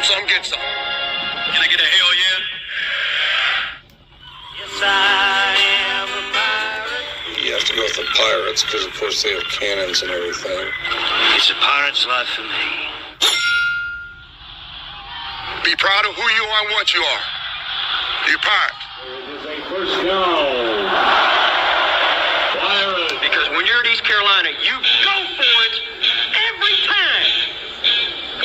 some, get some. Can I get a hell yeah? Yes, I am a pirate. You have to go with the pirates because, of course, they have cannons and everything. It's a pirate's life for me. Be proud of who you are and what you are. You're pirate. It is a first down. Pirates. Because when you're at East Carolina, you go for it every time.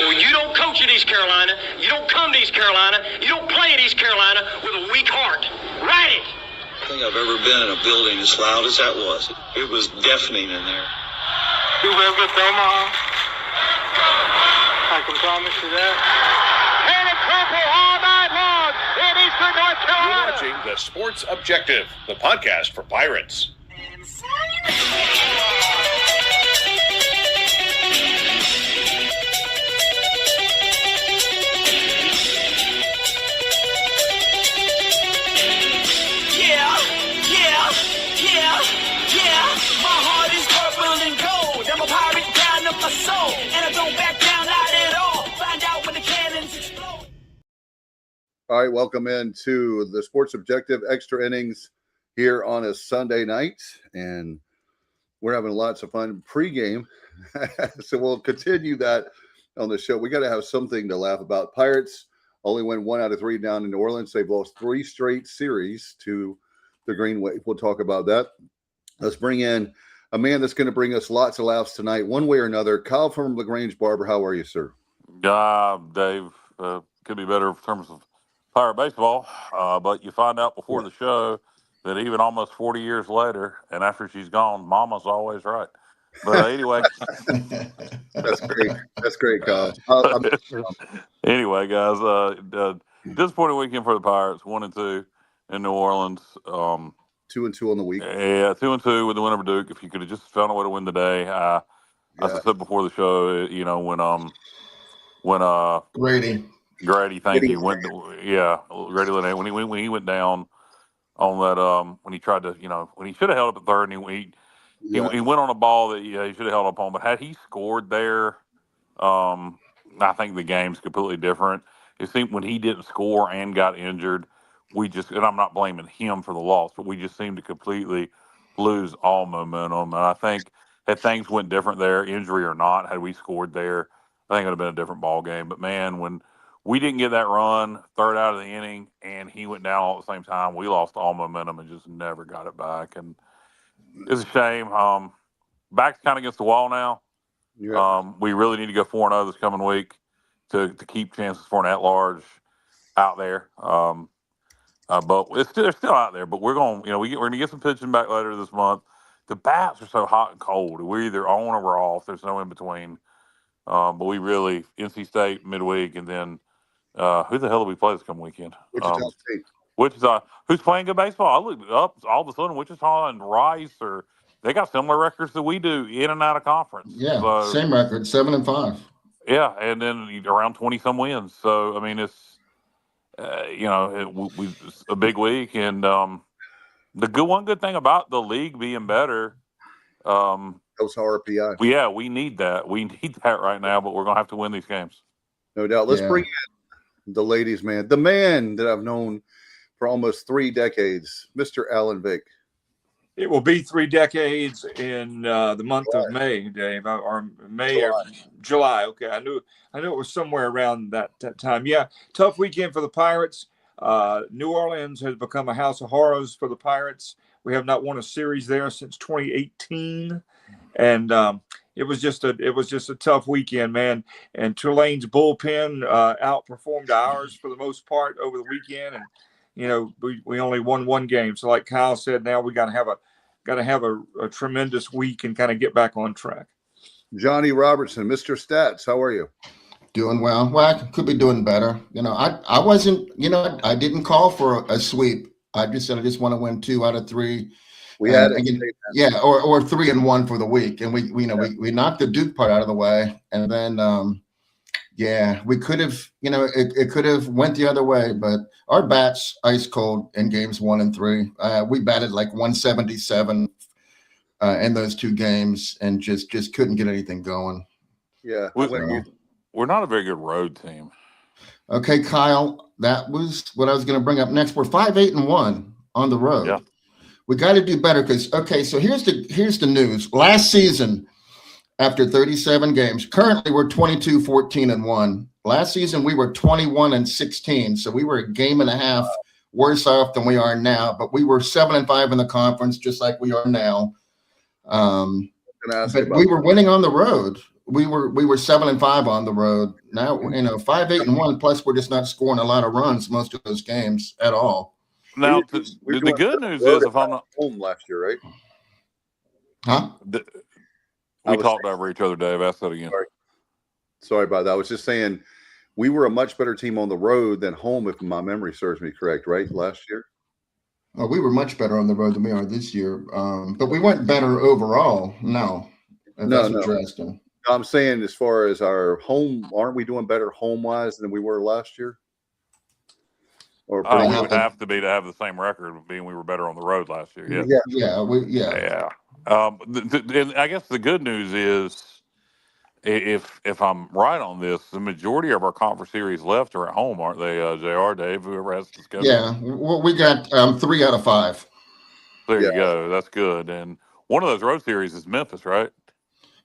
When you don't coach at East Carolina, you don't come to East Carolina, you don't play at East Carolina with a weak heart. Write it. I think I've ever been in a building as loud as that was. It was deafening in there. You live with Omaha? I can promise you that. And a triple all night long in Eastern North Carolina. You're watching The Sports Objective, the podcast for Pirates. My heart is purple and gold. I'm a pirate down of my soul. And I don't back down, not at all. Find out when the cannons explode. All right, welcome into the Sports Objective Extra Innings here on a Sunday night. And we're having lots of fun pregame. So we'll continue that on the show. We got to have something to laugh about. Pirates only win 1 out of 3 down in New Orleans. They've lost 3 straight series to the Green Wave. We'll talk about that. Let's bring in a man that's going to bring us lots of laughs tonight, one way or another. Kyle from LaGrange Barber, how are you, sir? Dave, could be better in terms of Pirate baseball, but you find out before the show that even almost 40 years later, and after she's gone, Mama's always right. But anyway. That's great. That's great, Kyle. Anyway, guys, disappointing weekend for the Pirates, 1-2 in New Orleans. 2-2 on the week. Yeah, 2-2 with the win over Duke. If you could have just found a way to win today, as I said before the show, you know, when Grady, thank you. Grady Linnaeus, when he went down on that, when he tried to, when he should have held up at third, and he went on a ball that he should have held up on. But had he scored there, I think the game's completely different. It seemed when he didn't score and got injured, and I'm not blaming him for the loss, but we just seemed to completely lose all momentum. And I think had things went different there, injury or not, had we scored there, I think it would have been a different ball game. But man, when we didn't get that run, third out of the inning, and he went down all at the same time, we lost all momentum and just never got it back. And it's a shame. Back's kind of against the wall now. Yeah. We really need to go 4-0 this coming week to keep chances for an at-large out there. But they're still out there. But we're going. We're going to get some pitching back later this month. The bats are so hot and cold. We're either on or we're off. There's no in between. But we really NC State midweek, and then who the hell do we play this coming weekend? Wichita State. Wichita, who's playing good baseball. I looked up all of a sudden. Wichita and Rice they got similar records that we do in and out of conference. Yeah, so, same record, 7-5. Yeah, and then around 20 some wins. So I mean, it's. It's a big week, and the good thing about the league being better, those RPI. Yeah, we need that. We need that right now, but we're gonna have to win these games. No doubt. Let's bring in the ladies' man, the man that I've known for almost 3 decades, Mr. Alan Vick. It will be 3 decades in the month of May, Dave, or May or July. Okay, I knew it was somewhere around that time. Yeah, tough weekend for the Pirates. New Orleans has become a house of horrors for the Pirates. We have not won a series there since 2018, and it was just a tough weekend, man. And Tulane's bullpen outperformed ours for the most part over the weekend, and we only won 1 game. So like Kyle said, now we got to have a tremendous week and kind of get back on track. Johnny Robertson, Mr. Stats, how are you? Doing well. Well, I could be doing better. I wasn't, I didn't call for a sweep. I just said I just want to win 2 out of 3. We had or 3-1 for the week. And we knocked the Duke part out of the way. And then we could have, it could have went the other way, but our bats ice cold in games 1 and 3. We batted like 177 in those 2 games and just couldn't get anything going. Yeah. We're not a very good road team. Okay, Kyle, that was what I was going to bring up next. We're 5-8-1 on the road. Yeah. We got to do better because so here's the news. Last season, after 37 games, currently we're 22-14-1. Last season we were 21-16, so we were a game and a half worse off than we are now. But we were 7-5 in the conference, just like we are now. But we were winning on the road. We were 7-5 on the road. Now 5-8-1. Plus, we're just not scoring a lot of runs most of those games at all. Now, the good news is, if I'm not home last year, right? Huh? We talked over each other, Dave. Ask that again. Sorry about that. I was just saying we were a much better team on the road than home, if my memory serves me correct, right? Last year. Oh, we were much better on the road than we are this year. But we weren't better overall. No. That's what you're asking. I'm saying as far as our home, aren't we doing better home-wise than we were last year? Or we would have to have the same record, being we were better on the road last year. Yeah. And I guess the good news is, if I'm right on this, the majority of our conference series left are at home, aren't they? JR, Dave, whoever has the schedule. Yeah, well, we got 3 out of 5. There you go. That's good. And one of those road series is Memphis, right?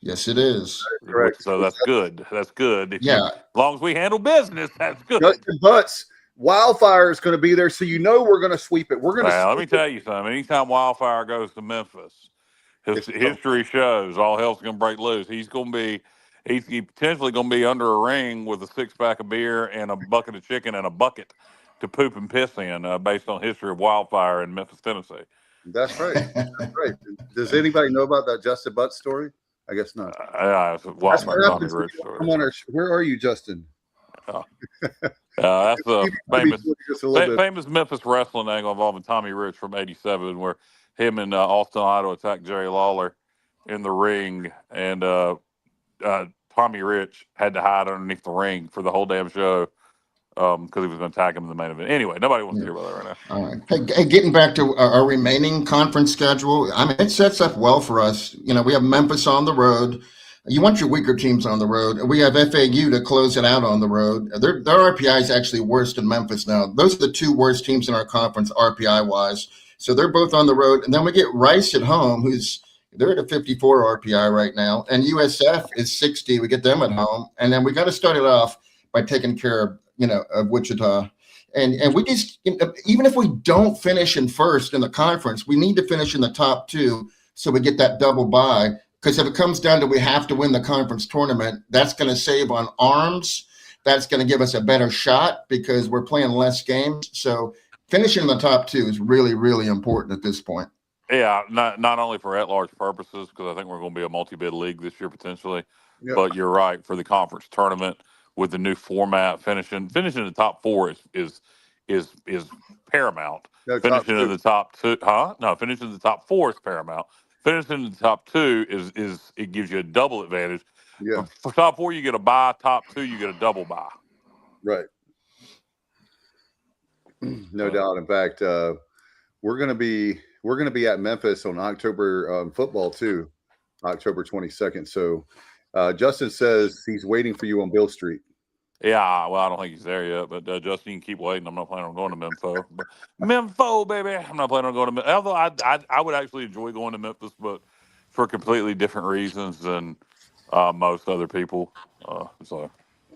Yes, it is. Correct. So that's good. That's good. Yeah. As long as we handle business, that's good. But Wildfire is going to be there, so we're going to sweep it. We're going to. Let me tell you something. Anytime Wildfire goes to Memphis, history shows all hell's going to break loose. He's potentially going to be under a ring with a 6-pack of beer and a bucket of chicken and a bucket to poop and piss in, based on history of Wildfire in Memphis, Tennessee. That's right. That's right. Does anybody know about that Justin Butts story? I guess not. That's what happens. Where are you, Justin? That's a famous Memphis wrestling angle involving Tommy Rich from '87, where him and Austin Idol attacked Jerry Lawler in the ring, and Tommy Rich had to hide underneath the ring for the whole damn show because he was going to attack him in the main event. Anyway, nobody wants to hear about that right now. All right. Hey, getting back to our remaining conference schedule, I mean, it sets up well for us. We have Memphis on the road. You want your weaker teams on the road. We have FAU to close it out on the road. Their RPI is actually worse than Memphis now. Those are the 2 worst teams in our conference RPI-wise. So they're both on the road. And then we get Rice at home, they're at a 54 RPI right now. And USF is 60. We get them at home. And then we got to start it off by taking care of Wichita. And we just, even if we don't finish in first in the conference, we need to finish in the top 2 so we get that double bye. Because if it comes down to we have to win the conference tournament, that's going to save on arms. That's going to give us a better shot because we're playing less games. So finishing in the top 2 is really, really important at this point. Yeah, not only for at-large purposes, because I think we're going to be a multi-bid league this year potentially, but you're right, for the conference tournament with the new format, finishing the top 4 is paramount. Finishing in the top 2, finishing in the top 4 is paramount. Finishing in the top 2 is it gives you a double advantage. Yeah. For top 4, you get a bye. Top 2, you get a double bye. Right. No doubt. In fact, we're going to be at Memphis on October football too, October 22nd. So Justin says he's waiting for you on Bill Street. Yeah, well, I don't think he's there yet, but Justin, you can keep waiting. I'm not planning on going to Memphis. Memphis, baby. I'm not planning on going to Memphis. Although I would actually enjoy going to Memphis, but for completely different reasons than most other people. So,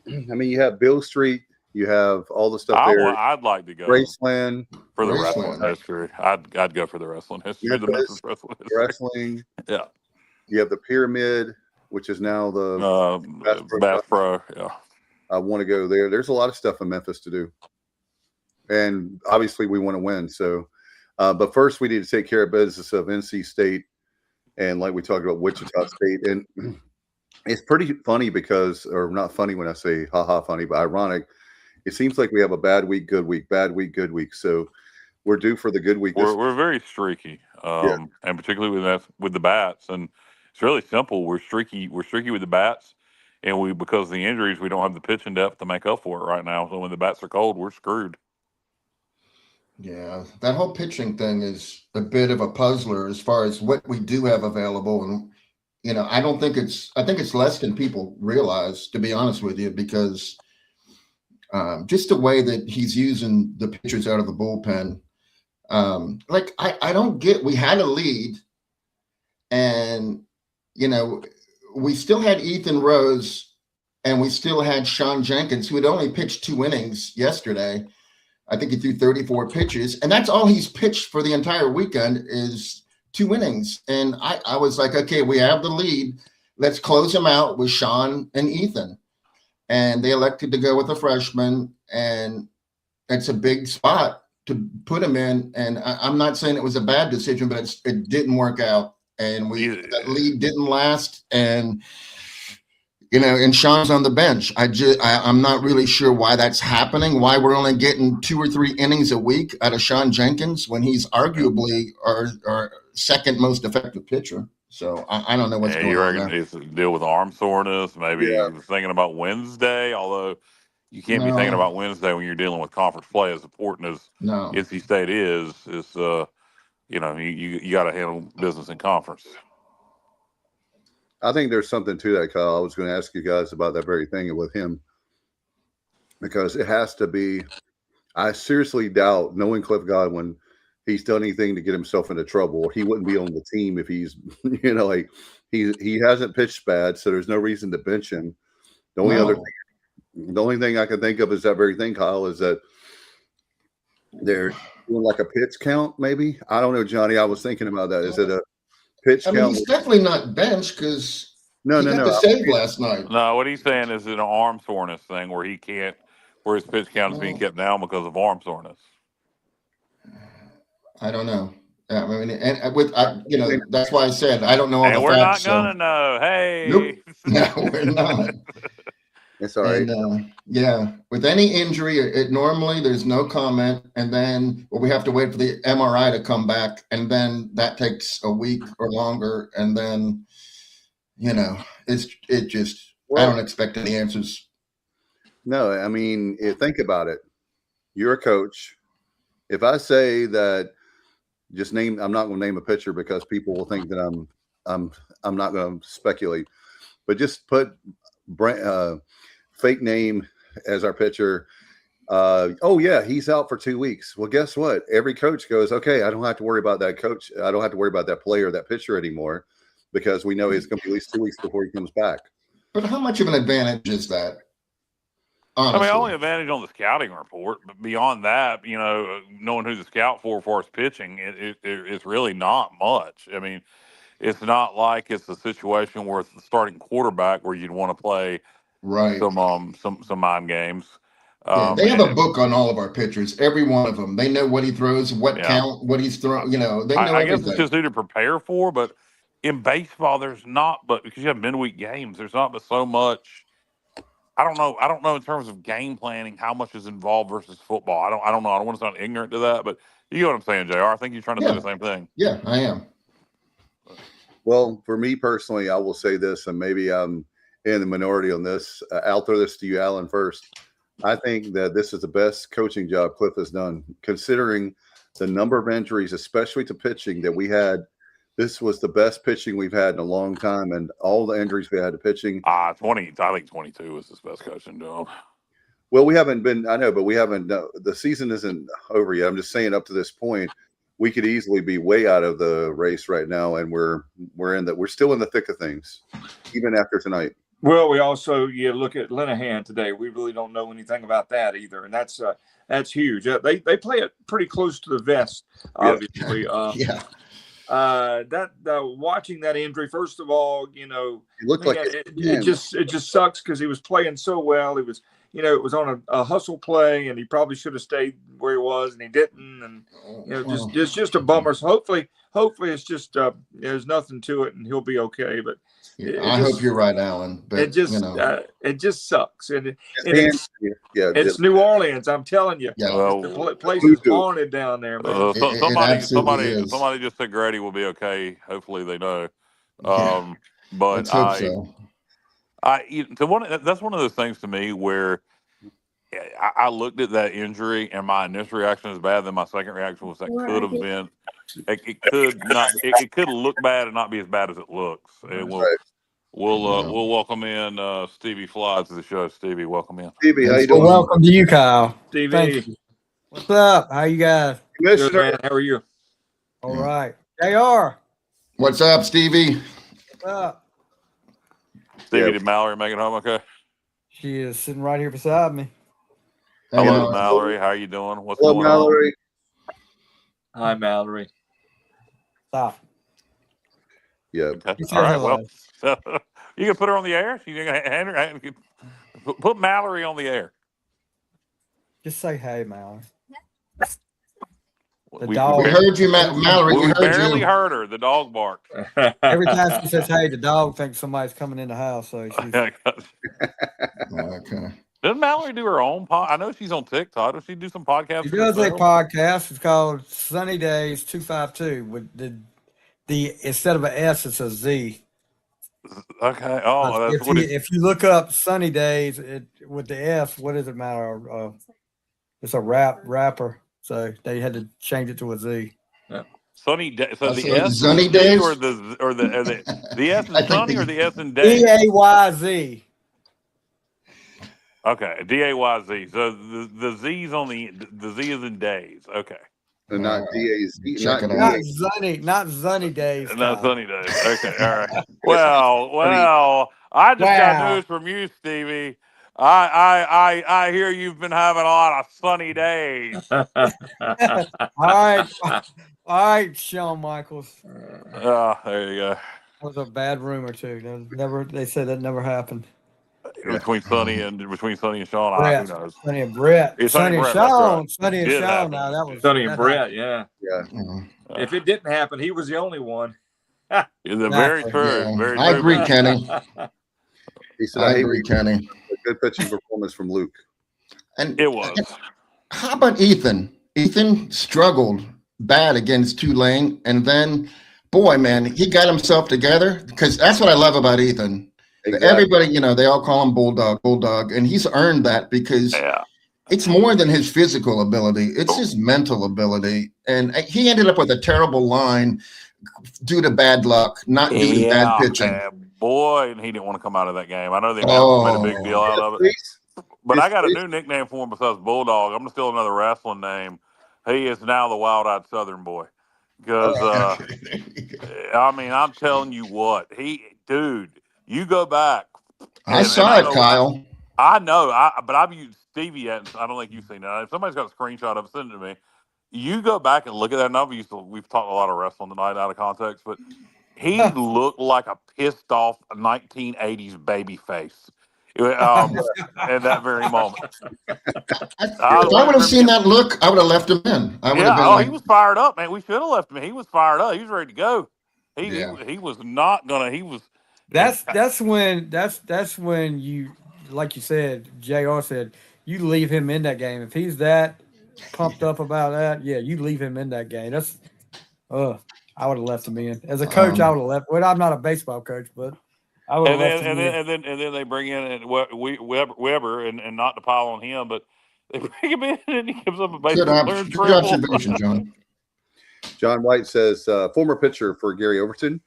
I mean, you have Bill Street, you have all the stuff there. I'd like to go. Graceland for the wrestling history. I'd go for the wrestling history. The Memphis wrestling history. Wrestling. Yeah. You have the Pyramid, which is now the Bass Pro. Yeah. I want to go there. There's a lot of stuff in Memphis to do. And obviously we want to win. So, but first we need to take care of business of NC State. And like we talked about Wichita State. And it's pretty funny because, or not funny when I say haha funny, but ironic. It seems like we have a bad week, good week, bad week, good week. So we're due for the good week. We're very streaky. And particularly with the bats. And it's really simple. We're streaky with the bats. And because of the injuries, we don't have the pitching depth to make up for it right now. So when the bats are cold, we're screwed. Yeah, that whole pitching thing is a bit of a puzzler as far as what we do have available. And, I think it's less than people realize, to be honest with you, because Just the way that he's using the pitchers out of the bullpen. Like I don't get. We had a lead, and we still had Ethan Rose, and we still had Sean Jenkins, who had only pitched 2 innings yesterday. I think he threw 34 pitches, and that's all he's pitched for the entire weekend is 2 innings. And I was like, okay, we have the lead. Let's close him out with Sean and Ethan. And they elected to go with a freshman, and it's a big spot to put him in. And I'm not saying it was a bad decision, but it didn't work out. And that lead didn't last. And and Sean's on the bench. I'm not really sure why that's happening. Why we're only getting 2 or 3 innings a week out of Sean Jenkins when he's arguably our second most effective pitcher. So I don't know what's going on. You reckon it's a deal with arm soreness? Maybe he was thinking about Wednesday, although you can't be thinking about Wednesday when you're dealing with conference play. As important as NC State is you got to handle business in conference. I think there's something to that, Kyle. I was going to ask you guys about that very thing with him, because it has to be. I seriously doubt, knowing Cliff Godwin, he's done anything to get himself into trouble. He wouldn't be on the team if he's, he hasn't pitched bad, so there's no reason to bench him. The only thing I can think of is that very thing, Kyle, is that they're doing like a pitch count, maybe. I don't know, Johnny. I was thinking about that. Is it a pitch count? He's definitely not benched because he got the save last night. No, what he's saying is an arm soreness thing where his pitch count is being kept down because of arm soreness. I don't know. I mean, that's why I said I don't know all the we're facts. We're not gonna know. Hey, nope. No, we're not. It's all right. And, with any injury, normally there's no comment, and then we have to wait for the MRI to come back, and then that takes a week or longer, and then I don't expect any answers. No, I mean, think about it. You're a coach. If I say that, I'm not going to name a pitcher because people will think that I'm not going to speculate, but just put fake name as our pitcher. He's out for 2 weeks. Well, guess what? Every coach goes, okay, I don't have to worry about that coach. I don't have to worry about that player, that pitcher anymore, because we know he's going to be at least 2 weeks before he comes back. But how much of an advantage is that? Honestly. Only advantage on the scouting report, but beyond that, knowing who to scout for as far as pitching, it's really not much. I mean, it's not like it's a situation where it's the starting quarterback where you'd want to play some mind games. They have a book on all of our pitchers, every one of them. They know what he throws, what count, what he's throwing. They know everything. I guess it's just who to prepare for, but in baseball, there's not, but because you have midweek games, there's not but so much. I don't know in terms of game planning how much is involved versus football. I don't know. I don't want to sound ignorant to that, but you know what I'm saying, JR. I think you're trying to say the same thing. Yeah, I am. Well, for me personally, I will say this, and maybe I'm in the minority on this. I'll throw this to you, Alan, first. I think that this is the best coaching job Cliff has done, considering the number of injuries, especially to pitching that we had. This was the best pitching we've had in a long time, and all the injuries we had to pitching. 20. I think 22 was his best coaching job. Well, we haven't been. I know, but we haven't. The season isn't over yet. I'm just saying, up to this point, we could easily be way out of the race right now, and we're still in the thick of things, even after tonight. Well, we also look at Linehan today. We really don't know anything about that either, and that's huge. They play it pretty close to the vest, obviously. Watching that injury, first of all, it looked like it just sucks because he was playing so well. He was, it was on a hustle play, and he probably should have stayed where he was, and he didn't. And it's just a bummer. So hopefully it's just there's nothing to it, and he'll be okay. But I hope you're right, Alan. But it just sucks, and it's New Orleans. I'm telling you, the place is haunted down there. Man. Somebody just said Grady will be okay. Hopefully they know. But let's hope so. That's one of those things to me where I looked at that injury and my initial reaction was bad. Then my second reaction was that could have been. It could look bad and not be as bad as it looks. We'll welcome in Stevie Fly to the show. Stevie, welcome in. Stevie, how you Well, doing? welcome to you, Kyle. Stevie. Thank you. What's up? How you guys? Good, man. How are you? All right. JR. What's up, Stevie? What's up? Stevie, did Mallory make it home okay? She is sitting right here beside me. Hello, Mallory. How are you doing? What's Hello, going Mallory. on? Hi, Mallory. Stop. Yeah. Okay. All right. Well, you can put her on the air. You can put Mallory on the air. Just say hey, Mallory. We heard you, Mallory. We barely heard her. The dog barked. Every time she says hey, the dog thinks somebody's coming in the house. So she's okay. Doesn't Mallory do her own pod? I know she's on TikTok. Does she do some podcasts? She does a podcast. It's called Sunny Days 252. With the instead of an S, it's a Z. Okay. Oh, that's if you look up Sunny Days with the S, what does it matter? It's a rapper. So they had to change it to a Z. Yeah. Sunny Day. So the S Sunny is Days, or the S is Sunny or the S in Days? DAYZ. Okay, DAYZ. So the Z's on the Z is in Days. Okay. And not DAZ. Not Sunny Days. Not Sunny Days. Okay. All right. Well. I just got news from you, Stevie. I hear you've been having a lot of sunny days. All right, Shawn Michaels. There you go. That was a bad rumor too. They said that never happened. Between Sonny and Shawn, who knows? Sonny and Brett. Sonny and Shawn. Sonny and Shawn. Now that was Sonny and Brett. Yeah. Yeah. If it didn't happen, he was the only one. Very true. Yeah. Very I true. agree, Kenny. He said, I agree, Kenny. A good pitching performance from Luke. And it was. How about Ethan? Ethan struggled bad against Tulane, and then, boy, man, he got himself together, because that's what I love about Ethan. Exactly. Everybody, they all call him Bulldog, and he's earned that because it's more than his physical ability. It's his mental ability. And he ended up with a terrible line due to bad luck, not due to bad pitching. Boy, and he didn't want to come out of that game. I know they made a big deal out of it. But I got a new nickname for him besides Bulldog. I'm going to steal another wrestling name. He is now the Wild-Eyed Southern Boy. Because, I'm telling you what. Dude, you go back. I saw it, Kyle. I know. But I've used Stevie. I don't think you've seen that. If somebody's got a screenshot of it, send it to me. You go back and look at that. And we've talked a lot of wrestling tonight out of context, but he looked like a pissed off 1980s baby face at that very moment. If I would have seen that look, I would have left him in. He was fired up, man. We should have left him. He was fired up. He was ready to go. He was not gonna. He was. That's when you, like you said, JR said, you leave him in that game. If he's that pumped up about that, you leave him in that game. I would have left him in. As a coach, I would have left. Well, I'm not a baseball coach, but I would have left him in. And then they bring in Weber, and not to pile on him, but they bring him in and he gives up a baseball player triple. Good observation, John. John White says, former pitcher for Gary Overton,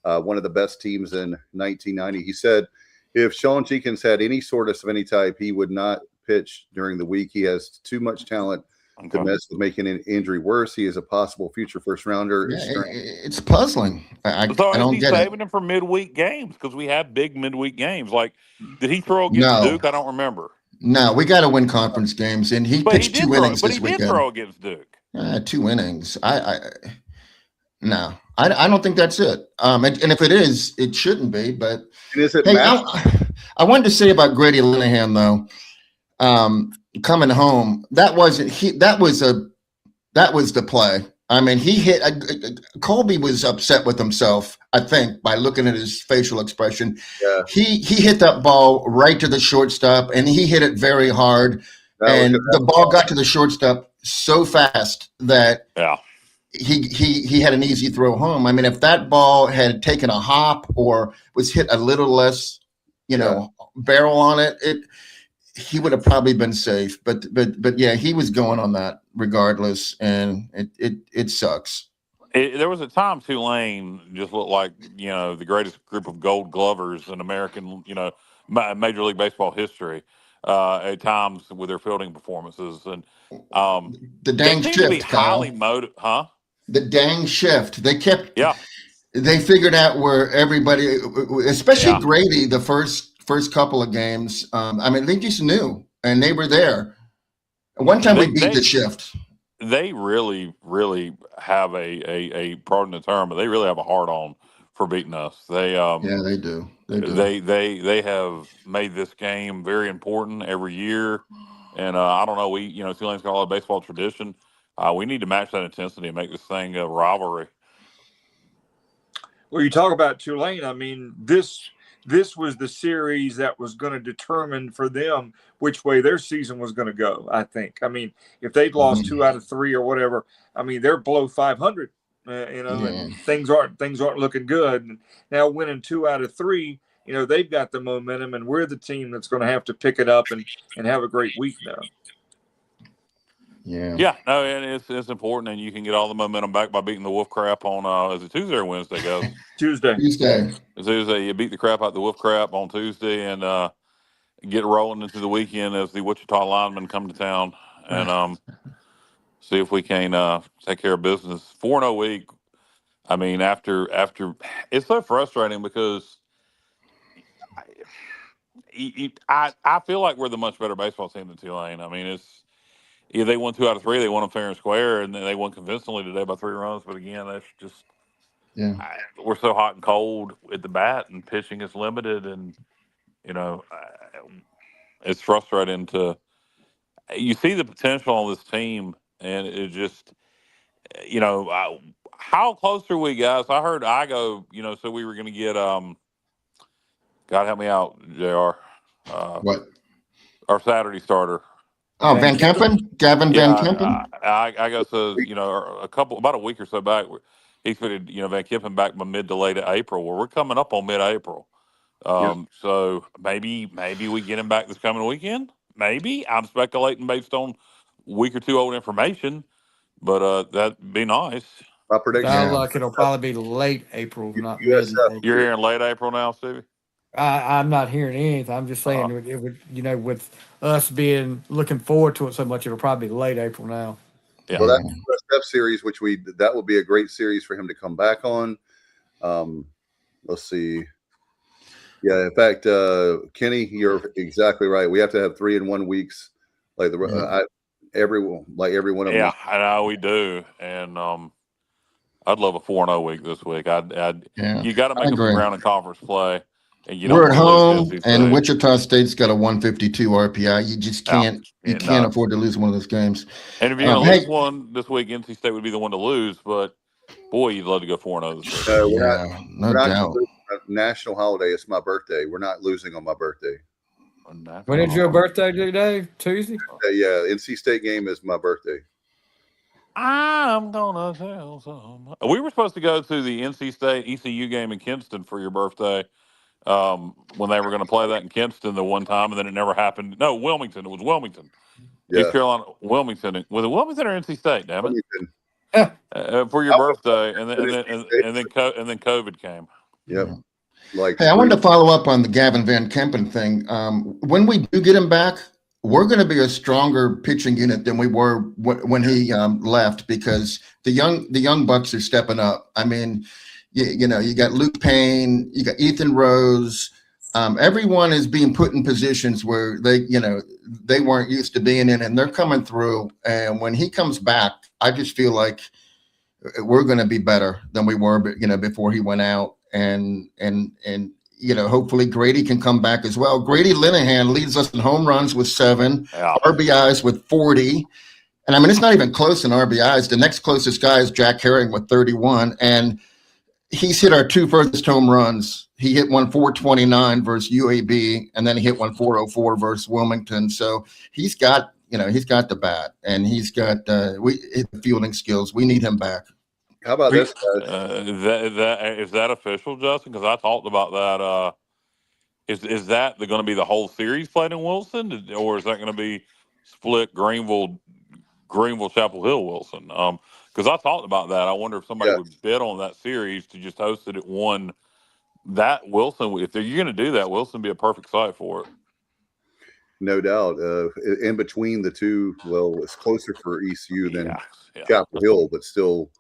one of the best teams in 1990. He said, if Sean Jenkins had any soreness of any type, he would not pitch during the week. He has too much talent to mess with making an injury worse. He is a possible future first rounder. It's puzzling. I don't get it. Saving him for midweek games because we have big midweek games. Like, did he throw against Duke? I don't remember. No, we got to win conference games, and he pitched 2 innings this weekend. But he did throw against Duke. 2 innings. No, I don't think that's it. And if it is, it shouldn't be. But I wanted to say about Grady Linehan though. Coming home, that was the play. I mean, he hit. Colby was upset with himself, I think, by looking at his facial expression. Yeah. He hit that ball right to the shortstop, and he hit it very hard. And the ball got to the shortstop so fast that he had an easy throw home. I mean, if that ball had taken a hop or was hit a little less, barrel on it, he would have probably been safe, but yeah, he was going on that regardless, and it sucks. There was a time Tulane just looked like, the greatest group of gold glovers in American, Major League Baseball history, at times with their fielding performances. And The they dang seem to be shift, highly Kyle. motivated. Huh? The dang shift. Yeah. They figured out where everybody, especially Yeah. Grady, the first couple of games. I mean, they just knew, and they were there. One time we beat the shift. They really, really have a pardon the term, but they really have a hard on for beating us. They Yeah, they do. They do. they have made this game very important every year, and I don't know. Tulane's got a lot of baseball tradition. We need to match that intensity and make this thing a rivalry. Well, you talk about Tulane. I mean, this was the series that was going to determine for them which way their season was going to go, I think. I mean, if they'd lost 2 out of 3 or whatever, I mean, they're below 500, and things aren't looking good. And now winning 2 out of 3, they've got the momentum, and we're the team that's going to have to pick it up and have a great week now. Yeah. No, and it's important, and you can get all the momentum back by beating the Wolf Crap on is it Tuesday or Wednesday, guys? Tuesday. Tuesday, you beat the crap out the Wolf Crap on Tuesday, and get rolling into the weekend as the Wichita linemen come to town, and see if we can take care of business. 4-0 week. I mean, after it's so frustrating because I feel like we're the much better baseball team than Tulane. I mean, they won 2 out of 3. They won them fair and square, and then they won convincingly today by 3 runs. But again, that's just we're so hot and cold at the bat, and pitching is limited, and it's frustrating you see the potential on this team, and it just how close are we, guys? I heard Igo, so we were going to get God help me out, JR. What? Our Saturday starter. Oh, Van Kempen? Gavin Van Kempen? I guess, about a week or so back, he fitted, Van Kempen back by mid to late April. Well, we're coming up on mid-April. So maybe we get him back this coming weekend. Maybe. I'm speculating based on a week or two old information, but that'd be nice. My prediction. Sounds like it'll probably be late April, not mid-April. You're hearing late April now, Stevie? I'm not hearing anything. I'm just saying it would, with us looking forward to it so much, it'll probably be late April now. Yeah. Well, that's the step series, that will be a great series for him to come back on. Let's see. Yeah, in fact, Kenny, you're exactly right. We have to have 3-in-1 weeks, like every one of them. Yeah, I know we do, and I'd love a 4-0 week this week. You got to make them some ground and conference play. And we're at home, and Wichita State's got a 152 RPI. You just can't afford to lose one of those games. And if you're going to lose one this week, NC State would be the one to lose. But boy, you'd love to go 4-0 this week. No doubt. National holiday. It's my birthday. We're not losing on my birthday. When is your birthday, Dave? Tuesday? Yeah, NC State game is my birthday. I'm gonna tell some. We were supposed to go to the NC State ECU game in Kinston for your birthday. When they were going to play that in Kinston the one time, and then it never happened. No, Wilmington. It was Wilmington. Yeah. East Carolina, Wilmington. Was it Wilmington or NC State? Damn it! For your birthday, and then COVID came. Yep. Hey, I wanted to follow up on the Gavin Van Kempen thing. When we do get him back, we're going to be a stronger pitching unit than we were when he left, because the young bucks are stepping up. I mean, you got Luke Payne, you got Ethan Rose. Everyone is being put in positions where they weren't used to being in, and they're coming through. And when he comes back, I just feel like we're going to be better than we were, before he went out. And hopefully Grady can come back as well. Grady Linehan leads us in home runs with 7, RBIs with 40. And I mean, it's not even close in RBIs. The next closest guy is Jack Herring with 31. And he's hit our 2 furthest home runs. He hit one 429 versus UAB, and then he hit one 404 versus Wilmington. So he's got the bat, and he's got the fielding skills. We need him back. How about this? Is that official, Justin? Because I talked about that. Is that going to be the whole series played in Wilson, or is that going to be split Greenville, Chapel Hill, Wilson? Because Because I talked about that. I wonder if somebody Yeah. would bid on that series to just host it at one. That Wilson, if you're going to do that, Wilson would be a perfect site for it. No doubt. In between the two, well, it's closer for ECU than Yeah. Chapel Hill, but still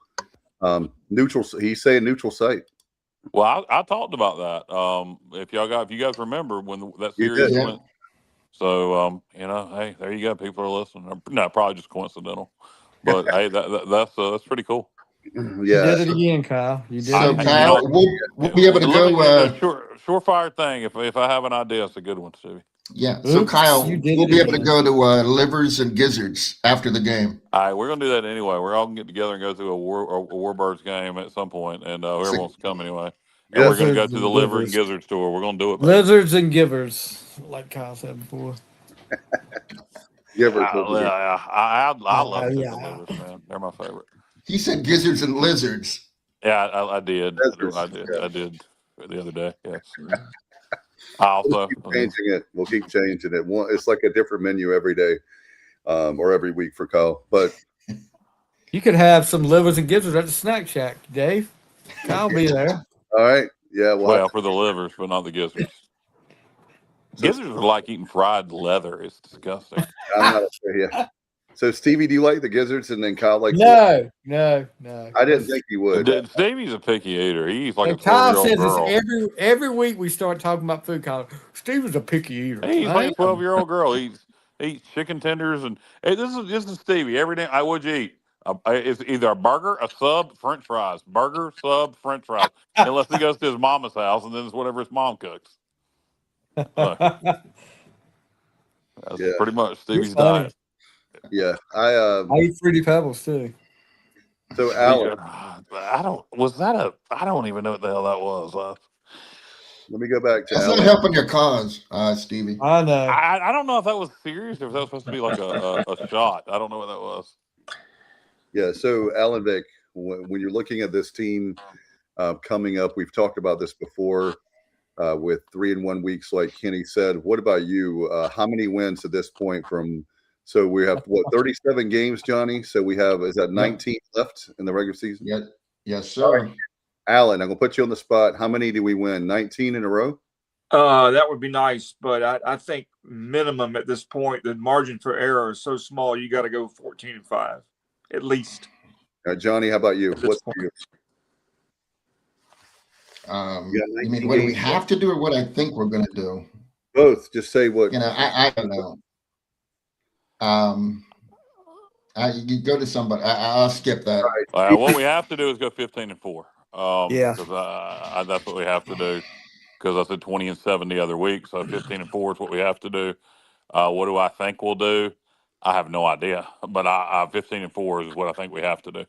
neutral. He's saying neutral site. Well, I talked about that. If you guys remember when that You series did. went. So hey, there you go. People are listening. No, probably just coincidental, but hey, that's pretty cool. You Yeah. did it again, Kyle. You did So it again. Kyle, we'll be able to go. Surefire thing. If I have an idea, it's a good one, Stevie. Yeah. So Oops, Kyle, you did we'll it be able to again. go to livers and gizzards after the game. All right, we're gonna do that anyway. We're all gonna get together and go to a Warbirds game at some point, and whoever wants to come anyway. And we're gonna go to the liver and gizzard store. We're gonna do it. Lizards and givers, like Kyle said before. Givers. I love livers, man. They're my favorite. He said gizzards and lizards. Yeah, I did. I did the other day. Yes. I also We'll keep changing it. We'll keep changing it. It's like a different menu every day, or every week for Kyle. But you could have some livers and gizzards at the snack shack, Dave. Kyle be there. All right. Yeah. Well, for the livers, but not the gizzards. Gizzards are like eating fried leather. It's disgusting. Yeah. So Stevie, do you like the gizzards? And then Kyle likes No. I didn't think he would. Stevie's a picky eater. He eats like and a 12-year-old Kyle says girl. this every week we start talking about food. Kyle, Steven's a picky eater. He's like a 12-year-old girl. He eats chicken tenders and hey, this is Stevie. Every day, what'd you eat? It's either a burger, a sub, French fries. Burger, sub, French fries. Unless he goes to his mama's house and then it's whatever his mom cooks. That's pretty much Stevie's diet. Yeah, I eat Fruity Pebbles too. So Alan, I don't even know what the hell that was. Let me go back to That's Alan. not helping your cause, Stevie. I know. I don't know if that was serious or if that was supposed to be like a shot. I don't know what that was. Yeah, so Alan Vick, when you're looking at this team coming up, we've talked about this before with 3-1 weeks, like Kenny said. What about you? How many wins at this point from? So we have 37 games, Johnny. So we have, is that 19 left in the regular season? Yeah. Yes, sir. Right. Alan, I'm gonna put you on the spot. How many do we win? 19 in a row? That would be nice, but I think minimum at this point, the margin for error is so small. You got to go 14-5 at least. Johnny, how about you? What's you? You mean what do we have to do, or what I think we're going to do? Both. Just say what. I don't know. You go to somebody. I'll skip that. What we have to do is go 15-4. Yeah, because that's what we have to do. Because I said 20-7 the other week, so 15-4 is what we have to do. What do I think we'll do? I have no idea, but 15-4 is what I think we have to do.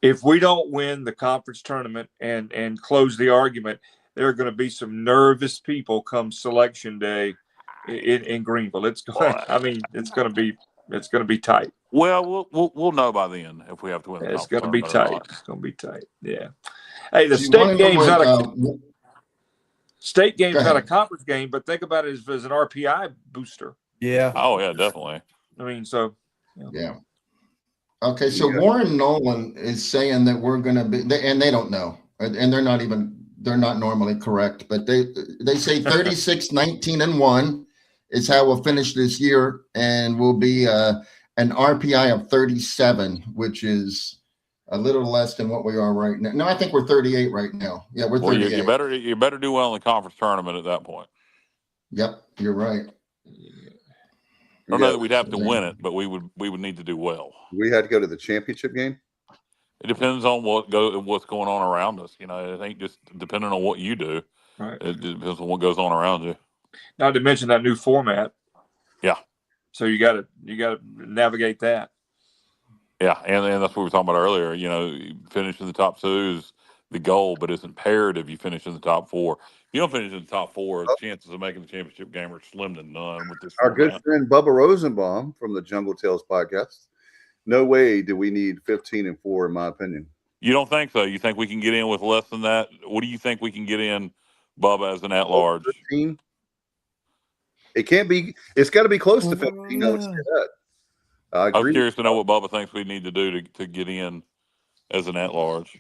If we don't win the conference tournament and close the argument, there are going to be some nervous people come selection day in Greenville. It's going to be tight. Well, we'll know by then if we have to win. It's going to be tight. It's going to be tight. Yeah. Hey, the state game's not a conference game, but think about it as an RPI booster. Yeah. Oh yeah, definitely. I mean, so yeah. Okay, so Warren Nolan is saying that we're going to be, and they don't know, and they're not normally correct, but they say 36-19-1 is how we'll finish this year, and we'll be an RPI of 37, which is a little less than what we are right now. No, I think we're 38 right now. Yeah, we're 38. Well, you better do well in the conference tournament at that point. Yep, you're right. I don't know that we'd have to win it, but we would need to do well. We had to go to the championship game. It depends on what's going on around us. It ain't just depending on what you do. Right. It depends on what goes on around you. Not to mention that new format. Yeah. So you got to navigate that. Yeah, and that's what we were talking about earlier. Finishing the top 2 is the goal, but it's imperative you finish in the top 4. If you don't finish in the top 4, the chances of making the championship game are slim to none with this. Our good friend Bubba Rosenbaum from the Jungle Tales podcast. No way do we need 15-4, in my opinion. You don't think so? You think we can get in with less than that? What do you think we can get in, Bubba, as an at-large? 15? It can't be. It's got to be close to 15. No, it's that. I I'm agree. curious to know what Bubba thinks we need to do to get in as an at-large.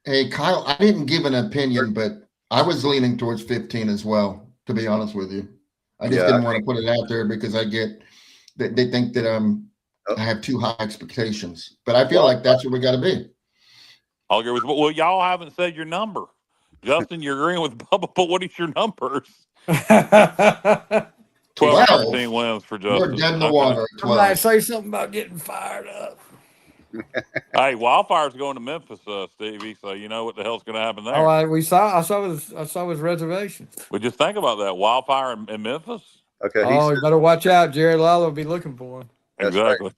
Hey, Kyle, I didn't give an opinion, but I was leaning towards 15 as well, to be honest with you. I just didn't want to put it out there because I get that they think that I have too high expectations. But I feel like that's where we got to be. I'll agree with. Well, y'all haven't said your number, Justin. You're agreeing with Bubba, but what is your numbers? 12, 13 wins for Justin. We're dead in the water. I might say something about getting fired up. Hey, Wildfire's going to Memphis, Stevie. So you know what the hell's going to happen there. Oh, I saw his reservation. Well, just think about that. Wildfire in Memphis. Okay. Oh, you better watch out. Jared Lalo will be looking for him. Exactly. Right.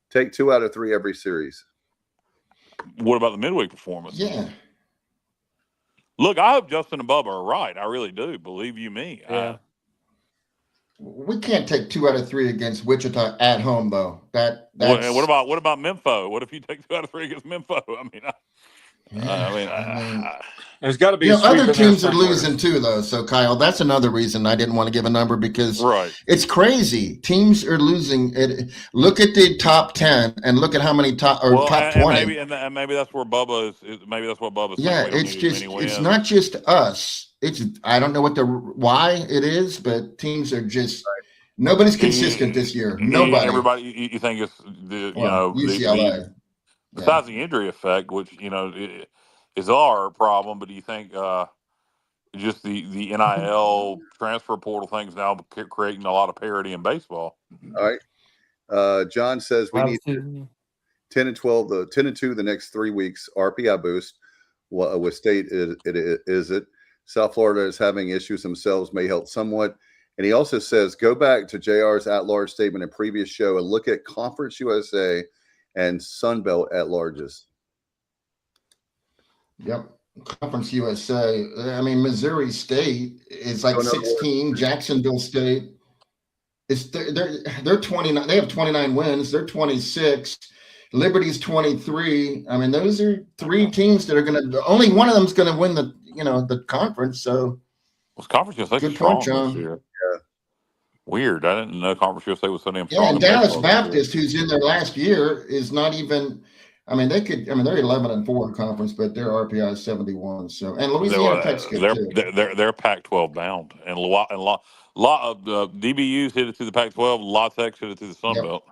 Take 2 out of 3 every series. What about the midweek performance? Yeah. Look, I hope Justin and Bubba are right. I really do. Believe you me. Yeah. We can't take 2 out of 3 against Wichita at home, though. That's what about Memphis? What if you take 2 out of 3 against Memphis? There's got to be. Other teams are losing too, though. So, Kyle, that's another reason I didn't want to give a number because it's crazy. Teams are losing. Look at the top 10 and look at how many top 20. And maybe that's where Bubba is. Maybe that's what Bubba's. Yeah, it's not just us. I don't know why it is, but teams are just nobody's consistent this year. Nobody. Everybody. You think it's UCLA. Besides the injury effect, which is our problem, but do you think just the NIL transfer portal thing's now creating a lot of parity in baseball? All right. John says we need 10 and 12, the 10 and 2 the next 3 weeks. RPI boost. With State, is it? South Florida is having issues themselves, may help somewhat. And he also says, go back to JR's at-large statement in previous show and look at Conference USA and Sunbelt at-larges. Yep. Conference USA. I mean, Missouri State is like 16. Jacksonville State they're 29. They have 29 wins. They're 26. Liberty's 23. I mean, those are 3 teams that are going to. Only one of them's going to win the conference. So, Conference USA good strong point, John. this year. Yeah. Weird. I didn't know Conference USA was so damn strong. Yeah, and Dallas Baptist, who's in their last year, is not even. I mean, they're 11-4 in conference, but their RPI is 71. So, and Louisiana Tech's good too. They're Pac-12 bound, and a lot of DBUs hit it to the Pac-12. La Tech's hit it to the Sun Belt.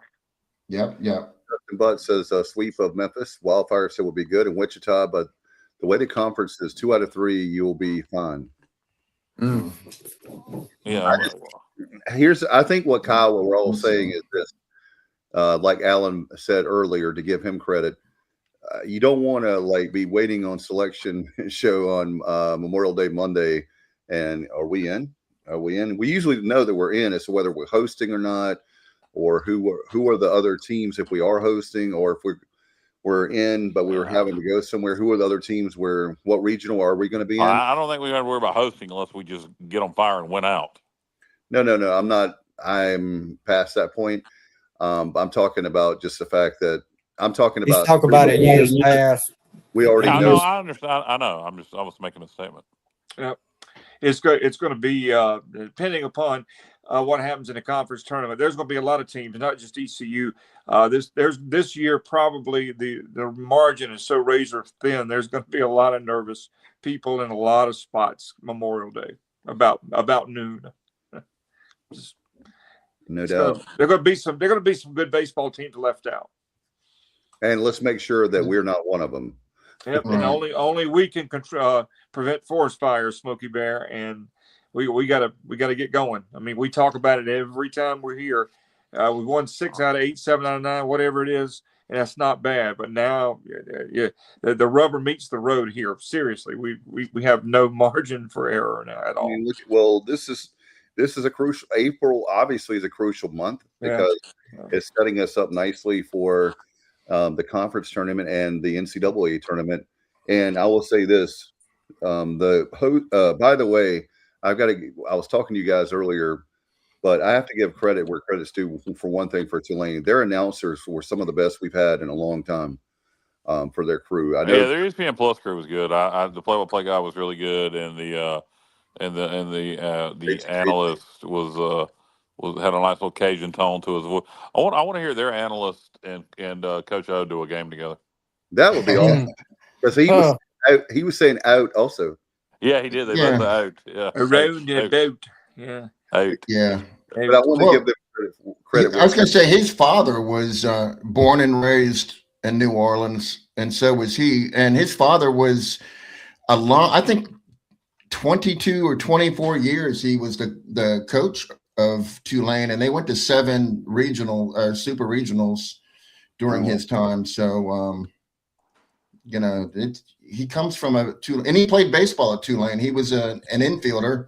Yep. Justin Butt says sweep of Memphis. Wildfire said will be good in Wichita, but the way the conference is 2 out of 3, you will be fine. Yeah. I think what Kyle, what we're all saying is this. Like Alan said earlier, to give him credit, you don't want to be waiting on selection show on Memorial Day Monday. And are we in? We usually know that we're in as to whether we're hosting or not, or who are the other teams if we are hosting, or if we're in but we were having to go somewhere. Who are the other teams? What regional are we going to be in? I don't think we got to worry about hosting unless we just get on fire and win out. No. I'm not. I'm past that point. I'm talking about just the fact that I'm talking about. He's talking about it years past. We already know. I understand. I know. I was making a statement. Yeah, it's going to be depending upon what happens in the conference tournament. There's going to be a lot of teams, not just ECU. This year probably the margin is so razor thin. There's going to be a lot of nervous people in a lot of spots Memorial Day about noon. No doubt. There are going to be some good baseball teams left out. And let's make sure that we're not one of them. Yep, and only we can prevent forest fires, Smokey Bear, and we gotta get going. I mean, we talk about it every time we're here. We won 6 out of 8, 7 out of 9, whatever it is, and that's not bad. But now, the rubber meets the road here. Seriously, we have no margin for error now at all. This is a crucial. April obviously is a crucial month because it's setting us up nicely for the conference tournament and the NCAA tournament. And I will say this: by the way, I was talking to you guys earlier, but I have to give credit where credit's due. For one thing, for Tulane, their announcers were some of the best we've had in a long time for their crew. I know. Yeah, their ESPN Plus crew was good. The play-by-play guy was really good, and the analyst was had a nice little Cajun tone to his voice. I want to hear their analyst and Coach O do a game together. That would be awesome because he was saying out also. Yeah, he did. They both out. Yeah, around the boat. Yeah, out. Yeah. But I want to give them credit. I was going to say his father was born and raised in New Orleans, and so was he. And his father was I think 22 or 24 years he was the coach of Tulane, and they went to 7 regional super regionals during his time. So he comes from and he played baseball at Tulane. He was an infielder,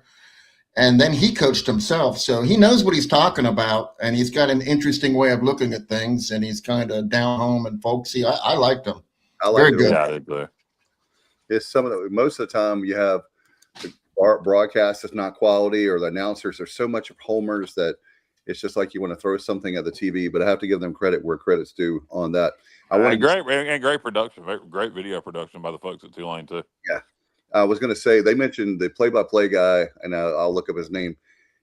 and then he coached himself, so he knows what he's talking about, and he's got an interesting way of looking at things, and he's kind of down home and folksy. I liked him. Very good. Yeah, I did too. It's most of the time you have the broadcast is not quality, or the announcers are so much homers that it's just like you want to throw something at the TV. But I have to give them credit where credit's due on that. Great production, great video production by the folks at Tulane too. Yeah, I was going to say they mentioned the play-by-play guy, and I'll look up his name.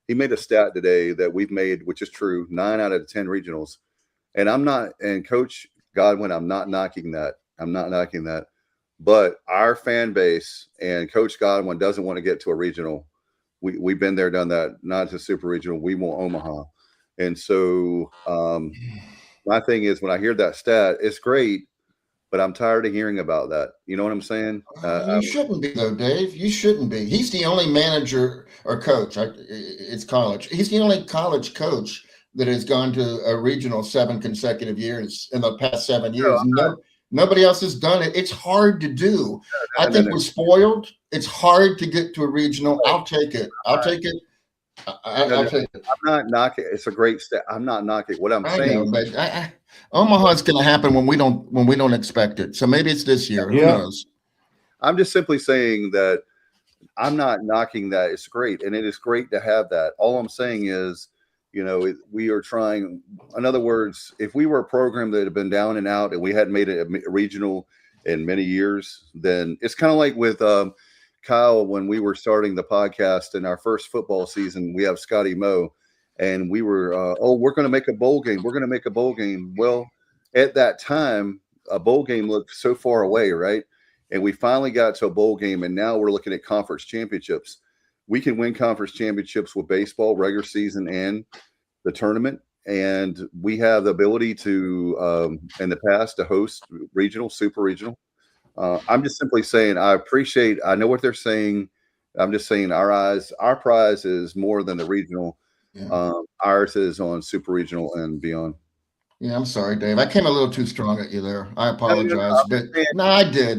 He made a stat today that we've made, which is true, 9 out of 10 regionals. And Coach Godwin, I'm not knocking that. But our fan base and Coach Godwin doesn't want to get to a regional. We've been there, done that, not to super regional. We want Omaha. And so my thing is, when I hear that stat, it's great, but I'm tired of hearing about that. You know what I'm saying? You shouldn't be, though, Dave. You shouldn't be. He's the only manager or coach. It's college. He's the only college coach that has gone to a regional 7 consecutive years in the past 7 years. Nobody else has done it. It's hard to do. I think we're spoiled. It's hard to get to a regional. I'll take it. I'll take it. I'll take it. I'm not knocking. It's a great stat. I'm not knocking. What I'm saying, but Omaha's going to happen when we don't expect it. So maybe it's this year. Who knows? I'm just simply saying that I'm not knocking that. It's great, and it is great to have that. All I'm saying is, we are trying. In other words, if we were a program that had been down and out and we hadn't made it a regional in many years, then it's kind of like with Kyle when we were starting the podcast in our first football season. We have Scotty Moe, and we were, we're going to make a bowl game. We're going to make a bowl game. Well, at that time, a bowl game looked so far away, right? And we finally got to a bowl game, and now we're looking at conference championships. We can win conference championships with baseball, regular season, and the tournament. And we have the ability to, in the past, to host regional, super regional. I'm just simply saying I know what they're saying. I'm just saying our prize is more than the regional. Yeah. Ours is on super regional and beyond. Yeah, I'm sorry, Dave. I came a little too strong at you there. I apologize. I did.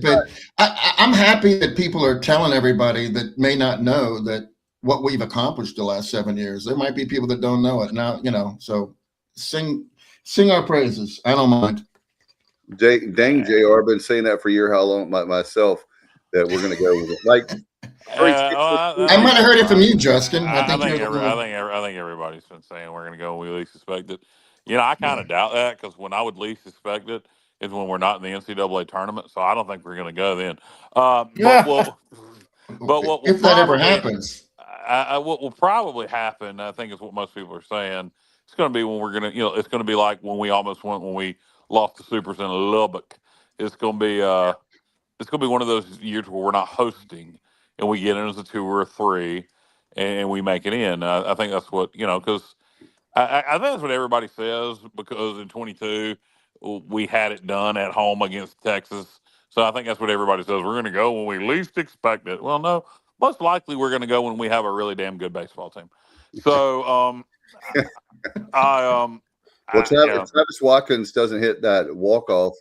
But I'm happy that people are telling everybody that may not know that what we've accomplished the last 7 years. There might be people that don't know it now, so sing our praises. I don't mind. Dang, JR, I've been saying that for a year, how long myself, that we're going to go with it. Like, I might have heard it from you, Justin. I think everybody's been saying we're going to go when we least suspect it. I kind of doubt that, because when I would least suspect it is when we're not in the NCAA tournament. So I don't think we're going to go then. If that ever happens, what will probably happen, I think, is what most people are saying. It's going to be when we're going to, it's going to be like when we almost went when we lost the Supers in Lubbock. It's going to be one of those years where we're not hosting and we get in as a 2 or a 3 and we make it in. I think that's what, because I think that's what everybody says, because in 22 we had it done at home against Texas. So I think that's what everybody says. We're going to go when we least expect it. Well, no, most likely we're going to go when we have a really damn good baseball team. So Travis Watkins doesn't hit that walk-off,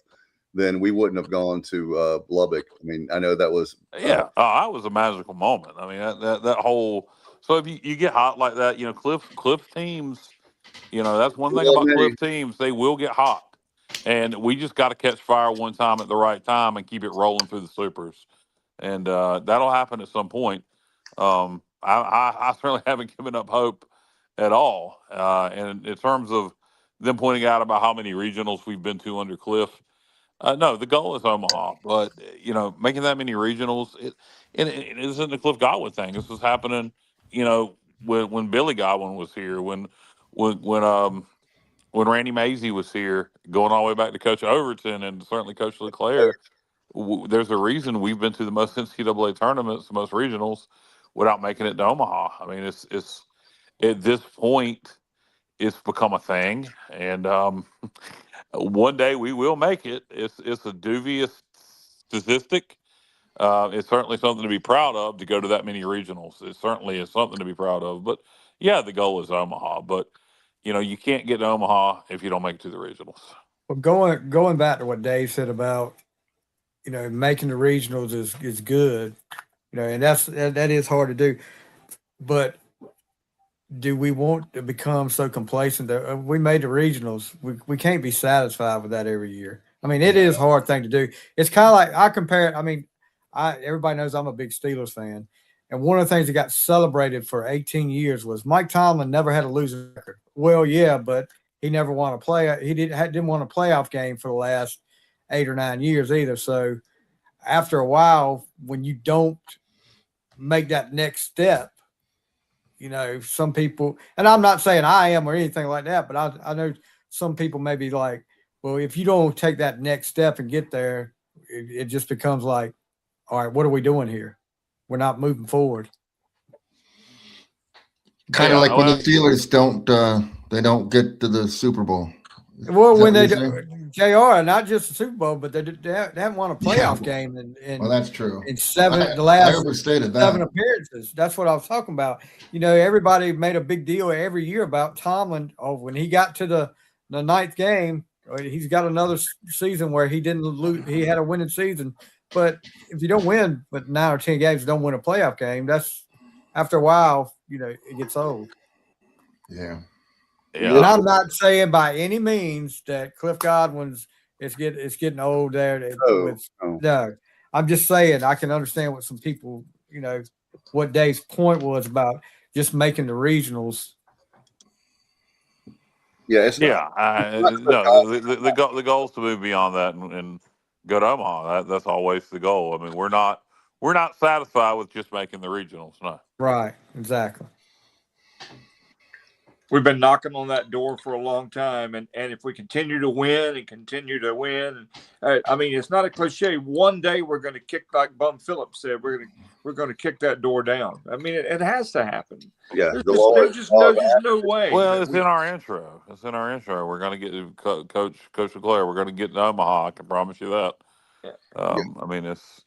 then we wouldn't have gone to Lubbock. I mean, I know that was that was a magical moment. I mean, that whole. So if you get hot like that, Cliff's teams, that's one thing about Cliff teams. They will get hot, and we just got to catch fire one time at the right time and keep it rolling through the Supers, and that'll happen at some point. I certainly haven't given up hope at all. And in terms of them pointing out about how many regionals we've been to under Cliff, no, the goal is Omaha. But making that many regionals, it isn't a Cliff Godwin thing. This is happening, when Billy Godwin was here, when Randy Mazey was here, going all the way back to Coach Overton and certainly Coach LeClair. There's a reason we've been to the most NCAA tournaments, the most regionals, without making it to Omaha. I mean, it's at this point, it's become a thing, and one day we will make it. It's a dubious statistic. It's certainly something to be proud of to go to that many regionals. It certainly is something to be proud of. But yeah, the goal is Omaha. But you can't get to Omaha if you don't make it to the regionals. Well, going back to what Dave said about making the regionals is good, and that is hard to do. But do we want to become so complacent that we made the regionals? We can't be satisfied with that every year. I mean, it is a hard thing to do. It's kind of like I compare it. I mean, everybody knows I'm a big Steelers fan, and one of the things that got celebrated for 18 years was Mike Tomlin never had a losing record. Well, yeah, but he never won a play. He didn't want a playoff game for the last 8 or 9 years either. So after a while, when you don't make that next step, some people, and I'm not saying I am or anything like that, but I know some people may be like, well, if you don't take that next step and get there, it just becomes like, all right, what are we doing here? We're not moving forward. Kind of like when the Steelers don't get to the Super Bowl. Well, when they do, JR, not just the Super Bowl, but they haven't won a playoff game in well, that's true. In the last 7 appearances. That's what I was talking about. Everybody made a big deal every year about Tomlin. Oh, when he got to the 9th game, he's got another season where he didn't lose. He had a winning season. But if you don't win, but 9 or 10 games, don't win a playoff game, that's after a while, it gets old. Yeah. Yeah. And I'm not saying by any means that Cliff Godwin's it's getting old there. No, I'm just saying I can understand what some people, what Dave's point was about just making the regionals. Yeah, the goal is to move beyond that and go to Omaha. That's always the goal. I mean, we're not satisfied with just making the regionals. No. Right. Exactly. We've been knocking on that door for a long time, and if we continue to win, I mean, it's not a cliche. One day we're going to kick, like Bum Phillips said, we're going to kick that door down. I mean, it has to happen. Yeah, there's just no way. Well, it's in our intro. We're going to get Coach LeClair. We're going to get to Omaha. I can promise you that. I mean, it's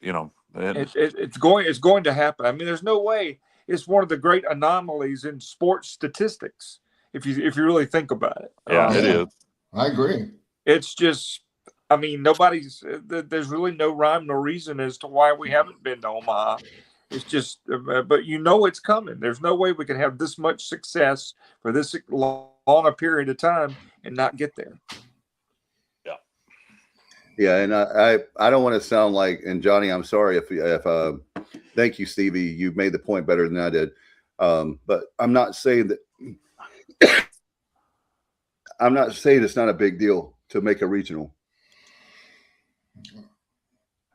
it's going to happen. I mean, there's no way. It's one of the great anomalies in sports statistics. If you really think about it. Yeah, it is. I agree. It's just, I mean, there's really no rhyme, no reason as to why we haven't been to Omaha. It's just, but it's coming. There's no way we can have this much success for this long a period of time and not get there. Yeah. Yeah, and I don't want to sound like, and Johnny, I'm sorry if thank you, Stevie. You made the point better than I did. But I'm not saying that. I'm not saying it's not a big deal to make a regional.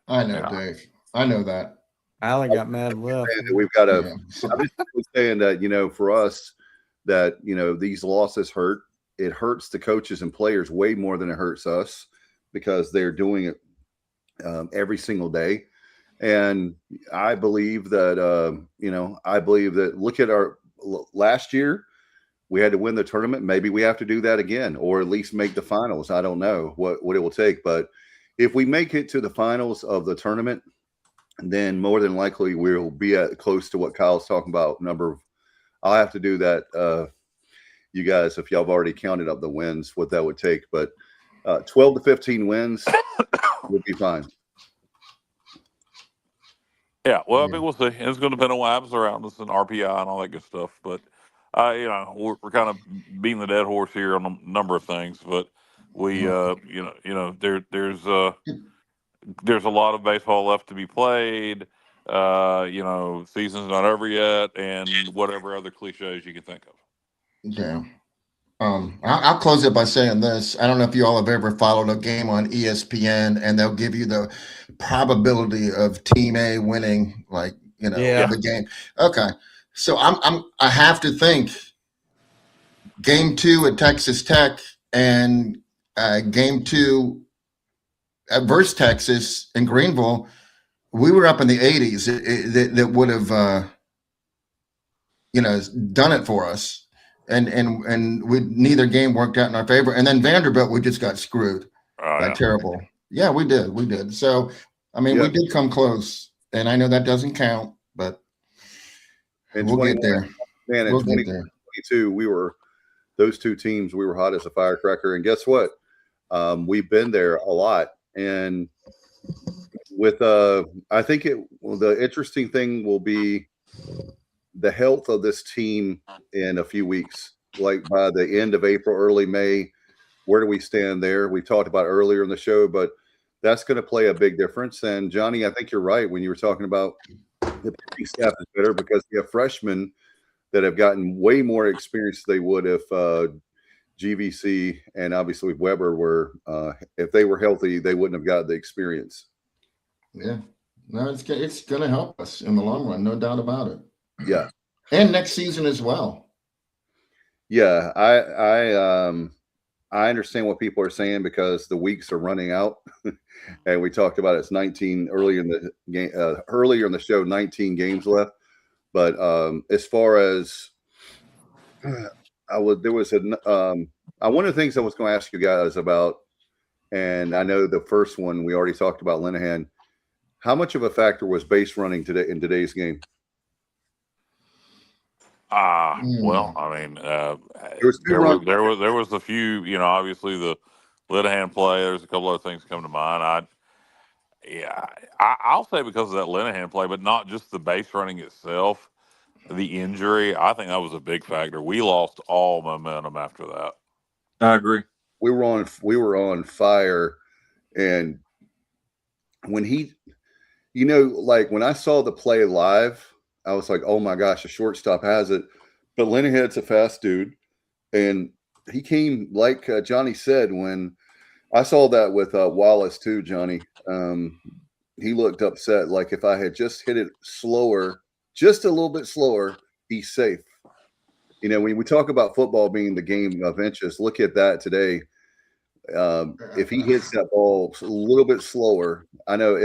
I know, Dave. I know that. I only got mad left. We've got to. I'm just saying that for us, that these losses hurt. It hurts the coaches and players way more than it hurts us because they're doing it every single day. And I believe that look at our last year. We had to win the tournament. Maybe we have to do that again, or at least make the finals. I don't know what it will take. But if we make it to the finals of the tournament, then more than likely we'll be close to what Kyle's talking about. I'll have to do that. You guys, if y'all have already counted up the wins, what that would take. But 12 to 15 wins would be fine. Yeah, well, I mean, we'll see. It's going to depend on what happens around us and RPI and all that good stuff. But we're kind of beating the dead horse here on a number of things, but we, there's a lot of baseball left to be played. Season's not over yet, and whatever other cliches you can think of. Yeah. I'll close it by saying this. I don't know if you all have ever followed a game on ESPN, and they'll give you the probability of Team A winning, the game. Okay. So I have to think game 2 at Texas Tech and game 2 versus Texas in Greenville, we were up in the 80s. That would have, done it for us. And neither game worked out in our favor. And then Vanderbilt, we just got screwed. Terrible. Yeah, we did. So, I mean, we did come close. And I know that doesn't count, but we'll get there. Man, in 2022, we were those two teams. We were hot as a firecracker. And guess what? We've been there a lot. And with I think the interesting thing will be the health of this team in a few weeks. Like by the end of April, early May, where do we stand there? We talked about earlier in the show, but that's going to play a big difference. And Johnny, I think you're right when you were talking about the pitching staff is better because we have freshmen that have gotten way more experience than they would if GVC and obviously Weber were, if they were healthy, they wouldn't have got the experience. Yeah, no, it's going to help us in the long run, no doubt about it. Yeah, and next season as well. Yeah, I understand what people are saying because the weeks are running out, and we talked about it's 19 earlier in the game, earlier in the show, 19 games left. But as far as one of the things I was going to ask you guys about, and I know the first one we already talked about Linehan. How much of a factor was base running today in today's game? Well, I mean, there was a few, obviously the Linehan play. There's a couple other things that come to mind. I'll say because of that Linehan play, but not just the base running itself, the injury. I think that was a big factor. We lost all momentum after that. I agree. We were on fire, and when he, like when I saw the play live, I was like, oh my gosh, the shortstop has it. But Linehan's a fast dude. And he came, like Johnny said, when I saw that with Wallace too, Johnny, he looked upset. Like if I had just hit it slower, just a little bit slower, he's safe. When we talk about football being the game of inches, look at that today. If he hits that ball a little bit slower, I know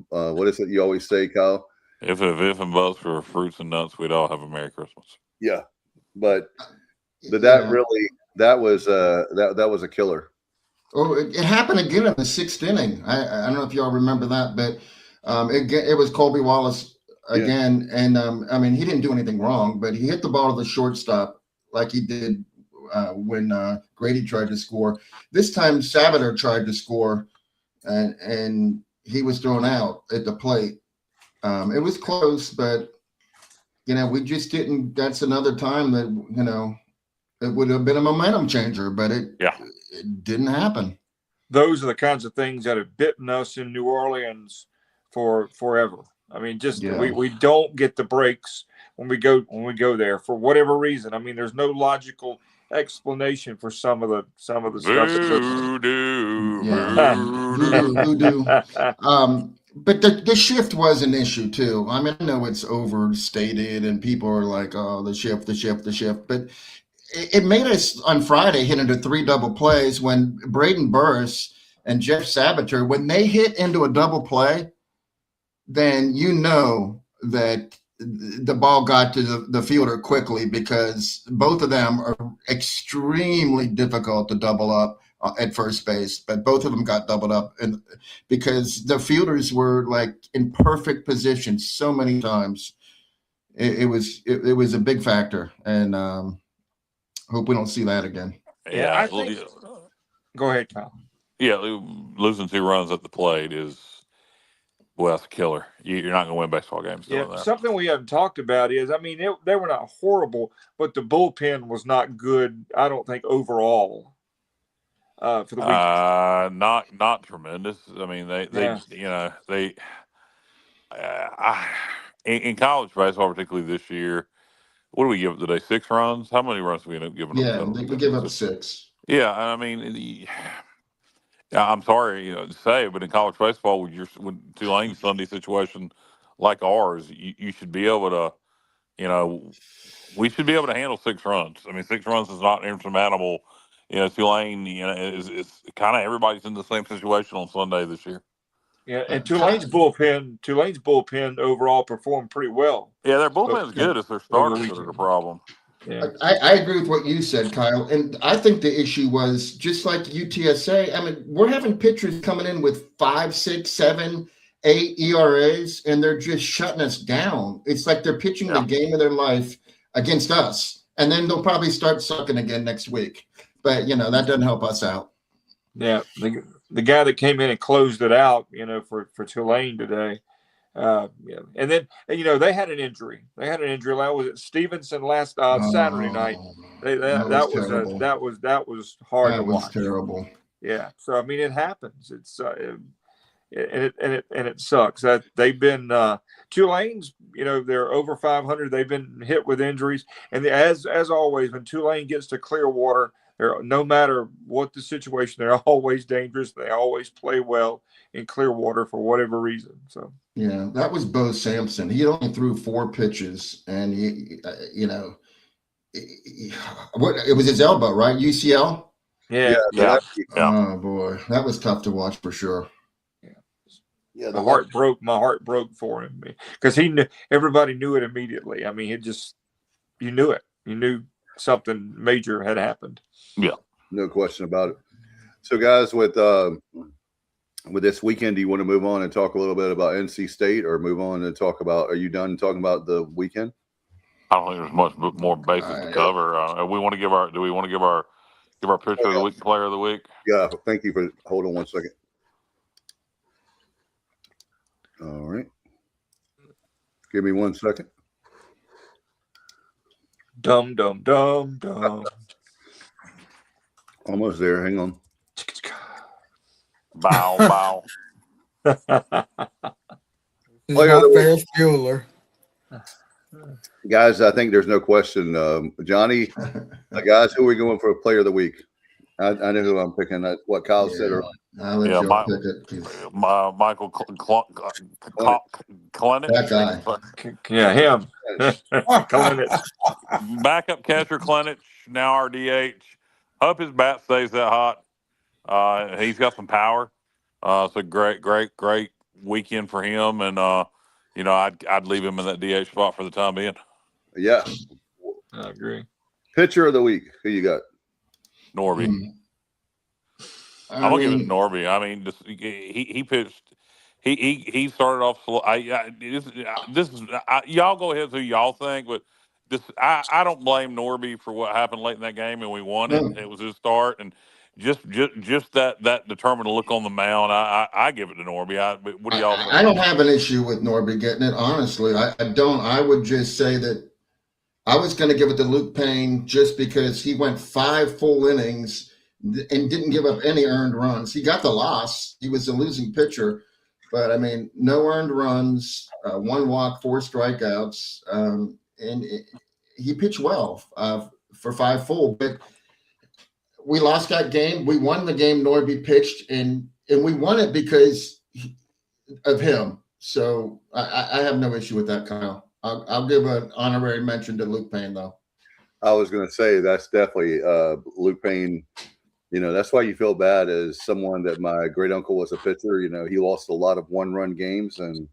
what is it you always say, Kyle? If and buts for fruits and nuts, we'd all have a Merry Christmas. Yeah, but that was a killer. Oh, it happened again in the 6th inning. I don't know if y'all remember that, but it was Colby Wallace again, and I mean he didn't do anything wrong, but he hit the ball to the shortstop like he did when Grady tried to score. This time Sabater tried to score, and he was thrown out at the plate. It was close, but we just didn't. That's another time that it would have been a momentum changer, but it didn't happen. Those are the kinds of things that have bitten us in New Orleans for forever. I mean, we don't get the breaks when we go there for whatever reason. I mean, there's no logical explanation for some of the stuff. Voodoo. But the shift was an issue too. I mean, I know it's overstated and people are like, oh, the shift. But it made us on Friday hit into 3 double plays when Braden Burris and Jeff Sabater, when they hit into a double play, then that the ball got to the fielder quickly because both of them are extremely difficult to double up at first base, but both of them got doubled up, and because the fielders were like in perfect position so many times, it was a big factor, and hope we don't see that again. Yeah, go ahead, Kyle. Yeah, losing 2 runs at the plate is, well, it's a killer. You're not going to win baseball games doing that. Something we haven't talked about is, I mean, they were not horrible, but the bullpen was not good. I don't think overall. For the week. Not tremendous. I mean, in college baseball, particularly this year, what do we give up today? 6 runs? How many runs do we end up giving up? Yeah, we give up 6. Yeah, I mean, I'm sorry, to say, but in college baseball, when Tulane Sunday situation like ours, you should be able to we should be able to handle 6 runs. I mean, 6 runs is not insurmountable. Tulane, is kind of everybody's in the same situation on Sunday this year. Yeah, and Tulane's bullpen overall performed pretty well. Yeah, their bullpen's good. It's their starters that are the problem. Yeah. I agree with what you said, Kyle. And I think the issue was just like UTSA. I mean, we're having pitchers coming in with 5, 6, 7, 8 ERAs, and they're just shutting us down. It's like they're pitching the game of their life against us. And then they'll probably start sucking again next week. But, that doesn't help us out. Yeah, the guy that came in and closed it out, for Tulane today. And then they had an injury. Was it Stevenson last Saturday night? That was hard to watch. Terrible. Yeah. So I mean, it happens. It's it sucks that they've been Tulane's. They're over 500. They've been hit with injuries, and as always, when Tulane gets to Clearwater, no matter what the situation, they're always dangerous. They always play well in Clearwater for whatever reason. So yeah, that was Bo Sampson. He only threw 4 pitches, and it was his elbow, right? UCL. Yeah. Oh boy, that was tough to watch for sure. Yeah, my heart broke for him because everybody knew it immediately. I mean, you knew it. You knew something major had happened. Yeah, no question about it. So, guys, with this weekend, do you want to move on and talk a little bit about NC State, or move on and talk about? Are you done talking about the weekend? I don't think there's much more bases to cover. We want to give our. Do we want to give our pitcher of the week, player of the week? Yeah. Thank you for. Hold on one second. All right. Give me 1 second. Dum. Almost there. Hang on. Bow. Ferris Bueller. Guys, I think there's no question. Johnny, guys, who are we going for a player of the week? I know who I'm picking. That's what Kyle said earlier. I'll let you pick it. Michael Clenich. That guy. Yeah, him. Clenich. Backup catcher Clenich, now our DH. Hope his bat stays that hot. He's got some power. So great weekend for him, and I'd leave him in that DH spot for the time being. Yeah, I agree. Pitcher of the week, who you got? Norby. I'm gonna give it to Norby. I mean, he pitched. He started off slow. This is y'all go ahead with who y'all think, but I don't blame Norby for what happened late in that game, and we won it. It was his start, and just that determined look on the mound. I give it to Norby. What do y'all think? I don't have an issue with Norby getting it. Honestly, I don't. I would just say that I was going to give it to Luke Payne just because he went 5 full innings and didn't give up any earned runs. He got the loss. He was a losing pitcher, but I mean, no earned runs, 1 walk, 4 strikeouts, and he pitched well for 5 full. But we lost that game. We won the game. Norby pitched, and we won it because of him. So I have no issue with that, Kyle. I'll give an honorary mention to Luke Payne, though. I was going to say that's definitely Luke Payne. That's why you feel bad as someone that my great uncle was a pitcher. He lost a lot of 1-run games, and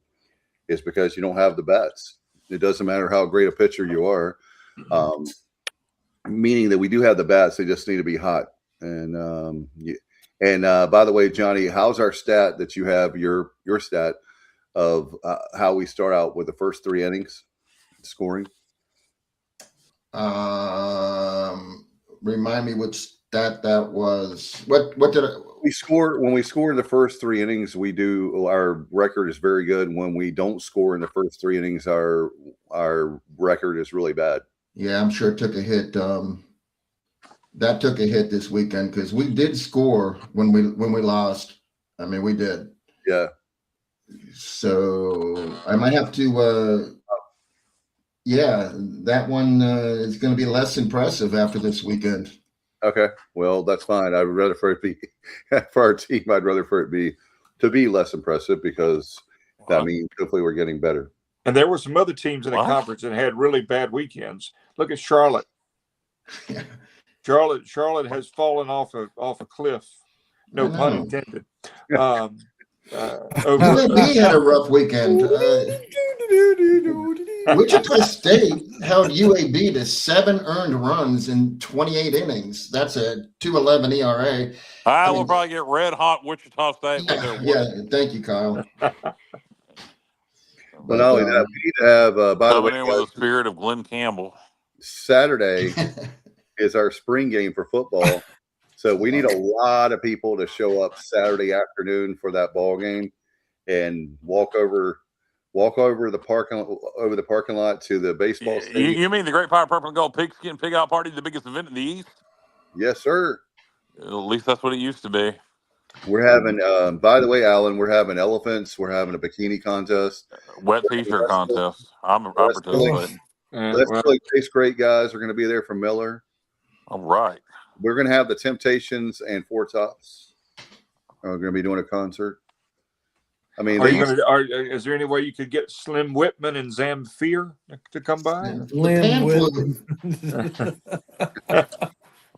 it's because you don't have the bats. It doesn't matter how great a pitcher you are, meaning that we do have the bats. They just need to be hot. And by the way, Johnny, how's our stat that you have your stat of how we start out with the first 3 innings scoring? Remind me which stat that was. What did we score when we score in the first 3 innings? Our record is very good. When we don't score in the first 3 innings, our record is really bad. Yeah, I'm sure it took a hit. That took a hit this weekend because we did score when we lost. I mean, we did. Yeah. So I might have to. That one is going to be less impressive after this weekend. Okay, well that's fine. I'd rather for it be for our team. I'd rather for it be less impressive because that means hopefully we're getting better. And there were some other teams in the What? conference that had really bad weekends. Look at Charlotte. Yeah. Charlotte has fallen off a cliff. No pun intended. UAB had a rough weekend. Wichita State held UAB to 7 earned runs in 28 innings. That's a 2.11 ERA. I will probably get red hot Wichita State. Yeah, thank you, Kyle. But not only that, we need to have, by the way, coming in with the spirit of Glenn Campbell. Saturday is our spring game for football. So we need a lot of people to show up Saturday afternoon for that ball game and walk over the parking lot to the baseball stadium. You mean the Great Pirate Purple and Gold Pigskin Pig Out Party, the biggest event in the East? Yes, sir. At least that's what it used to be. We're having, by the way, Alan, we're having elephants. We're having a bikini contest. Wet T-shirt contest. I'm participating. Let's play Case Great guys are going to be there from Miller. All right. We're going to have the Temptations and Four Tops. We're going to be doing a concert. I mean, is there any way you could get Slim Whitman and Zamfir to come by? Slim Whitman.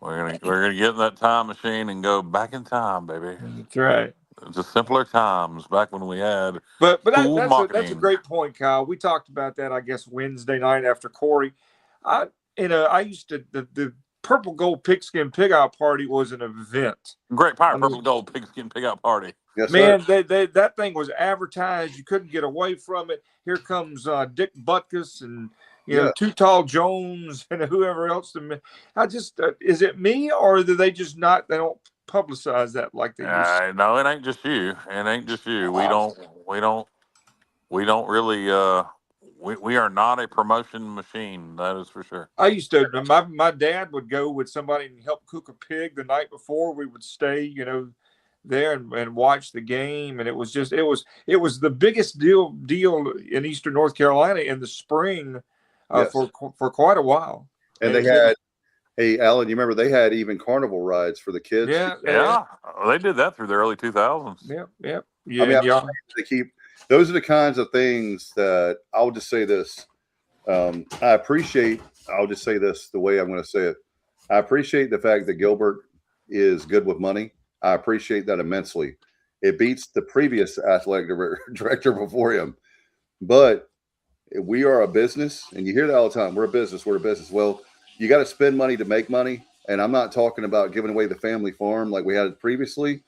We're gonna get in that time machine and go back in time, baby. That's right. The simpler times back when we had. But that's a great point, Kyle. We talked about that, I guess, Wednesday night after Corey. I used to the Purple Gold Pigskin Pig Out Party was an event. Great Pirate Purple Gold Pigskin Pig Out Party. Yes, man, that thing was advertised. You couldn't get away from it. Here comes Dick Butkus and Too Tall Jones and whoever else. I just is it me or do they just not? They don't publicize that like they used to. No, it ain't just you. It ain't just you. We don't really. We are not a promotion machine. That is for sure. I used to. My dad would go with somebody and help cook a pig the night before. We would stay, there and watch the game, and it was the biggest deal in Eastern North Carolina in the spring for quite a while. And they had, hey Alan, you remember they had even carnival rides for the kids? Yeah. They did that through the early 2000s. Yeah. I mean, they keep. Those are the kinds of things that I'll just say this. I appreciate. I'll just say this the way I'm going to say it. I appreciate the fact that Gilbert is good with money. I appreciate that immensely. It beats the previous athletic director before him. But we are a business, and you hear that all the time. We're a business. Well, you got to spend money to make money. And I'm not talking about giving away the family farm like we had previously,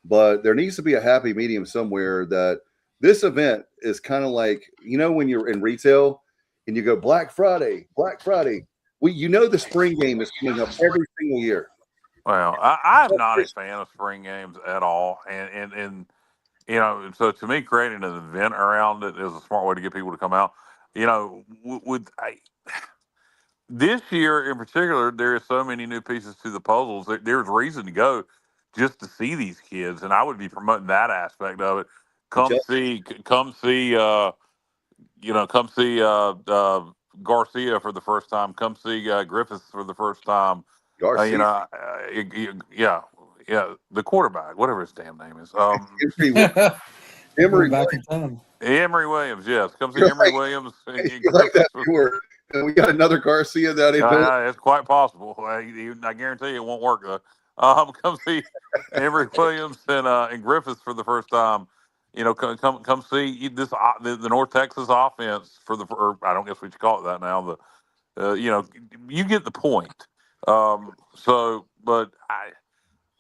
but there needs to be a happy medium somewhere that this event is kind of like, when you're in retail and you go Black Friday. The spring game is coming up every single year. Well, I'm not a fan of spring games at all, and so to me, creating an event around it is a smart way to get people to come out. This year in particular, there are so many new pieces to the puzzles. There's reason to go just to see these kids, and I would be promoting that aspect of it. Come see Garcia for the first time. Come see Griffiths for the first time. Garcia. The quarterback, whatever his damn name is. Emory Williams, yes. Come see Emory Williams. You like that viewer. We got another Garcia that it's quite possible. I guarantee you it won't work though. Come see Emory Williams and Griffiths for the first time. Come see this the North Texas offense or I don't guess we should call it that now. You get the point. But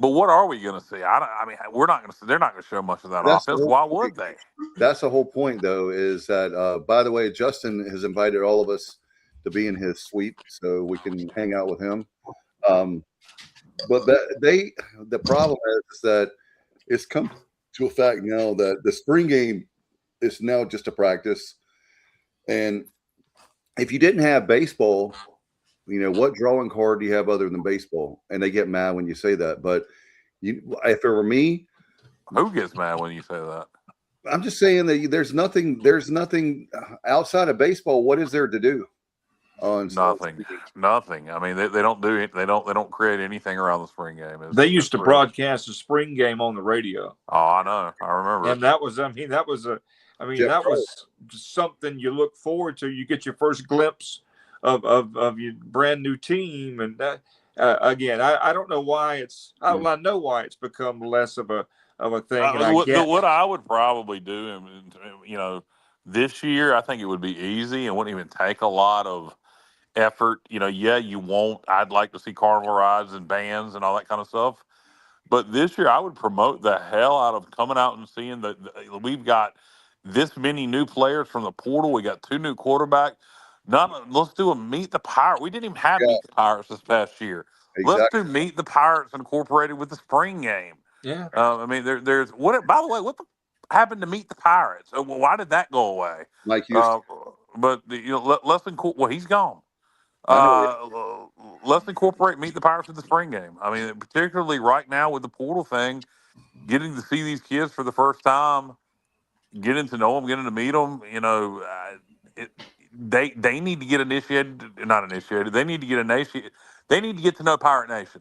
what are we going to see? We're not going to see. They're not going to show much of that offense. Why would they? That's the whole point, though. Is that by the way, Justin has invited all of us to be in his suite so we can hang out with him. But the problem is that it's come to a fact now that the spring game is now just a practice, and if you didn't have baseball. What drawing card do you have other than baseball? And they get mad when you say that. But if it were me, who gets mad when you say that? I'm just saying that there's nothing outside of baseball. What is there to do? Nothing. I mean, they don't do it. They don't create anything around the spring game. They used to broadcast the spring game on the radio. Oh, I know. I remember. And that was I mean, that was something you look forward to. You get your first glimpse of your brand new team, and that again, I don't know why it's. I know why it's become less of a thing. And what I would probably do, and this year I think it would be easy and wouldn't even take a lot of effort. Yeah, you won't. I'd like to see carnival rides and bands and all that kind of stuff. But this year, I would promote the hell out of coming out and seeing that we've got this many new players from the portal. We got 2 new quarterbacks. Let's do a Meet the Pirate. We didn't even have Meet the Pirates this past year. Exactly. Let's do Meet the Pirates incorporated with the spring game. Yeah. I mean, there's what. By the way, what happened to Meet the Pirates? Why did that go away? Mike Houston. But let's well, he's gone. Let's incorporate Meet the Pirates in the spring game. I mean, particularly right now with the portal thing, getting to see these kids for the first time, getting to know them, getting to meet them. They need to get initiated. Not initiated. They need to get initiated. They need to get to know Pirate Nation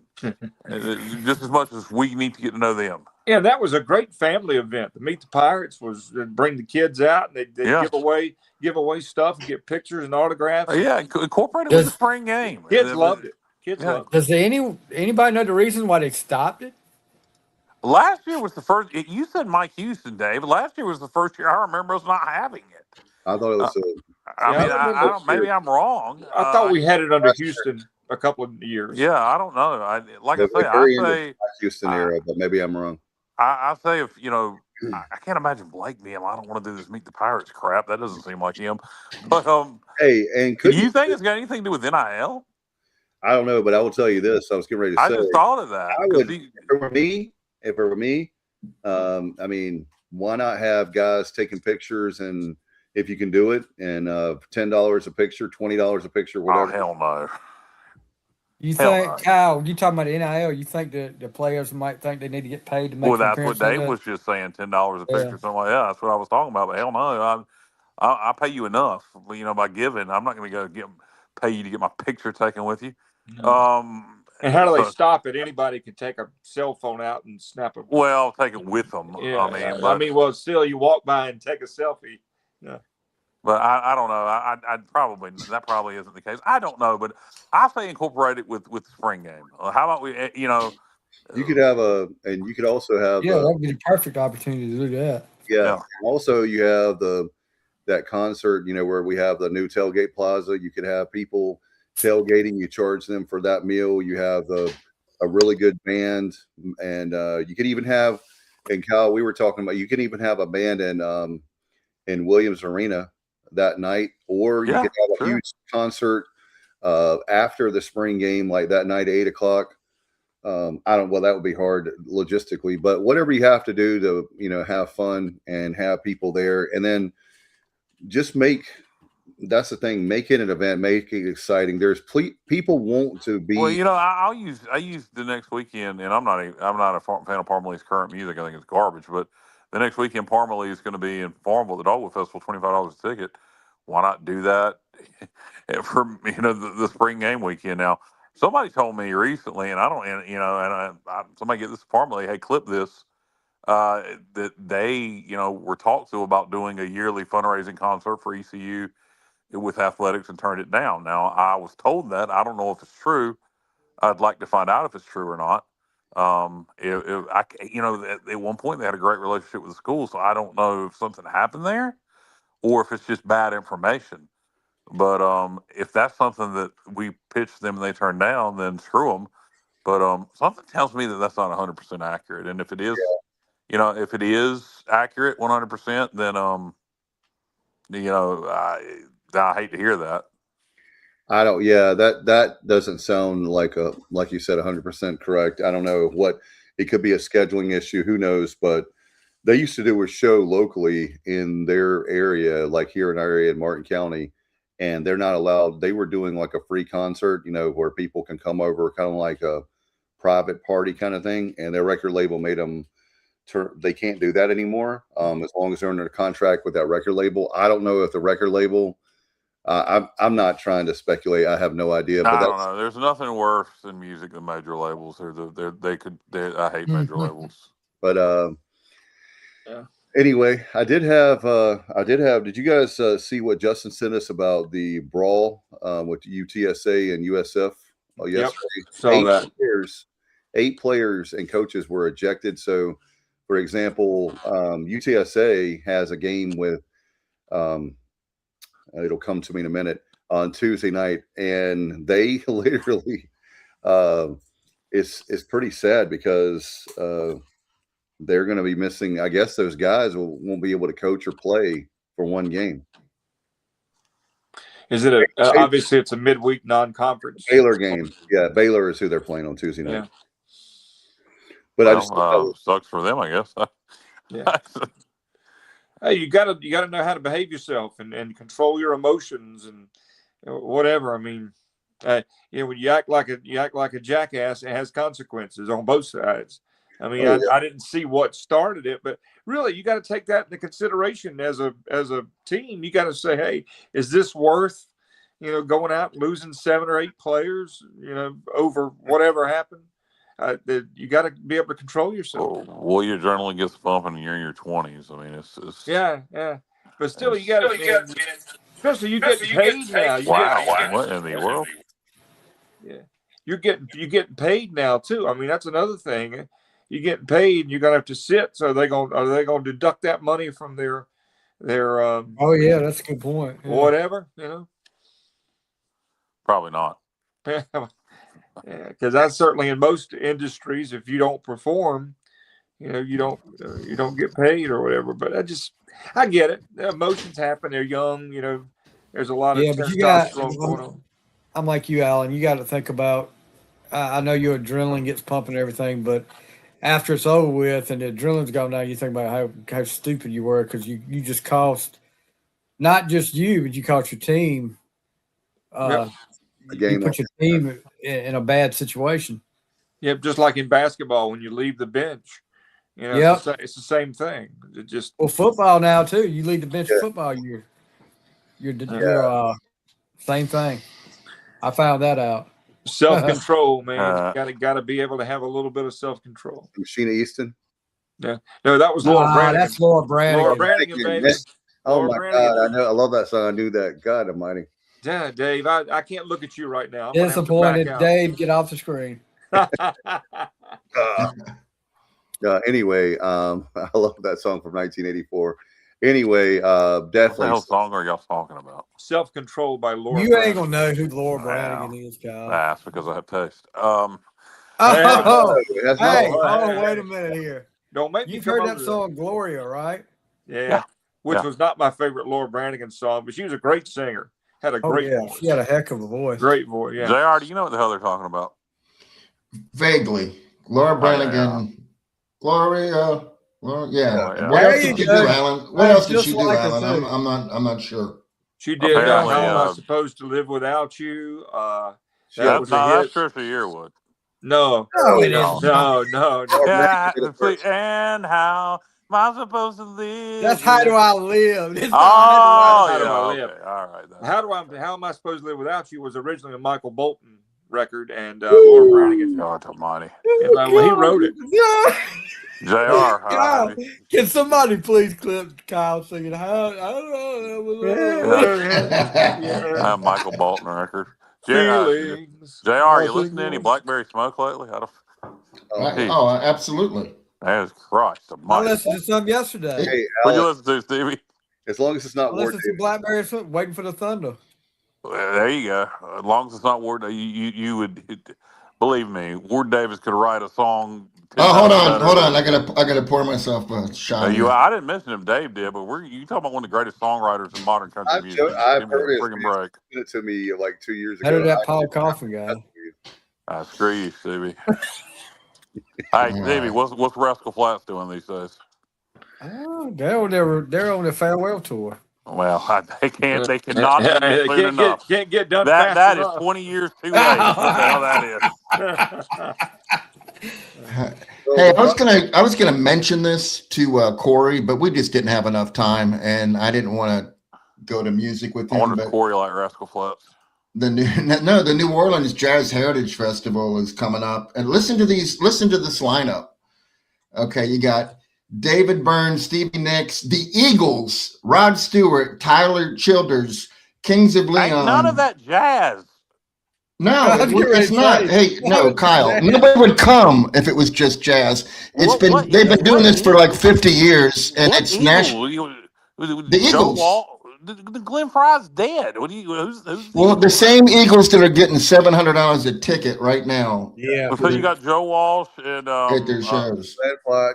just as much as we need to get to know them. Yeah, that was a great family event. The Meet the Pirates was bring the kids out and they give away stuff and get pictures and autographs. Yeah, incorporate it with the spring game. Kids loved it. Loved it. Does anybody know the reason why they stopped it? Last year was the first. You said Mike Houston, Dave. Last year was the first year I remember us not having it. I thought it was. I don't. Maybe I'm wrong. I thought we had it under Houston a couple of years. Yeah, I don't know. I say Houston era, but maybe I'm wrong. I say if I can't imagine Blake being. I don't want to do this Meet the Pirates crap. That doesn't seem like him. But hey, and do you think it's got anything to do with NIL? I don't know, but I will tell you this. I was getting ready to say. I just thought of that. If it were me, I mean, why not have guys taking pictures and if you can do it and $10 a picture, $20 a picture, whatever. Oh, hell no. You think, Kyle, you talking about NIL, you think the players might think they need to get paid to make that's what Dave was just saying, $10 a picture, something like that. That's what I was talking about. But hell no, I pay you enough, by giving. I'm not going to go pay you to get my picture taken with you. And how do they stop it? Anybody can take a cell phone out and snap it. Well, take it with them. Yeah. Still, you walk by and take a selfie. Yeah. But I don't know. That probably isn't the case. I don't know, but I say incorporate it with the spring game. How about we? You could have and you could also have. Yeah, that would be the perfect opportunity to do that. Yeah. Also, you have that concert. Where we have the new tailgate plaza. You could have people tailgating. You charge them for that meal. You have a really good band, and you could even have. And Kyle, we were talking about. You can even have a band in Williams Arena that night, or you could have a huge concert after the spring game, like that night, 8:00. That would be hard logistically, but whatever you have to do to, have fun and have people there, and then just that's the thing, make it an event, make it exciting. There's people want to be. Well, I use the next weekend, and I'm not a fan of Parmalee's current music. I think it's garbage, but the next weekend, Parmalee is going to be in Farmville, the Dogwood Festival, $25 a ticket. Why not do that for the spring game weekend? Now, somebody told me recently, and I don't, somebody get this Parmalee. Hey, clip this. That they, were talked to about doing a yearly fundraising concert for ECU with athletics and turned it down. Now, I was told that. I don't know if it's true. I'd like to find out if it's true or not. At one point they had a great relationship with the school, so I don't know if something happened there or if it's just bad information. But if that's something that we pitched them and they turned down, then screw them. But something tells me that that's not 100% accurate. And if it is, if it is accurate 100%, then I hate to hear that. I don't. Yeah, that doesn't sound like you said 100% correct. I don't know what it could be, a scheduling issue. Who knows? But they used to do a show locally in their area, like here in our area in Martin County, and they're not allowed. They were doing like a free concert, where people can come over, kind of like a private party kind of thing. And their record label made them. They can't do that anymore, as long as they're under contract with that record label. I don't know if the record label. I'm not trying to speculate. I have no idea. But I don't know. There's nothing worse in music than major labels. I hate major labels. But Anyway, I did have. Did you guys see what Justin sent us about the brawl with UTSA and USF yesterday? Saw that. Eight players and coaches were ejected. So, for example, UTSA has a game with. It'll come to me in a minute on Tuesday night, and they literally. It's pretty sad because. They're going to be missing. I guess those guys won't be able to coach or play for one game. Is it obviously it's a midweek non-conference Baylor game? Yeah, Baylor is who they're playing on Tuesday night. Yeah. But sucks for them, I guess. Yeah. Hey, you got to know how to behave yourself and control your emotions and whatever. I mean, when you act like a jackass, it has consequences on both sides. I mean, I didn't see what started it, but really, you got to take that into consideration as a team. You got to say, hey, is this worth, going out and losing 7 or 8 players, over whatever happened? You got to be able to control yourself. Well, your adrenaline gets pumping, and you're in your 20s. I mean, it's yeah. But still, you got to, especially you get paid now. Wow, what in the world? Yeah, you're getting paid now too. I mean, that's another thing. You're getting paid, and you're gonna have to sit. So are they gonna deduct that money from their oh yeah, that's a good point. Yeah. Whatever, Probably not. Yeah, because that's certainly in most industries. If you don't perform, you don't get paid or whatever. But I get it. The emotions happen. They're young. There's a lot of testosterone going on. I'm like you, Alan. You got to think about. I know your adrenaline gets pumping and everything, but after it's over with and the adrenaline's gone down, you think about how stupid you were because you just cost not just you, but you cost your team. You put your team in a bad situation. Yep, just like in basketball when you leave the bench. It's the same thing. Football now too. You leave the bench for football, you're same thing. I found that out. Self-control, man. Got to be able to have a little bit of self-control. Sheena Easton. Yeah. No, that was Laura Brannigan. That's Laura Brannigan. Laura Brannigan, baby. Oh my God! I love that song. I knew that. God Almighty. Yeah, Dave. I can't look at you right now. I'm disappointed. Dave, get off the screen. Anyway, I love that song from 1984. Anyway, definitely. What the hell song are y'all talking about? Self-Control by Laura. You ain't gonna know who Laura Brannigan is, Kyle. That's because I have taste. Wait a minute here. Don't make You've heard that song Gloria, right? Yeah. Which was not my favorite Laura Brannigan song, but she was a great singer. Had a great voice. She had a heck of a voice. Great voice, yeah. JR, do you know what the hell they're talking about? Vaguely. Laura Brannigan. Gloria. Well, yeah. What There else did you she go. do, Alan? What else did just she do, like Alan? her, too. I'm not sure. She did How Apparently, Am I Supposed to Live Without You? That's Trisha Yearwood. No. No, it isn't. No. Yeah, and how am I supposed to live? That's How Do I Live. It's How Do I Live. Okay. All right. How Am I Supposed to Live Without You was originally a Michael Bolton record, and Laura Brannigan. God Almighty. He wrote it. JR. Can somebody please clip Kyle singing Michael Bolton record. JR, you listen to any Blackberry Smoke lately? Absolutely. That is Christ. I listened to some yesterday. Hey, What'd you listen to, Stevie? As long as it's not I listened to Blackberry Smoke, Waiting for the Thunder. Well, there you go. As long as it's not Ward, you would believe me. Ward Davis could write a song. Hold on. I gotta pour myself a shot. I didn't mention him. Dave did, but you talking about one of the greatest songwriters in modern country music. I've heard it. Freaking break. Sent it to me like 2 years ago. How did that Paul Coffin guy? Screw you, Stevie. Hey, Stevie, what's Rascal Flatts doing these days? Oh, they're on their farewell tour. Well, they cannot soon enough. Can't get done. That is 20 years too late. What the hell that is? Hey, I was gonna mention this to Corey, but we just didn't have enough time, and I didn't want to go to music with him. I wonder if Corey like Rascal Flatts. The New Orleans Jazz Heritage Festival is coming up, and listen to this lineup. Okay, you got David Byrne, Stevie Nicks, the Eagles, Rod Stewart, Tyler Childers, Kings of Leon. Ain't none of that jazz. No, it's not. Hey, no, Kyle. Nobody would come if it was just jazz. They've been doing this for like 50 years, and it's national. The Eagles. Glenn Fry's dead. What do you? Who's the same Eagles that are getting $700 a ticket right now. Yeah. So you got Joe Walsh and at their shows.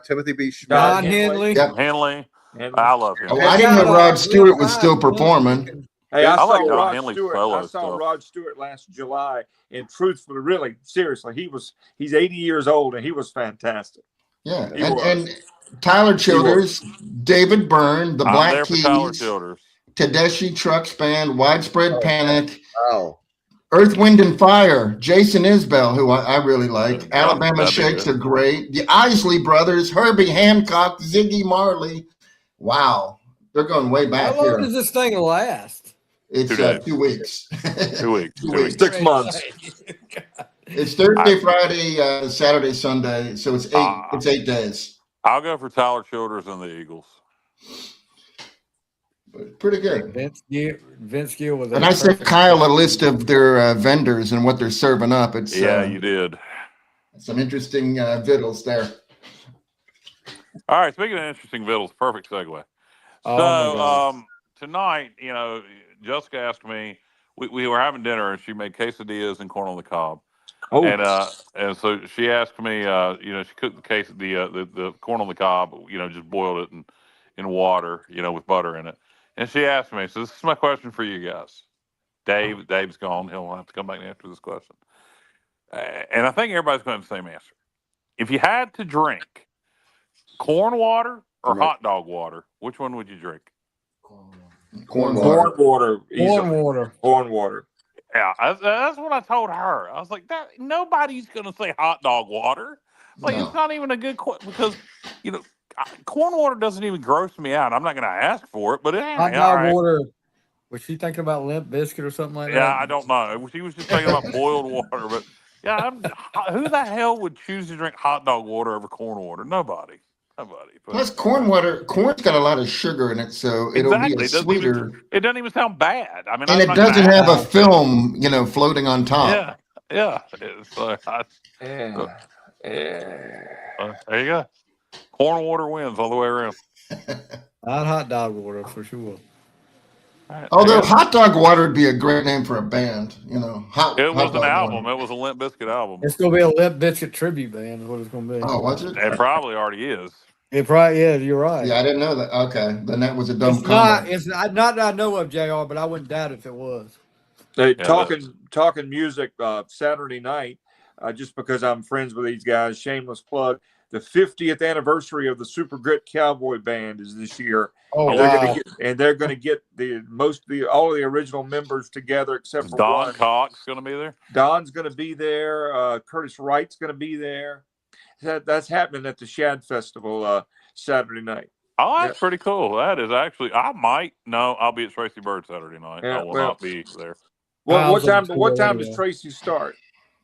Timothy B. Schmidt, Don Henley. Yep. Henley. I love him. Oh, I didn't know Rod Stewart was still performing. Hey, I like saw Don Rod Henley's Stewart. solo I saw stuff. Rod Stewart last July, and truthfully, really, seriously, he's 80 years old, and he was fantastic. Yeah, and Tyler Childers, David Byrne, the Black there Keys, for Tyler Childers. Tedeschi Trucks Band, Widespread Panic, Wow. Earth, Wind, and Fire, Jason Isbell, who I really like, Alabama Shakes are great, the Isley Brothers, Herbie Hancock, Ziggy Marley. Wow, they're going way back here. How long does this thing last? It's 2 weeks. 2 weeks. 2 weeks. 6 months. It's Thursday, Friday, Saturday, Sunday, so it's 8 days. I'll go for Tyler Childers and the Eagles. Pretty good. Vince Gill was. And I sent Kyle a list of their vendors and what they're serving up. It's you did. Some interesting victuals there. All right, speaking of interesting victuals, perfect segue. Oh, tonight, Jessica asked me. We were having dinner and she made quesadillas and corn on the cob. Oh, and so she asked me. She cooked the corn on the cob. Just boiled it in water. With butter in it. And she asked me. So this is my question for you guys. Dave's gone. He'll have to come back and answer this question. And I think everybody's going to have the same answer. If you had to drink corn water or hot dog water, which one would you drink? Corn water. Corn water. Yeah, that's what I told her. I was like, nobody's going to say hot dog water. Like, It's not even a good question because, corn water doesn't even gross me out. I'm not going to ask for it, but hot dog water. Was she thinking about Limp Biscuit or something like that? Yeah, I don't know. She was just thinking about boiled water, but who the hell would choose to drink hot dog water over corn water? Nobody. Plus, corn's got a lot of sugar in it, so it'll be sweeter. It doesn't even sound bad. I mean, and it doesn't have a film, floating on top. Yeah. It's there you go. Corn water wins all the way around. Not hot dog water for sure. Right, although hot dog water would be a great name for a band, It was an album. It was a Limp Bizkit album. It's gonna be a Limp Bizkit tribute band. Is what it's gonna be. Oh, was it? It probably already is. It probably is. You're right. Yeah, I didn't know that. Okay, then that was a dumb comment. It's not that I know of, JR, but I wouldn't doubt if it was. Hey, talking music Saturday night. Just because I'm friends with these guys, shameless plug. The 50th anniversary of the Super Grit Cowboy Band is this year. Oh, and they're going to get all of the original members together except for Don one. Cox going to be there. Don's going to be there. Curtis Wright's going to be there. That's happening at the Shad Festival Saturday night. Oh, that's pretty cool. That is actually. I'll be at Tracy Bird Saturday night. Yeah, I will not be there. Well, what time does Tracy start?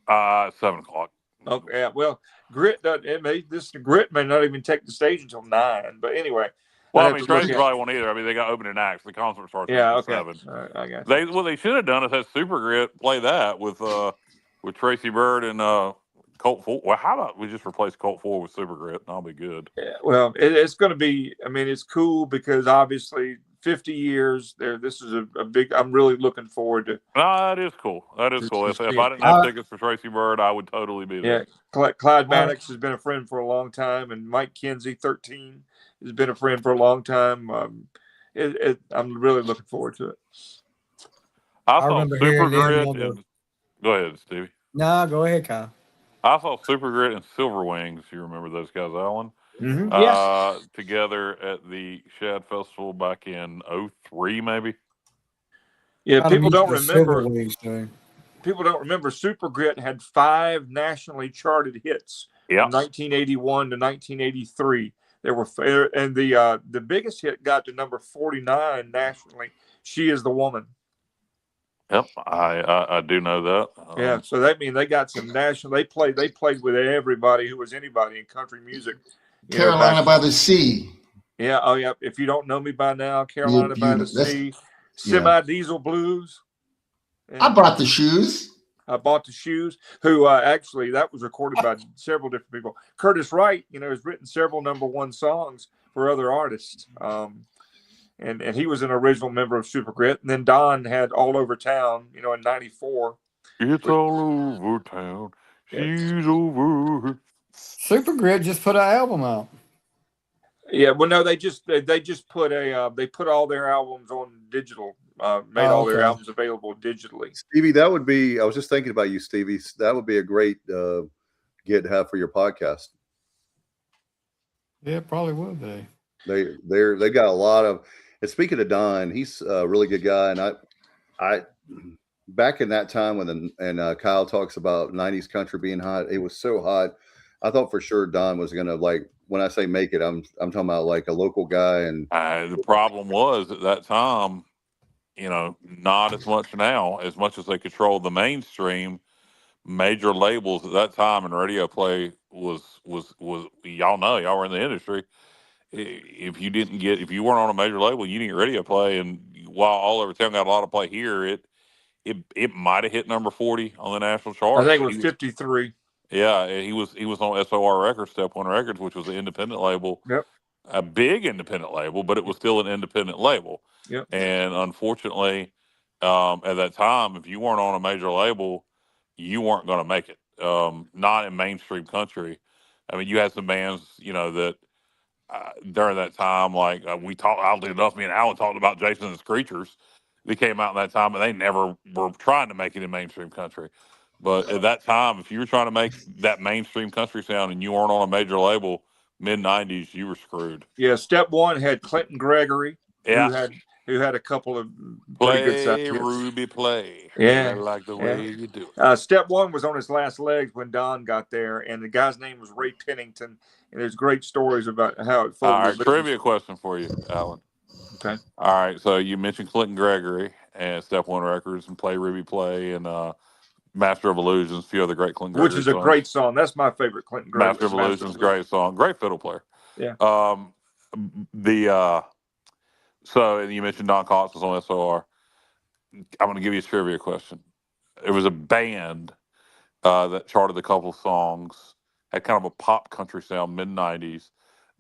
7 o'clock. Okay. Yeah, well, Grit may not even take the stage until 9. But anyway. Well, Tracy probably won't either. I mean, they got opening acts. The concert starts at 7. All right, I got you. What they should have done is had Super Grit play that with Tracy Bird and Colt Ford. Well, how about we just replace Colt Ford with Super Grit and I'll be good. Yeah, well, it's going to be. I mean, it's cool because obviously 50 years there. This is a big. I'm really looking forward to. That is cool. That is cool. If I didn't have tickets for Tracy Bird, I would totally be there. Yeah, Clyde Maddox has been a friend for a long time, and Mike Kinsey, 13, has been a friend for a long time. I'm really looking forward to it. I saw Super Grit. Go ahead, Stevie. No, go ahead, Kyle. I saw Super Grit and Silver Wings. You remember those guys, Alan? Mm-hmm. Yes. Together at the Shad Festival back in 2003, maybe. Yeah, people don't remember. People don't remember. Super Grit had 5 nationally charted hits from 1981 to 1983. There were, and the biggest hit got to number 49 nationally. She Is the Woman. Yep, I do know that. So that means they got some national. They played with everybody who was anybody in country music, Carolina by the Sea. Yeah. Oh, yeah. If you don't know me by now, Carolina by the Sea, Semi-Diesel Blues. I bought the shoes. I bought the shoes. Who actually that was recorded by several different people. Curtis Wright, has written several #1 songs for other artists. And he was an original member of Super Grit. And then Don had All Over Town, in '94. It's all over town. She's over. Super Grit just put an album out. Yeah, well, no, they just put they put all their albums on digital, made all their albums available digitally. Stevie, I was just thinking about you, Stevie. That would be a great get to have for your podcast. Yeah, it probably would be. They got a lot of. And speaking of Don, he's a really good guy, and I back in that time when Kyle talks about '90s country being hot, it was so hot. I thought for sure Don was gonna, like, when I say make it, I'm talking about like a local guy. And the problem was at that time, not as much now, as much as they controlled the mainstream. Major labels at that time and radio play was y'all were in the industry. If you weren't on a major label, you didn't get radio play. And while All Over Town got a lot of play here, it might have hit number 40 on the national chart. I think it was 53. Yeah, he was on SOR Records, Step One Records, which was an independent label. Yep. A big independent label, but it was still an independent label. Yep. And unfortunately, at that time, if you weren't on a major label, you weren't going to make it. Not in mainstream country. I mean, you had some bands, that during that time, like oddly enough, me and Alan talked about Jason and the Screechers. They came out in that time, and they never were trying to make it in mainstream country. But at that time, if you were trying to make that mainstream country sound and you weren't on a major label, mid-'90s, you were screwed. Yeah, Step One had Clinton Gregory, yeah, who had a couple of play pretty good songs. Ruby play. Yeah, I like the way you do it. Step One was on his last legs when Don got there, and the guy's name was Ray Pennington. And there's great stories about how it folded. All right, trivia question for you, Alan. Okay. All right, so you mentioned Clinton Gregory and Step One Records and Play Ruby Play and Master of Illusions, a few other great Clinton Gregory songs. Which is a great song. That's my favorite Clinton Gregory. Master of Illusions, great song. Great fiddle player. Yeah. So, and you mentioned Don Cox was on SOR. I'm going to give you a trivia question. There was a band that charted a couple know had kind of a pop country sound, mid-'90s,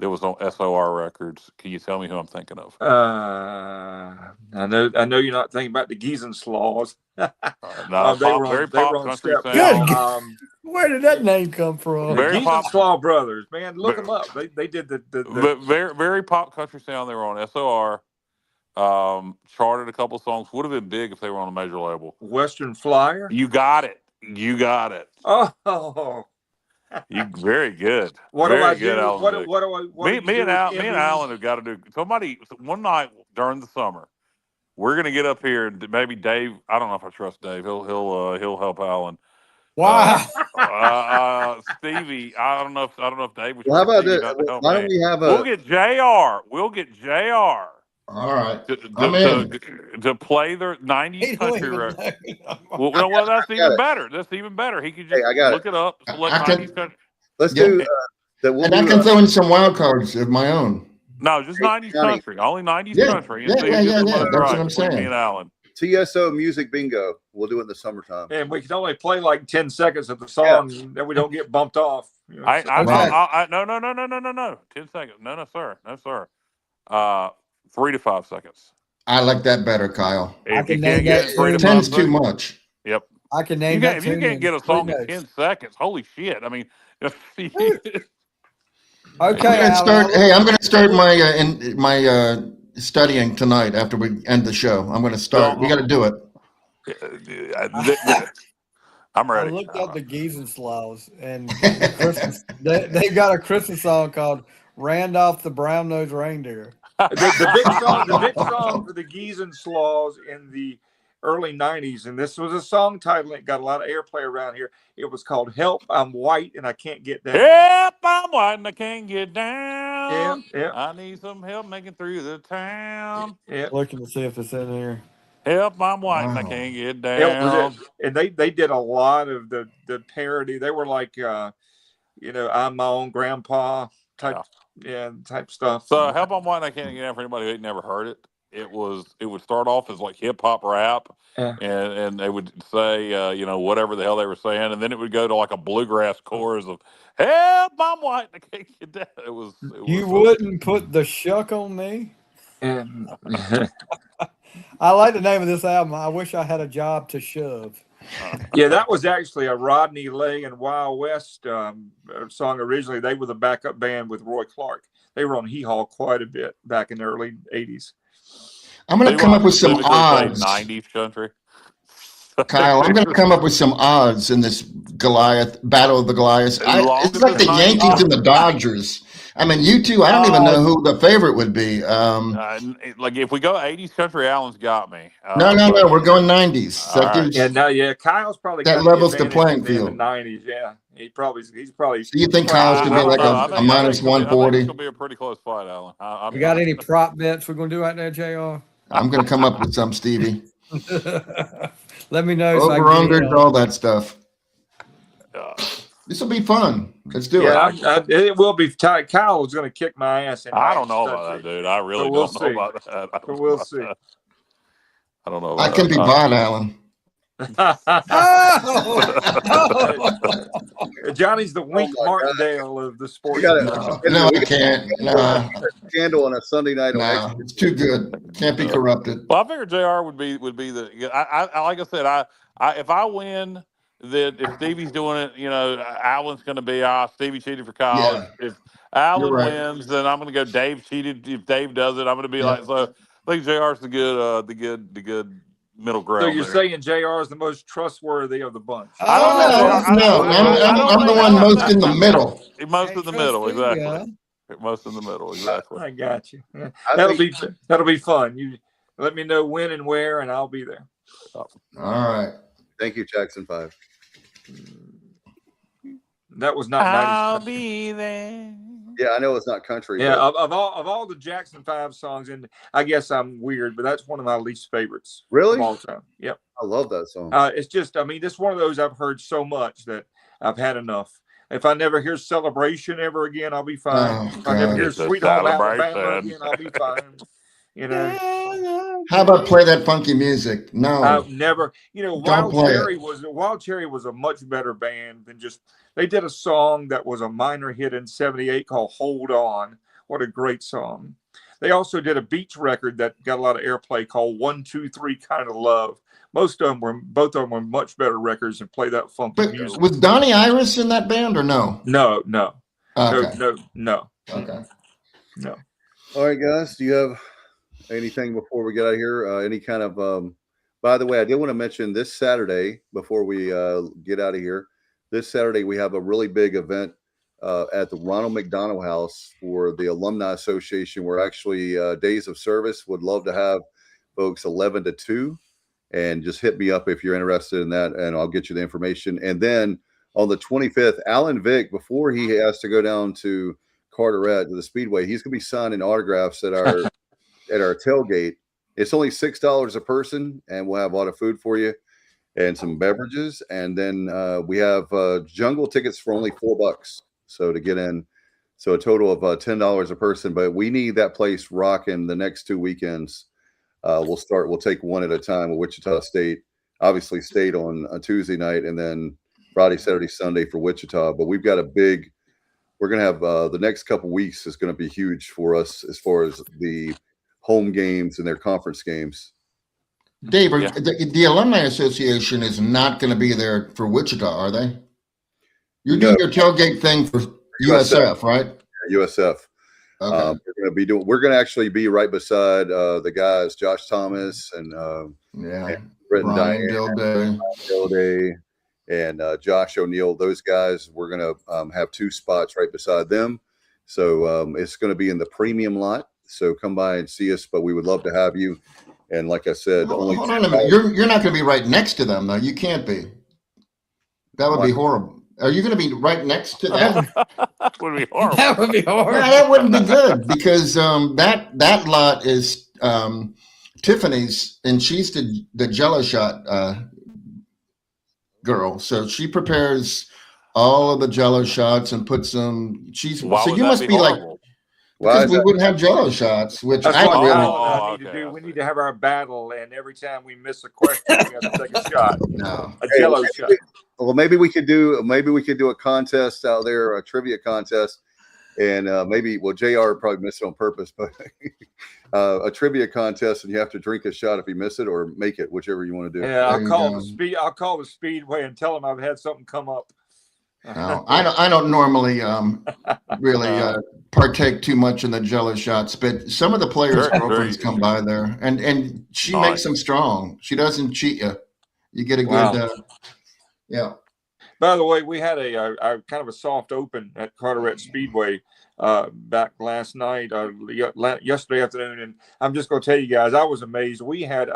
that was on SOR Records. Can you tell me who I'm thinking of? I know you're not thinking about the Giesenslaws. No, very pop country sound. Where did that name come from? The Giesenslaw brothers, man, look them up. They did the very, very pop country sound. They were on SOR. Charted a couple songs. Would have been big if they were on a major label. Western Flyer. You got it. Oh. You very good. What very do I good, do? Alan What do I? Me and Alan have got to do. Somebody one night during the summer, we're gonna get up here and maybe Dave. I don't know if I trust Dave. He'll help Alan. Wow. Stevie, I don't know if Dave was. Well, how about this? Why don't we have We'll get JR. We'll get JR. All right. To play their '90s country record. Well, that's even better. That's even better. He could just look it up. Let's do that. And I can throw in some wild cards of my own. No, just '90s country. Only '90s country. Yeah. That's what I'm saying. Me and Alan. TSO music bingo. We'll do it in the summertime. And we can only play like 10 seconds of the song, then we don't get bumped off. No. 10 seconds. No, sir. 3 to 5 seconds. I like that better, Kyle. If you can't get 3 to 5 10's seconds, too much. Yep. I can name If you can't get a song in 10 seconds, holy shit! I mean, okay. I'm going to start my studying tonight after we end the show. I'm going to start. We got to do it. I'm ready. I looked up the Giesenslaws, and they've got a Christmas song called "Randolph the Brown-Nosed Reindeer." The big song for the Giesenslaws in the early '90s, and this was a song title that got a lot of airplay around here. It was called "Help, I'm White and I Can't Get Down." Help, I'm white and I can't get down. Yeah. I need some help making through the town. Yeah. Looking to see if it's in here. Help, I'm white and I can't get down. And they did a lot of the parody. They were like, I'm my own grandpa type type stuff. So Help I'm White I Can't Get Down, for anybody who ain't never heard it. It would start off as like hip hop rap, and they would say whatever the hell they were saying, and then it would go to like a bluegrass chorus of "Help I'm White I Can't Get Down." You wouldn't put the shuck on me. And I like the name of this album. I wish I had a job to shove. Yeah, that was actually a Rodney Lay and Wild West song originally. They were the backup band with Roy Clark. They were on Hee Haw quite a bit back in the early 80s. I'm going to come up with some odds. 90s country. Kyle, I'm going to come up with some odds in this Battle of the Goliaths. It's like the Yankees and the Dodgers. I mean, you two, I don't even know who the favorite would be. Like if we go 80s country, Alan's got me. No, we're going 90s. Right. Kyle's probably that levels the playing field. In the 90s, yeah. He's probably. So you think Kyle's going to be like a minus 140? I think it's going to be a pretty close fight, Alan. You got any prop bets we're going to do out there, JR? I'm going to come up with some, Stevie. Let me know. Over, under, all that stuff. This will be fun. Let's do it. It will be. Kyle is going to kick my ass. I don't know about that, dude. I really don't know about that. We'll see. I don't know. I can be bought, Alan. Johnny's the Wink Martindale of the sport. No, I can't. No. Scandal on a Sunday night. No, it's too good. Can't be corrupted. Well, I figured JR would be the. I like I said, if I win, then if Stevie's doing it, Alan's going to be Stevie cheated for college. Yeah. If Alan wins, then I'm going to go Dave cheated. If Dave does it, I'm going to be like so. I think JR's the good middle ground. So you're saying JR is the most trustworthy of the bunch? No, I'm the one most in the middle. Most in the middle, exactly. Most in the middle, exactly. I got you. Yeah. That'll be fun. You let me know when and where, and I'll be there. All right. Thank you, Jackson 5. That was not 90s. I'll be there. Yeah, I know it's not country. Yeah, of all the Jackson 5 songs, and I guess I'm weird, but that's one of my least favorites. Really? Of all time. Yep. I love that song. It's just, this is one of those I've heard so much that I've had enough. If I never hear Celebration ever again, I'll be fine. If I never hear Sweet Home Alabama again, I'll be fine. How about play that funky music? No, I've never. Wild Cherry was a much better band than just. They did a song that was a minor hit in '78 called "Hold On." What a great song! They also did a Beach record that got a lot of airplay called "1, 2, 3 Kind of Love." Both of them were much better records and play that funky music. Was Donnie Iris in that band or no? No. Okay. No. Okay. No. All right, guys. Do you have anything before we get out of here? Any kind of by the way, I did want to mention this Saturday before we get out of here. This Saturday we have a really big event at the Ronald McDonald House for the Alumni Association. We're actually days of service. Would love to have folks 11 to 2, and just hit me up if you're interested in that, and I'll get you the information. And then on the 25th, Alan Vick, before he has to go down to Carteret to the Speedway, he's going to be signing autographs at our at our tailgate. It's only $6 a person, and we'll have a lot of food for you and some beverages. And then we have jungle tickets for only $4. So to get in, so a total of $10 a person. But we need that place rocking the next 2 weekends. We'll take one at a time with Wichita State. Obviously State on a Tuesday night, and then Friday, Saturday, Sunday for Wichita. But we've got we're going to have the next couple weeks is going to be huge for us as far as the home games and their conference games. Dave, the Alumni Association is not going to be there for Wichita, are they? You're doing your tailgate thing for USF, right? Yeah, USF. Okay. We're going to actually be right beside the guys, Josh Thomas and Brett and Diane Dilday and Josh O'Neill. Those guys, we're going to have 2 spots right beside them. So it's going to be in the premium lot. So come by and see us, but we would love to have you. And like I said, hold on a minute. You're not going to be right next to them, though. You can't be. That would be horrible. Are you going to be right next to them? That would be horrible. That would be horrible. No, that wouldn't be good because that lot is Tiffany's, and she's the Jello shot girl. So she prepares all of the Jello shots and put some cheese. Why So would you that must be be like, horrible? Why because is we that? wouldn't have Jello shots, which That's I what really Kyle and I need to okay, do. I We see. need to have our battle, and every time we miss a question, we have to take a shot, no. a Hey, Jello shot. well, maybe we could do a contest out there, a trivia contest, and maybe JR probably missed it on purpose, but a trivia contest, and you have to drink a shot if you miss it, or make it, whichever you want to do. Yeah, There you go. I'll call the Speedway and tell them I've had something come up. No, I don't normally really partake too much in the Jello shots, but some of the players' girlfriends come by there, and she makes them strong. She doesn't cheat you. You get a good, yeah. By the way, we had a kind of a soft open at Carteret Speedway back last night, yesterday afternoon, and I'm just going to tell you guys, I was amazed. We had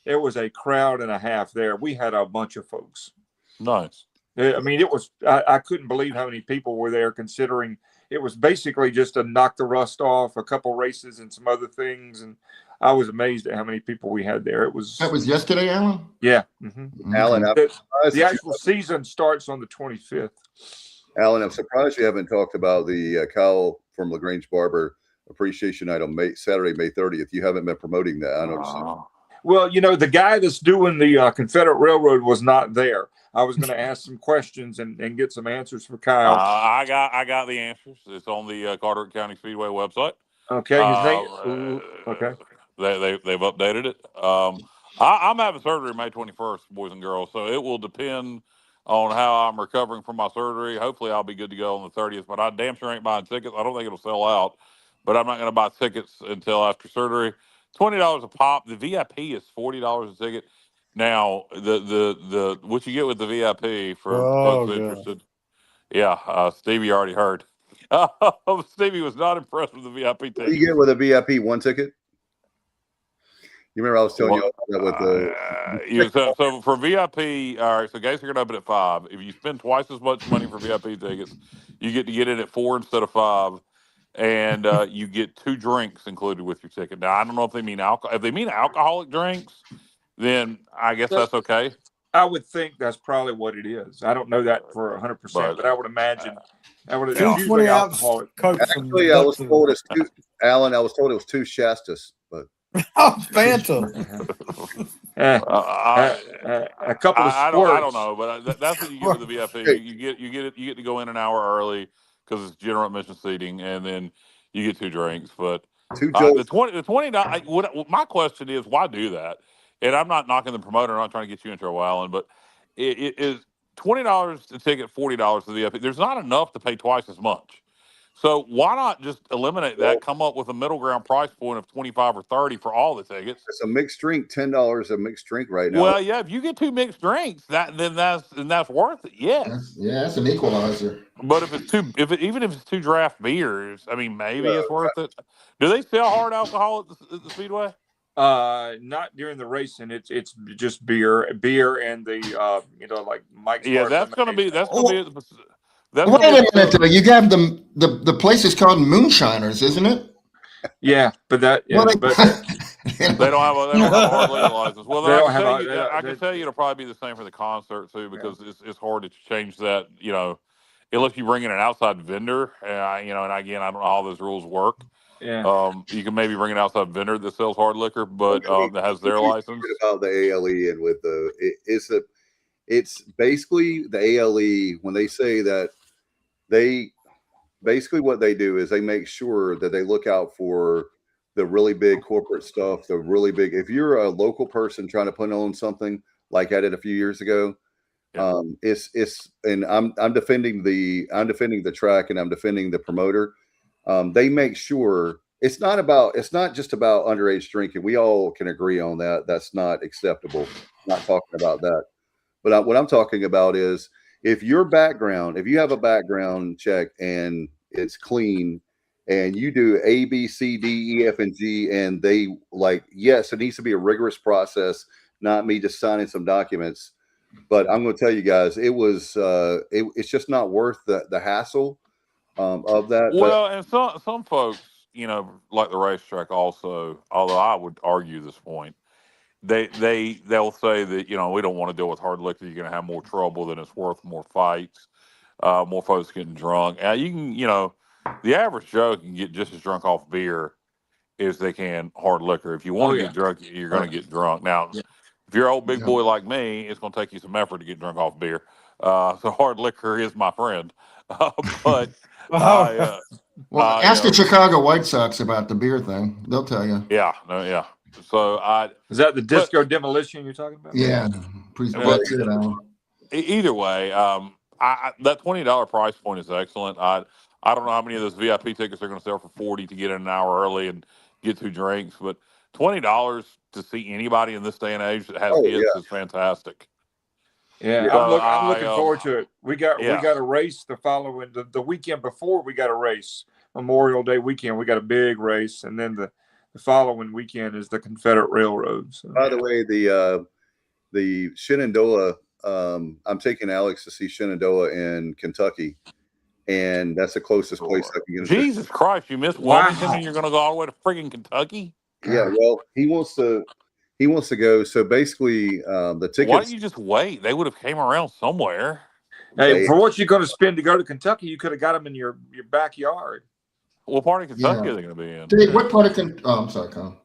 there was a crowd and a half there. We had a bunch of folks. Nice. I mean, it was I couldn't believe how many people were there, considering it was basically just to knock the rust off, a couple races and some other things, and I was amazed at how many people we had there. That was yesterday, Alan? Yeah. Alan, the actual season starts on the 25th. Alan, I'm surprised you haven't talked about the Kyle from LaGrange Barber Appreciation Night on Saturday, May 30th. You haven't been promoting that. I don't. Well, the guy that's doing the Confederate Railroad was not there. I was going to ask some questions and get some answers for Kyle. I got the answers. It's on the Carteret County Speedway website. Okay, his name. Okay, they've updated it. I'm having surgery May 21st, boys and girls. So it will depend on how I'm recovering from my surgery. Hopefully, I'll be good to go on the 30th. But I damn sure ain't buying tickets. I don't think it'll sell out. But I'm not going to buy tickets until after surgery. $20 a pop. The VIP is $40 a ticket. Now, the what you get with the VIP for folks interested. Yeah, Stevie already heard. Stevie was not impressed with the VIP ticket. What do you get with a VIP one ticket? You remember I was telling you all that with the so for VIP, all right, so gates are going to open at 5. If you spend twice as much money for VIP tickets, you get to get in at 4 instead of 5. And you get 2 drinks included with your ticket. Now, I don't know if they mean alcohol. If they mean alcoholic drinks, then I guess that's okay. I would think that's probably what it is. I don't know that for 100%, but I would imagine. It's usually alcoholic. Actually, I was told it's 2. Alan, I was told it was 2 Shastas, but Phantom. A couple of I don't know, but that's what you get with the VIP. You get to go in an hour early because it's general admission seating, and then you get 2 drinks. But the $20. My question is, why do that? And I'm not knocking the promoter. I'm not trying to get you in trouble, Alan, but it is $20 a ticket, $40 for the VIP. There's not enough to pay twice as much. So why not just eliminate that? Come up with a middle ground price point of $25 or $30 for all the tickets. It's a mixed drink, $10 a mixed drink right now. Well, yeah, if you get 2 mixed drinks, then that's worth it. Yes. That's an equalizer. But if it's even if it's 2 draft beers, I mean, maybe it's worth it. Do they sell hard alcohol at the Speedway? Not during the racing. It's just beer, and the like Mike's. Yeah, that's gonna be. Wait a minute, though. You have the place is called Moonshiners, isn't it? Yeah, but that. Yeah, but they don't have a hard liquor license. Well, I can tell you it'll probably be the same for the concert too, because it's hard to change that. Unless you bring in an outside vendor, and again, I don't know how those rules work. Yeah. You can maybe bring an outside vendor that sells hard liquor, but that has their license. About the ALE and with it's basically the ALE when they say that what they do is they make sure that they look out for the really big corporate stuff, the really big. If you're a local person trying to put on something like I did a few years ago, and I'm defending the track and I'm defending the promoter. They make sure it's not just about underage drinking. We all can agree on that. That's not acceptable. I'm not talking about that. But what I'm talking about is if you have a background check and it's clean and you do A, B, C, D, E, F, and G, and they yes, it needs to be a rigorous process, not me just signing some documents. But I'm going to tell you guys, it's just not worth the hassle of that. Well, and some folks, like the racetrack also, although I would argue this point, they'll say that, we don't want to deal with hard liquor. You're going to have more trouble than it's worth, more fights. more folks getting drunk. You can, the average Joe can get just as drunk off beer as they can hard liquor. If you want to get drunk, you're going to get drunk. Now, if you're an old big boy like me, it's going to take you some effort to get drunk off beer. So hard liquor is my friend. But ask the Chicago White Sox about the beer thing. They'll tell you. Yeah. So is that the disco demolition you're talking about? Yeah. Either way, that $20 price point is excellent. I don't know how many of those VIP tickets they're going to sell for $40 to get in an hour early and get 2 drinks, but $20 to see anybody in this day and age that has hits is fantastic. Yeah, I'm looking forward to it. We got a race the following the weekend before. We got a race, Memorial Day weekend. We got a big race, and then the following weekend is the Confederate Railroad. So. By the way, the Shenandoah. I'm taking Alex to see Shenandoah in Kentucky, and that's the closest place I can get. Jesus Christ, you missed Wilmington, and you're going to go all the way to friggin' Kentucky? Yeah, well, he wants to go. So basically, the tickets. Why don't you just wait? They would have came around somewhere. Hey, for what you're going to spend to go to Kentucky, you could have got them in your backyard. What part of Kentucky are they going to be in? Dave, what part of Kentucky? Oh, I'm sorry, Colin.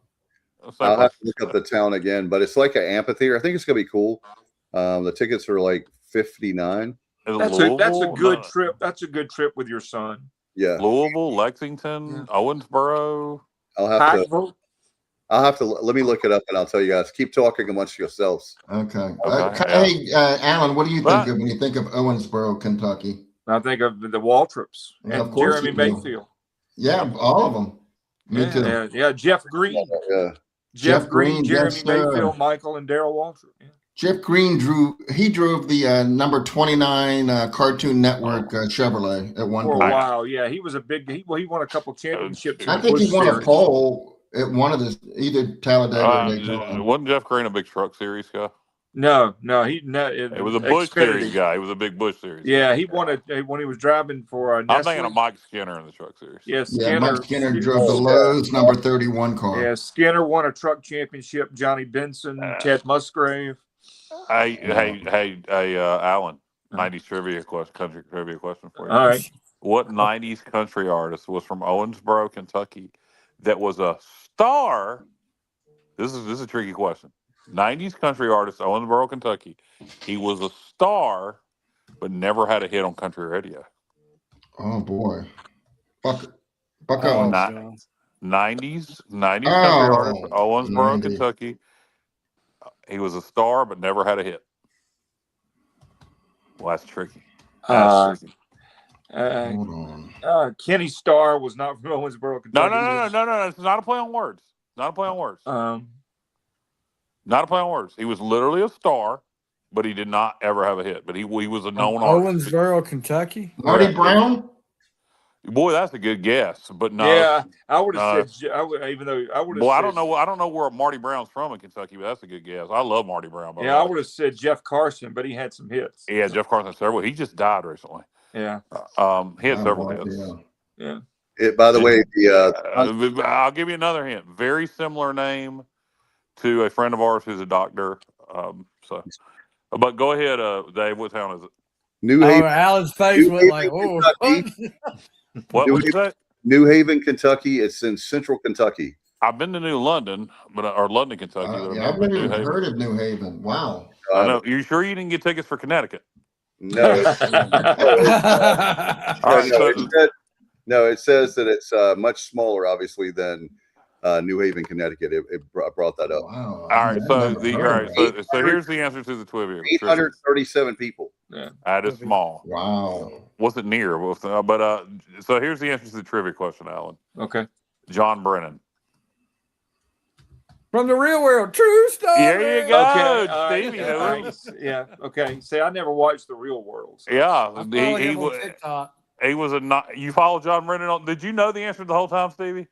I'll have to look up the town again, but it's like an amphitheater. I think it's going to be cool. The tickets are like $59. That's a good trip. That's a good trip with your son. Yeah. Louisville, Lexington, Owensboro. I'll have to let me look it up and I'll tell you guys. Keep talking amongst yourselves. Okay. Hey, Alan, what do you think of when you think of Owensboro, Kentucky? I think of the Waltrops and Jeremy Mayfield. Yeah, all of them. Me too. Yeah, Jeff Green. Jeff Green, Jeremy Mayfield, Michael, and Darrell Waltrip. Yeah. Jeff Green drove the number 29 Cartoon Network Chevrolet at one point. Wow, yeah, he was a big. He won a couple championships. I think he won a pole at one of the either Talladega or Daytona. Wasn't Jeff Green a big truck series guy? No, it was a Busch series guy. He was a big Busch series. Yeah, he won it when he was driving for. I'm thinking of Mike Skinner in the truck series. Yes, Mike Skinner drove the Lowe's number 31 car. Yeah, Skinner won a truck championship. Johnny Benson, Ted Musgrave. Hey, Alan, 90s country trivia question for you. All right. What 90s country artist was from Owensboro, Kentucky, that was a star? This is a tricky question. 90s country artist, Owensboro, Kentucky. He was a star, but never had a hit on country radio. Oh boy, Buck Owens. 90s country artist, Owensboro, Kentucky. He was a star, but never had a hit. Well, that's tricky. Hold on. Kenny Starr was not from Owensboro, Kentucky. No. It's not a play on words. Not a play on words. Not a play on words. He was literally a star, but he did not ever have a hit. But he was a known artist. Owensboro, Kentucky. Marty Brown. Boy, that's a good guess, but no. Yeah, I would have said. Even though I would have. Well, I don't know where Marty Brown's from in Kentucky, but that's a good guess. I love Marty Brown. I would have said Jeff Carson, but he had some hits. Yeah, Jeff Carson several. He just died recently. Yeah. He had several hits. Yeah. By the way, I'll give you another hint. Very similar name to a friend of ours who's a doctor. But go ahead, Dave. What town is it? New Haven. Alan's face went like, "Oh." What was that? New Haven, Kentucky. It's in central Kentucky. I've been to New London, or London, Kentucky. I've never even heard of New Haven. Wow. I know. You sure you didn't get tickets for Connecticut? No. It says that it's much smaller, obviously, than New Haven, Connecticut. It brought that up. Wow. All right. So here's the answer to the trivia. 837 people. Yeah. That is small. Wow. Wasn't near, but so here's the answer to the trivia question, Alan. Okay. John Brennan. From the real world, true story. There you go, okay, Stevie. Yeah. Okay. See, I never watched the real world. So. Yeah. He was you follow John Brennan on? Did you know the answer the whole time, Stevie?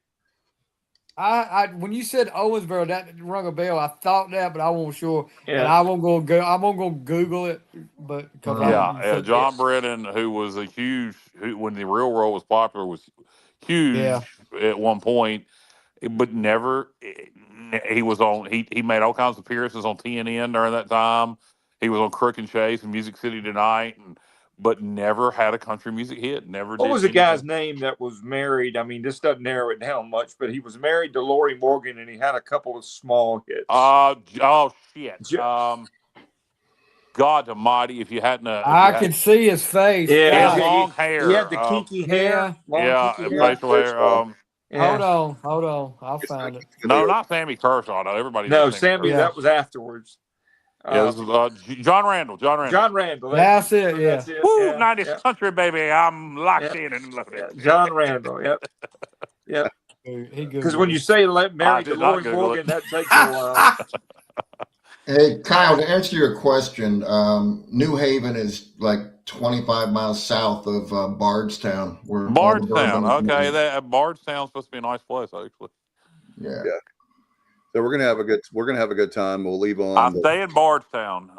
I when you said Owensboro, that rung a bell. I thought that, but I wasn't sure. Yeah. And I won't go. I won't go Google it. But John Brennan, who was when the real world was popular, was huge at one point, but never. He was on. He made all kinds of appearances on TNN during that time. He was on Crook and Chase and Music City Tonight, but never had a country music hit. Never. What did was the anything. guy's name that was married? I mean, this doesn't narrow it down much, but he was married to Lori Morgan, and he had a couple of small hits. Oh shit. God Almighty! If you hadn't, I can see his face. Yeah, his God. long hair. He had the kinky hair, long kinky hair. Facial hair. Hold on. I'll find it. No, not Sammy Kershaw. No, everybody No, knows Sammy, Kershaw. that was afterwards. This is John Randall. John Randall. That's it. Yeah. That's it. Woo, Yeah, 90s country, baby. I'm locked in and loaded. Yeah, John Randall. Yep. Because when you say married to Lori Morgan, that takes a while. Hey, Kyle, to answer your question, New Haven is like 25 miles south of Bardstown. Where Bardstown. Okay, Bardstown's supposed to be a nice place, actually. Yeah. So we're gonna have a good time. We'll leave on. I stay in Bardstown,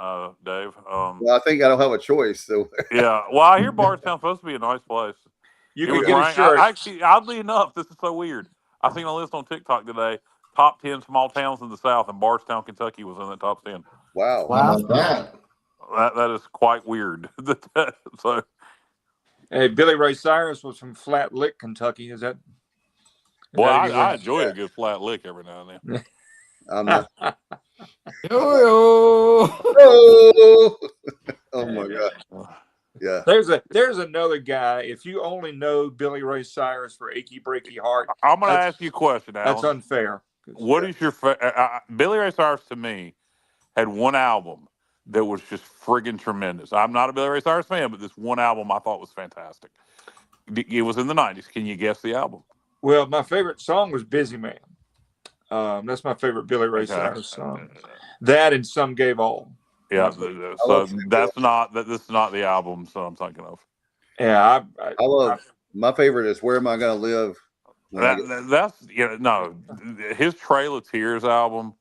Dave. Well, I think I don't have a choice. So yeah. Well, I hear Bardstown's supposed to be a nice place. You can get a shirt. Actually, oddly enough, this is so weird. I seen a list on TikTok today. Top 10 small towns in the South, and Bardstown, Kentucky was in the top 10. Wow. How about That is quite weird. So, hey, Billy Ray Cyrus was from Flat Lick, Kentucky. Is that? Well, I enjoy a good flat lick every now and then. I'm not. Oh my God. Yeah. There's another guy. If you only know Billy Ray Cyrus for Achy Breaky Heart, I'm going to ask you a question, Alan. That's unfair. What is your Billy Ray Cyrus to me had one album that was just friggin' tremendous. I'm not a Billy Ray Cyrus fan, but this one album I thought was fantastic. It was in the 90s. Can you guess the album? Well, my favorite song was Busy Man. That's my favorite Billy Ray Cyrus song. That and Some Gave All. Yeah, so this is not the album. So I'm thinking of. Yeah, I love. My favorite is Where Am I Gonna Live? His Trail of Tears album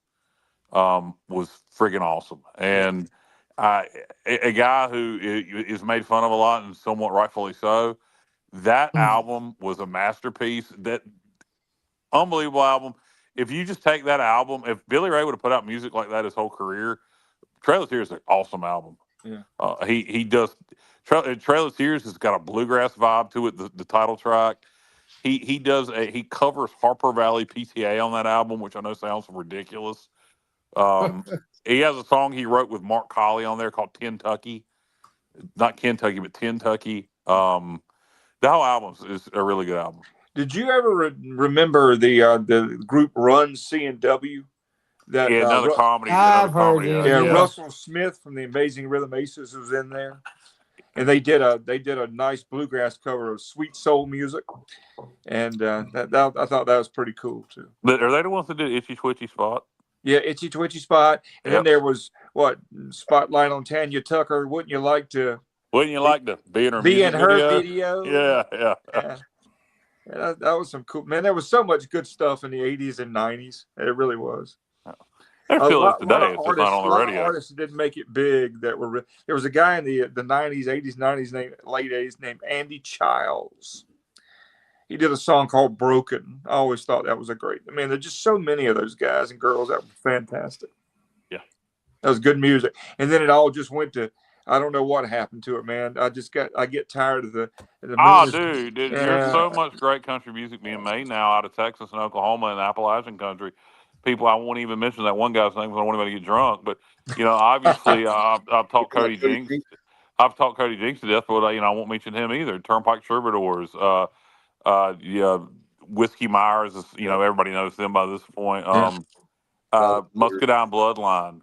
was friggin' awesome, and a guy who is made fun of a lot and somewhat rightfully so. That album was a masterpiece. That unbelievable album. If you just take that album, if Billy Ray would have put out music like that his whole career, Trail of Tears is an awesome album. Yeah. He does. Trail of Tears has got a bluegrass vibe to it. The title track. He covers Harper Valley PTA on that album, which I know sounds ridiculous. He has a song he wrote with Mark Colley on there called Kentucky. Not Kentucky, but Kentucky. The whole album is a really good album. Did you ever remember the group Run C&W? That another comedy. Russell Smith from the Amazing Rhythm Aces was in there, and they did a nice bluegrass cover of Sweet Soul Music, and I thought that was pretty cool too. But are they the ones that did Itchy Twitchy Spot? Yeah, Itchy Twitchy Spot, and then there was Spotlight on Tanya Tucker. Wouldn't you like to be in her video? Yeah. That was some cool, man. There was so much good stuff in the 80s and 90s. It really was. There still is today. It's just not on the radio. Artists that didn't make it big that were. There was a guy in the 90s, 80s, 90s, late 80s named Andy Childs. He did a song called Broken. I always thought that was there's just so many of those guys and girls that were fantastic. Yeah. That was good music. And then it all just went to, I don't know what happened to it, man. I get tired of the dude, there's so much great country music being made now out of Texas and Oklahoma and Appalachian country. People, I won't even mention that one guy's name because I don't want anybody to get drunk. But obviously, I've talked Cody Jinks. I've talked Cody Jinks to death, but I won't mention him either. Turnpike Troubadours, Whiskey Myers. Everybody knows them by this point. Muscadine Bloodline.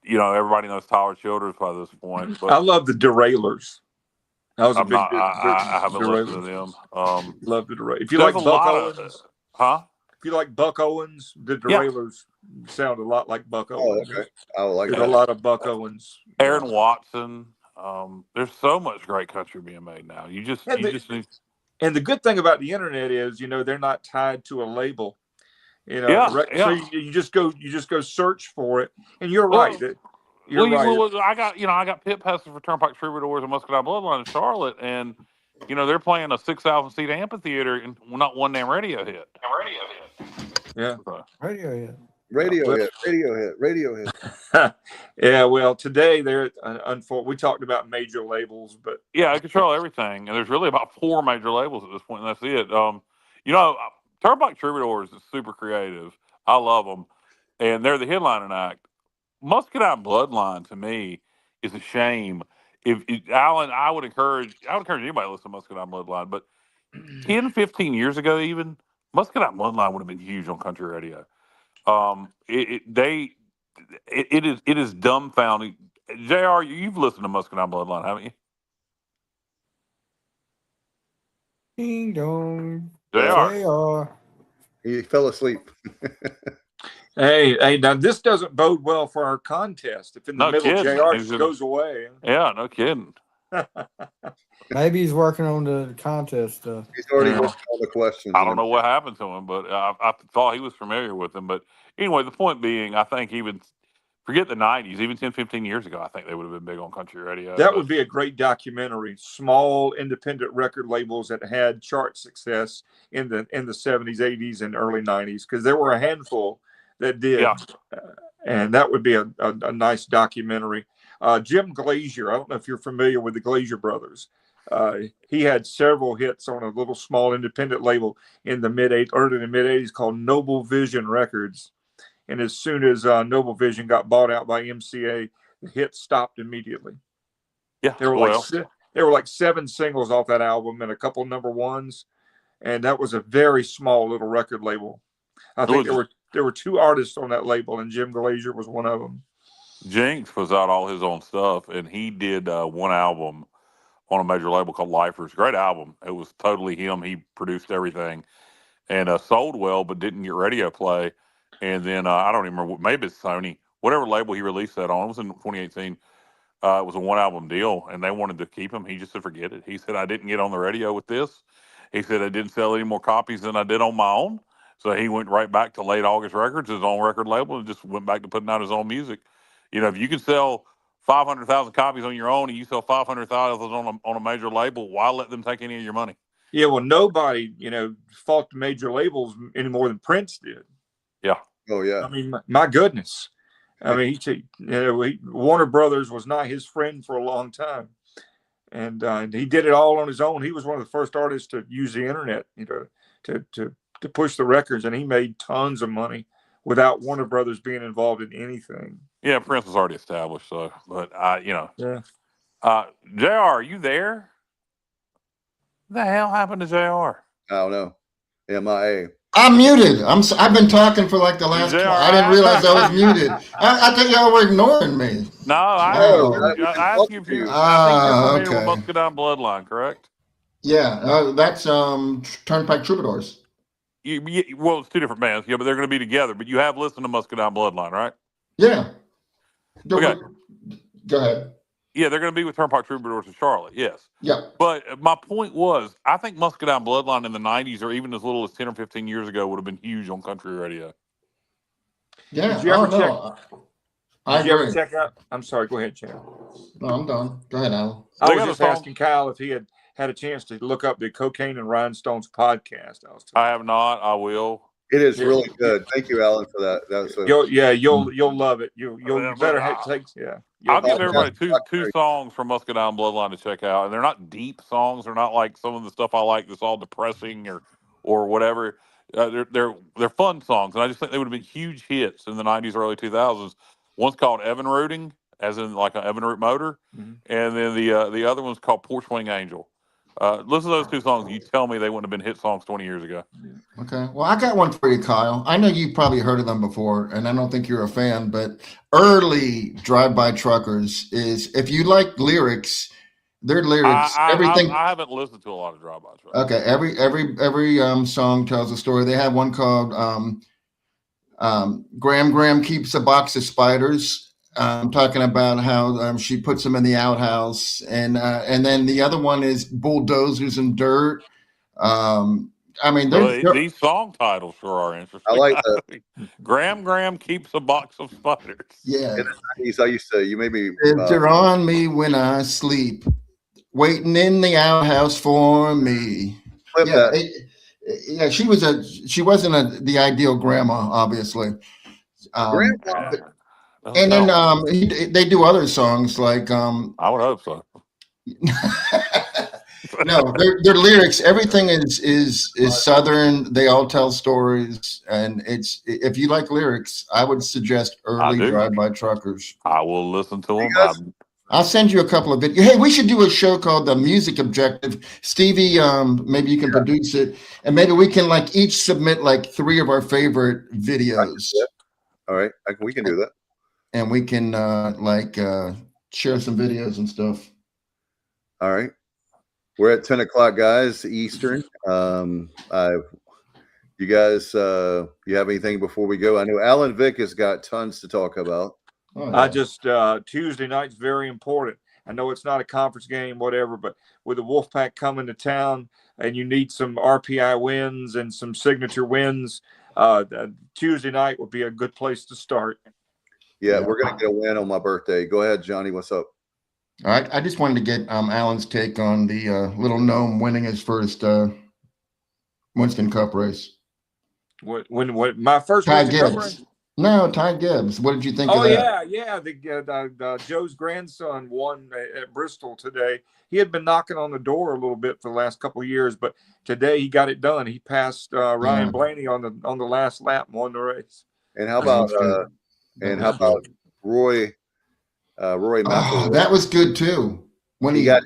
Everybody knows Tyler Childers by this point. But I love the Derailers. That was I haven't listened to them. Love the Derailers. If you like Buck Owens, if you like Buck Owens, the Derailers sound a lot like Buck Owens. Okay. I like There's a lot of Buck Owens. Aaron Watson. There's so much great country being made now. You just need. And the good thing about the internet is, they're not tied to a label. So you just go search for it, and you're right. I got pit passes for Turnpike Troubadours and Muscadine Bloodline in Charlotte, and they're playing a 6,000 seat amphitheater and not one damn radio hit. Yeah, radio hit. Radio hit. Yeah, well, today they're we talked about major labels, but yeah, I control everything, and there's really about 4 major labels at this point, and that's it. Turnpike Troubadours is super creative. I love them, and they're the headlining act. Muscadine Bloodline to me is a shame. If Alan, I would encourage anybody to listen to Muscadine Bloodline, but 10, 15 years ago, even Muscadine Bloodline would have been huge on country radio. It is dumbfounding. JR, you've listened to Muscadine Bloodline, haven't you? Ding dong. JR. He fell asleep. Hey, now this doesn't bode well for our contest. If in the middle, JR just goes away. Yeah, no kidding. Maybe he's working on the contest stuff. He's already working on the questions. I don't know what happened to him, but I thought he was familiar with them. But anyway, the point being, I think even forget the 90s, even 10, 15 years ago, I think they would have been big on country radio. That would be a great documentary. Small independent record labels that had chart success in the 70s, 80s, and early 90s, because there were a handful that did. Yeah. And that would be a nice documentary. Jim Glazier, I don't know if you're familiar with the Glazier brothers. He had several hits on a little small independent label in the early to mid 80s called Noble Vision Records. And as soon as Noble Vision got bought out by MCA, the hit stopped immediately. Yeah, there were like 7 singles off that album and a couple number ones, and that was a very small little record label. I think there were 2 artists on that label, and Jim Glazier was one of them. Jinx was out all his own stuff, and he did one album on a major label called Lifers. Great album. It was totally him. He produced everything, and sold well, but didn't get radio play. And then I don't even remember, maybe it's Sony, whatever label he released that on. It was in 2018. It was a 1-album deal, and they wanted to keep him. He just said, forget it. He said, I didn't get on the radio with this. He said, I didn't sell any more copies than I did on my own. So he went right back to Late August Records, his own record label, and just went back to putting out his own music. You know, if you can sell 500,000 copies on your own and you sell 500,000 on a major label, why let them take any of your money? Yeah, well, nobody, fought the major labels any more than Prince did. Yeah. Oh, yeah. I mean, my goodness. I mean, Warner Brothers was not his friend for a long time. And he did it all on his own. He was one of the first artists to use the internet, to push the records, and he made tons of money without Warner Brothers being involved in anything. Yeah, Prince was already established, so, but Yeah. JR, are you there? What the hell happened to JR? I don't know. MIA. I'm muted. I've been talking for like the last. I didn't realize I was muted. I thought y'all were ignoring me. No, I asked you if you. I think you're familiar with Muscadine Bloodline, correct? Yeah, that's Turnpike Troubadours. Well, it's 2 different bands, yeah, but they're going to be together. But you have listened to Muscadine Bloodline, right? Yeah. Okay. Go ahead. Yeah, they're going to be with Turnpike Troubadours in Charlotte, yes. Yeah. But my point was, I think Muscadine Bloodline in the 90s or even as little as 10 or 15 years ago would have been huge on country radio. Yeah. Did you ever check out? I'm sorry, go ahead, Chad. No, I'm done. Go ahead, Alan. I was just asking Kyle if he had a chance to look up the Cocaine and Rhinestones podcast. I have not. I will. It is really good. Thank you, Alan, for that. You'll love it. You better take. Yeah. I'll give everybody two songs from Muscadine Bloodline to check out, and they're not deep songs. They're not like some of the stuff I like that's all depressing or whatever. They're fun songs, and I just think they would have been huge hits in the 90s, early 2000s. One's called Evan Rooting, as in like an Evan Root motor, and then the other one's called Porch Wing Angel. Listen to those 2 songs. You tell me they wouldn't have been hit songs 20 years ago. Okay. Well, I got one for you, Kyle. I know you've probably heard of them before, and I don't think you're a fan, but early Drive-By Truckers is, if you like lyrics, their lyrics, everything. I haven't listened to a lot of Drive-By Truckers. Okay. Every song tells a story. They have one called Graham Keeps a Box of Spiders. Talking about how she puts them in the outhouse, and then the other one is Bulldozers and Dirt. I mean, these song titles sure are interesting. I like that. Graham keeps a box of spiders. Yeah. In the 90s, I used to. You made me. They're on me when I sleep, waiting in the outhouse for me. Yeah, she wasn't the ideal grandma, obviously. Grandpa. And then they do other songs like I would hope so. No, their lyrics, everything is Southern. They all tell stories, and it's if you like lyrics, I would suggest Early Drive-By Truckers. I will listen to them. I'll send you a couple of videos. Hey, we should do a show called The Music Objective. Stevie, maybe you can produce it, and maybe we can like each submit like 3 of our favorite videos. All right, we can do that, and we can share some videos and stuff. All right. We're at 10 o'clock, guys, Eastern. You guys, you have anything before we go? I know Alan Vick has got tons to talk about. I just Tuesday night's very important. I know it's not a conference game, whatever, but with the Wolfpack coming to town and you need some RPI wins and some signature wins, Tuesday night would be a good place to start. Yeah, we're going to get a win on my birthday. Go ahead, Johnny. What's up? All right. I just wanted to get Alan's take on the Little Gnome winning his first Winston Cup race. What my first Ty Winston Cup Gibbs. race? No, Ty Gibbs. What did you think of that? Yeah. The Joe's grandson won at Bristol today. He had been knocking on the door a little bit for the last couple of years, but today he got it done. He passed Ryan Blaney on the last lap and won the race. And how about Roy? Roy McIlroy. That was good too. When he had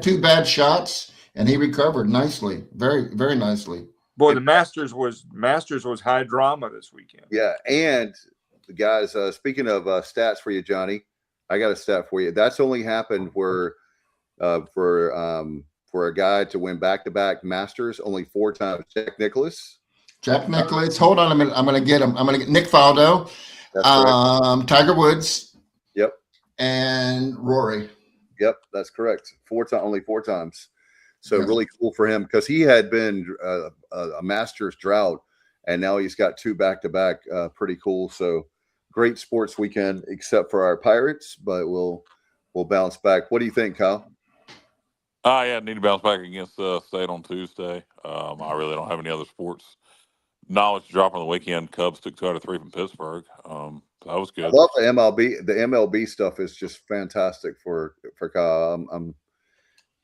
2 bad shots and he recovered nicely, very very nicely. Boy, the Masters was high drama this weekend. Yeah, and the guys. Speaking of stats for you, Johnny, I got a stat for you. That's only happened where for a guy to win back-to-back Masters only 4 times. Jack Nicklaus. Hold on a minute. I'm going to get him. I'm going to get Nick Faldo, Tiger Woods. Yep. And Rory. Yep, that's correct. Only 4 times. So really cool for him because he had been a Masters drought, and now he's got 2 back-to-back. Pretty cool. So great sports weekend, except for our Pirates, but we'll bounce back. What do you think, Kyle? I need to bounce back against State on Tuesday. I really don't have any other sports knowledge to drop on the weekend. Cubs took 2 out of 3 from Pittsburgh. That was good. I love the MLB. The MLB stuff is just fantastic for Kyle.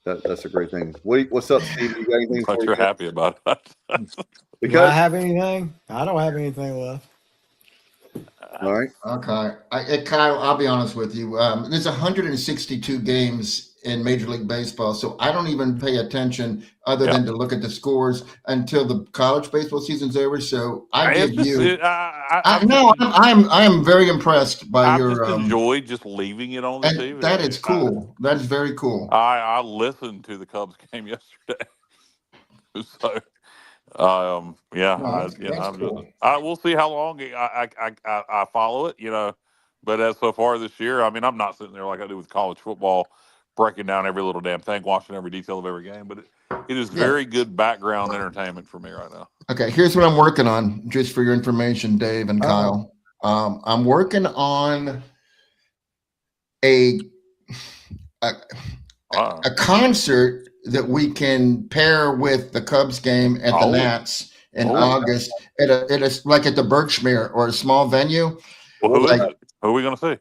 That's a great thing. What's up, Steve? You got anything? But you're happy about it. Do I have anything? I don't have anything left. All right. Okay. Kyle, I'll be honest with you. There's 162 games in Major League Baseball, so I don't even pay attention other than to look at the scores until the college baseball season's over. So I am very impressed by your. I enjoyed just leaving it on the TV. That is cool. That is very cool. I listened to the Cubs game yesterday, so. We'll see how long I follow it, but as so far this year, I mean, I'm not sitting there like I do with college football, breaking down every little damn thing, watching every detail of every game, but it is very good background entertainment for me right now. Okay. Here's what I'm working on just for your information, Dave and Kyle. I'm working on a concert that we can pair with the Cubs game at the Nats in August at a like at the Berkshire or a small venue. Well, who are we going to see?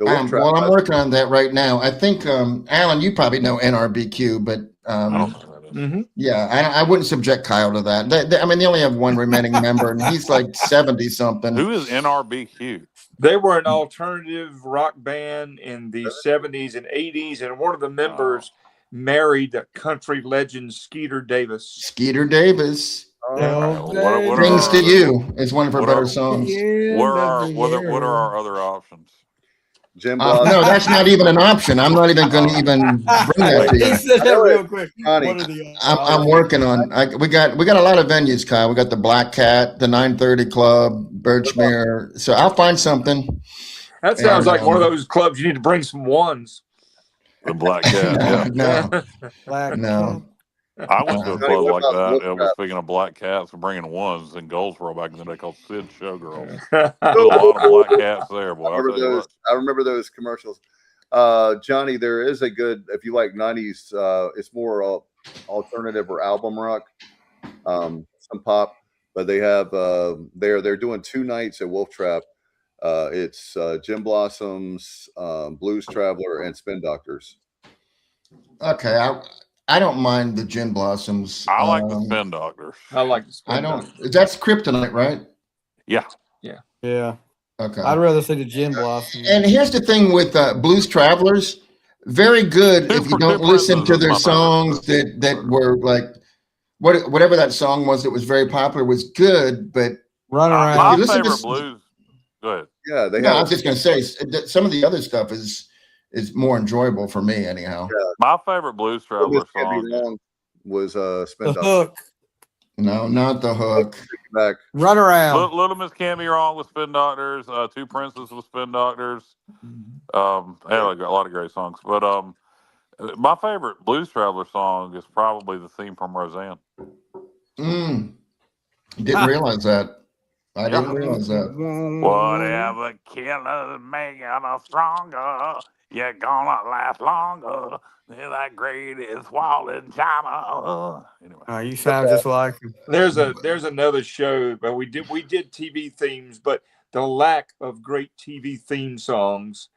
I'm working on that right now. I think Alan, you probably know NRBQ, but I don't know what that is. Yeah, I wouldn't subject Kyle to that. They only have one remaining member, and he's like 70 something. Who is NRBQ? They were an alternative rock band in the 70s and 80s, and one of the members married a country legend, Skeeter Davis. Skeeter Davis. What Rings to You is one of her better songs. What are our other options? Jim no, that's not even an option. I'm not even going to even bring that to you. He said that real quick. I'm working on. We got a lot of venues, Kyle. We got the Black Cat, the 930 Club, Birchmere. So I'll find something. That sounds like one of those clubs you need to bring some ones. The Black Cat. No. I went to a club like that. Speaking of Black Cats, we're bringing ones in Goldsboro back in the day called Sid Showgirls. A lot of Black Cats there, boy. I remember those commercials. Johnny, there is a good, if you like 90s, it's more alternative or album rock, some pop. but they have they're doing 2 nights at Wolf Trap. It's Gin Blossoms, Blues Traveler, and Spin Doctors. Okay, I don't mind the Gin Blossoms. I like the Spin Doctors. I like the I Spin don't. Doctors. That's Kryptonite, right? Yeah. Yeah. Okay. I'd rather see the Gin Blossom. And here's the thing with Blues Travelers, very good if you don't listen to their songs that were like whatever that song was that was very popular was good, but Run Around. My if you listen favorite to, blues. Go ahead. Yeah, they no, I have. was just gonna say that some of the other stuff is more enjoyable for me anyhow. Yeah. My favorite Blues Traveler Can't Be song Wrong was Spin The Doctors. Hook. No, not the Hook. Back. Run Around. Little Miss Can't Be Wrong with Spin Doctors. Two Princes with Spin Doctors. They had a lot of great songs, but my favorite Blues Traveler song is probably the theme from Roseanne. Didn't realize that. I didn't realize that. Whatever killers make you stronger, you're gonna last longer. They're that greatest wall in China. Anyway, You sound just like him. There's another show, but we did TV themes, but the lack of great TV theme songs.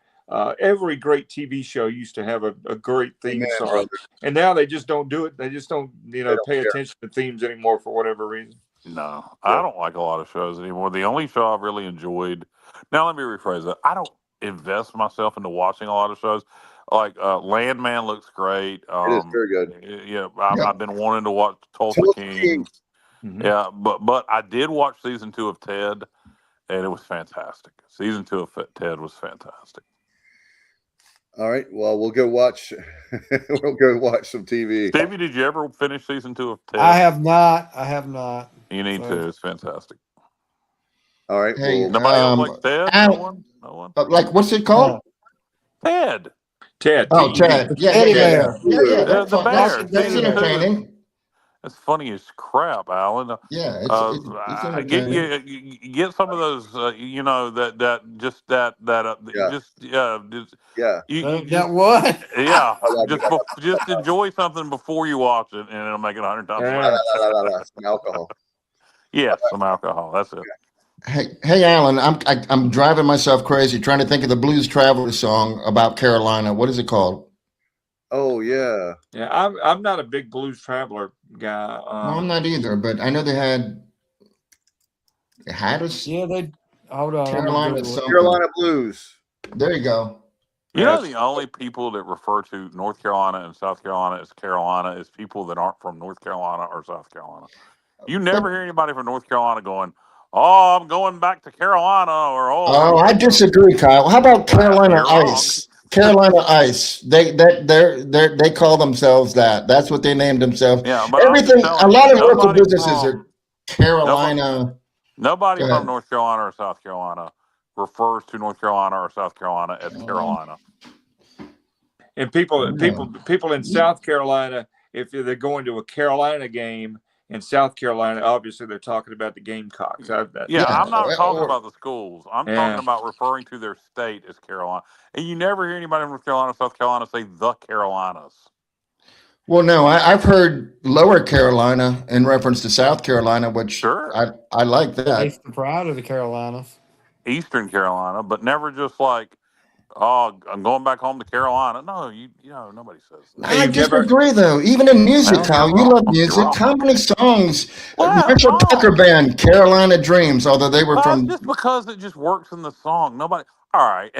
Every great TV show used to have a great theme song, brother. and now they just don't do it. They just don't don't pay care. attention to themes anymore for whatever reason. no, I don't like a lot of shows anymore. The only show I've really enjoyed. Now let me rephrase that. I don't invest myself into watching a lot of shows. Like Landman looks great. It is very good. Yeah, I've been wanting to watch Tulsa King. Mm-hmm. Yeah, but I did watch season 2 of Ted, and it was fantastic. Season 2 of Ted was fantastic. All right. Well, we'll go watch. We'll go watch some TV. Stevie, did you ever finish season 2 of Ted? I have not. You need to. It's fantastic. All right. Hey, well, Nobody else likes Ted? No one. Like what's it called? Ted. Ted. Oh, Ted. Yeah, Teddy yeah. bear. Yeah. The That's bear. that's entertaining. That's funny as crap, Alan. Yeah, it's entertaining. Get some of those. That yeah. That what? Yeah, just enjoy something before you watch it, and it'll make it 100 times better. Some alcohol. Yeah, some alcohol. That's it. Hey, Alan, I'm driving myself crazy trying to think of the Blues Traveler song about Carolina. What is it called? Oh yeah. Yeah, I'm not a big Blues Traveler guy. No, I'm not either, but I know they had us. Yeah, they. Hold on. Carolina Blues. There you go. You know, the only people that refer to North Carolina and South Carolina as Carolina is people that aren't from North Carolina or South Carolina. You never hear anybody from North Carolina going, "Oh, I'm going back to Carolina," or "Oh, I disagree, Kyle. How about Carolina Ice?" Carolina Ice. They call themselves that. That's what they named themselves. Yeah, but everything. A lot of local businesses are Carolina. Nobody from North Carolina or South Carolina refers to North Carolina or South Carolina as Carolina. And people in South Carolina, if they're going to a Carolina game in South Carolina, obviously they're talking about the Gamecocks. I'm not talking about the schools. I'm talking about referring to their state as Carolina. And you never hear anybody from North Carolina or South Carolina say the Carolinas. Well, no, I've heard Lower Carolina in reference to South Carolina, which I like that. Eastern Pride of the Carolinas. Eastern Carolina, but never just like, "Oh, I'm going back home to Carolina." No, nobody says that. I disagree, though. Even in music, Kyle, you love music. How many songs? Marshall Tucker Band, Carolina Dreams, although they were from. Just because it just works in the song. Nobody. All right.